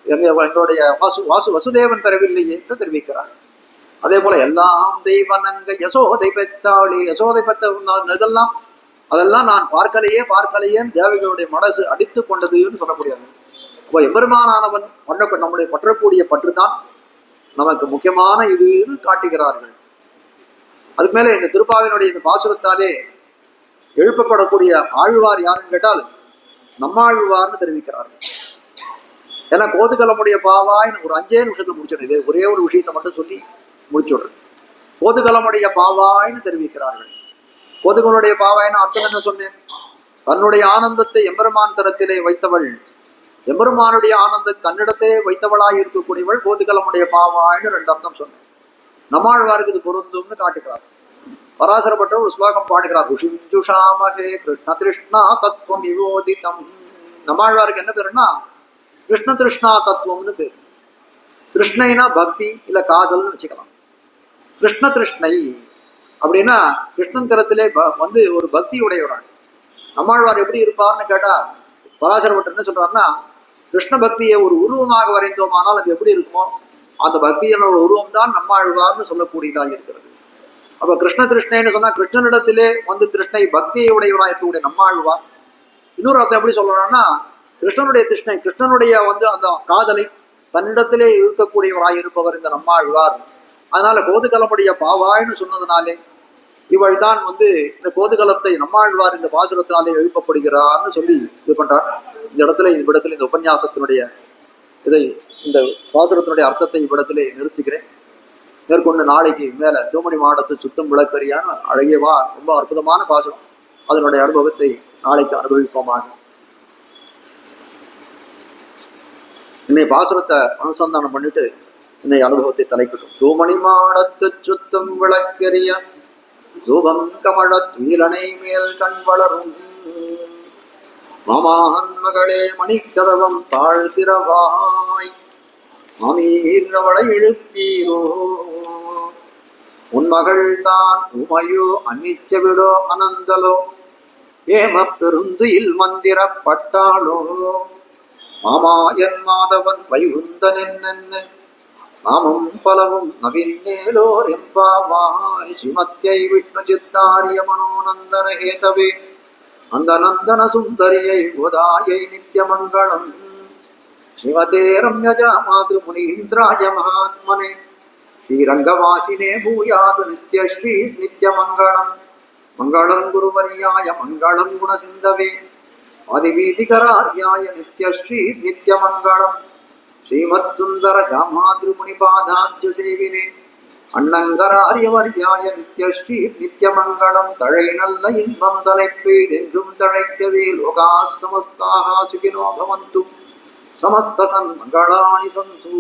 எங்களுடைய வசுதேவன் பெறவில்லையே என்று தெரிவிக்கிறார். அதே போல எல்லாம் தெய்வனங்க யசோதை பெற்றாளே, யசோதை பெற்ற அதெல்லாம் நான் பார்க்கலையேன்னு தேவகியுடைய மனசு அடித்து கொண்டதுன்னு சொல்லக்கூடியது. அப்போ எம்பெருமானவன் நம்முடைய பற்றக்கூடிய பற்றுதான் நமக்கு முக்கியமான இதுன்னு காட்டுகிறார்கள். அதுக்கு மேலே இந்த திருப்பாவினுடைய இந்த பாசுரத்தாலே எழுப்பப்படக்கூடிய ஆழ்வார் யாருன்னு கேட்டால் நம்மாழ்வார்னு தெரிவிக்கிறார்கள். ஏன்னா கோதுகலமுடைய பாவாயின்னு ஒரு 5 நிமிஷத்துல முடிச்சிடும். இது ஒரே ஒரு விஷயத்தை மட்டும் சொல்லி முடிச்சுடுறேன். கோதுகலமுடைய பாவாயின்னு தெரிவிக்கிறார்கள். கோதுகளுடைய பாவாயின்னு அர்த்தம் என்ன சொன்னேன், தன்னுடைய ஆனந்தத்தை எம்பெருமான் தரத்திலே வைத்தவள், எம்பெருமானுடைய ஆனந்தத்தை தன்னிடத்திலே வைத்தவளாய் இருக்கக்கூடியவள் கோதுகலமுடைய பாவாயின்னு 2 அர்த்தம் சொன்னேன். நம்மாழ்வாருக்கு இது பொருந்தும்னு காட்டுகிறார். பராசரப்பட்டவர் ஒரு ஸ்லோகம் பாடுகிறார். ருஷிஞ்சுஷாமகே கிருஷ்ண திருஷ்ணா தத்துவம் விவோதிதம். நம்மாழ்வாருக்கு என்ன பேருன்னா கிருஷ்ண திருஷ்ணா தத்துவம்னு பேர். திருஷ்ணைனா பக்தி இல்ல காதல்னு வச்சுக்கலாம். கிருஷ்ண திருஷ்ணை அப்படின்னா கிருஷ்ணன் தரத்திலே வந்து ஒரு பக்தி உடையவரான். நம்மாழ்வார் எப்படி இருப்பார்னு கேட்டா பராசரப்பட்டர் என்ன சொல்றாருன்னா, கிருஷ்ண பக்தியை ஒரு உருவமாக வரைந்தோமானால் அது எப்படி இருக்குமோ அந்த பக்தியான ஒரு உருவம் தான் நம்மாழ்வார்னு சொல்லக்கூடியதாக இருக்கிறது. அப்ப கிருஷ்ண திருஷ்ணைன்னு சொன்னா கிருஷ்ணனிடத்திலே வந்து திருஷ்ணை பக்தியை உடையவராக இருக்கக்கூடிய நம்மாழ்வார். இன்னொரு அர்த்தம் எப்படி சொல்லணும்னா கிருஷ்ணனுடைய திருஷ்ணை, கிருஷ்ணனுடைய வந்து அந்த காதலை தன்னிடத்திலே இருக்கக்கூடியவராய் இருப்பவர் இந்த நம்மாழ்வார். அதனால கோதுகலமுடைய பாவாய்னு சொன்னதுனாலே இவள் தான் வந்து இந்த கோதுகலத்தை நம்மாழ்வார் இந்த பாசுரத்தினாலே எழுப்பப்படுகிறார்னு சொல்லி இது பண்றார். இந்த இடத்துல இந்த உபன்யாசத்தினுடைய இதை இந்த பாசுரத்தினுடைய அர்த்தத்தை இவ்விடத்திலே நிறுத்துகிறேன். மேற்கொண்டு நாளைக்கு மேல தூமணி மாடத்து சுத்தம் விளக்கரியான அழகியவா ரொம்ப அற்புதமான பாசுரம், அதனுடைய அனுபவத்தை நாளைக்கு அனுபவிப்போமாக. இன்னை பாசுரத்தை அனுசந்தானம் பண்ணிட்டு இன்னை அனுபவத்தை தலைக்கட்டும். தூமணி மாடத்து சுத்தம் விளக்கரிய தூபம் கமழ துயிலனை மேல் கண் வளரும் மாமாஹன் மகளே மணிக்கதவம் தாழ்த்திரவாய் மாமீர்வளை எழுப்பீரோ உன் மகள் தான் உமையோ அன்னிச்சவிடோ அனந்தலோ ஏம பெருந்துயில் மந்திரப்பட்டாளோ மாமா என் மாதவன் வைகுந்தன் என்ன நாமும் பலவும் நவின்னேலோர் எம்பாவாய் ஸ்ரீமத்யை விஷ்ணு சித்தாரிய மனோநந்தன ஹேதவே அந்த நந்தன சுந்தரியை கோதாயை நித்யமங்களம் ஸ்ரீமதே ரம்யஜா மாது முனீந்திராய மகாத்மனே ஸ்ரீரங்கவாசினே பூயாது நித்யஸ்ரீ நித்யமங்களம் மங்களம் குருவரியாய மங்களம் குணசிந்தவே ஆதிவீதிகரார்யாய நித்யஸ்ரீ நித்யமங்களம் ஸ்ரீமத் சுந்தர ஜாமாத்ருமுனிபாதாப்ஜ சேவினே அண்ணங்கராரியவர்யாய நித்யஸ்ரீ நித்யமங்களம் தழை நல்ல இன்பம் தலைப்பெய்தெங்கும் தழைக்கவே லோகா சமஸ்தாக சுகினோ பவந்து சமஸ்த சன்மங்களானி சந்து.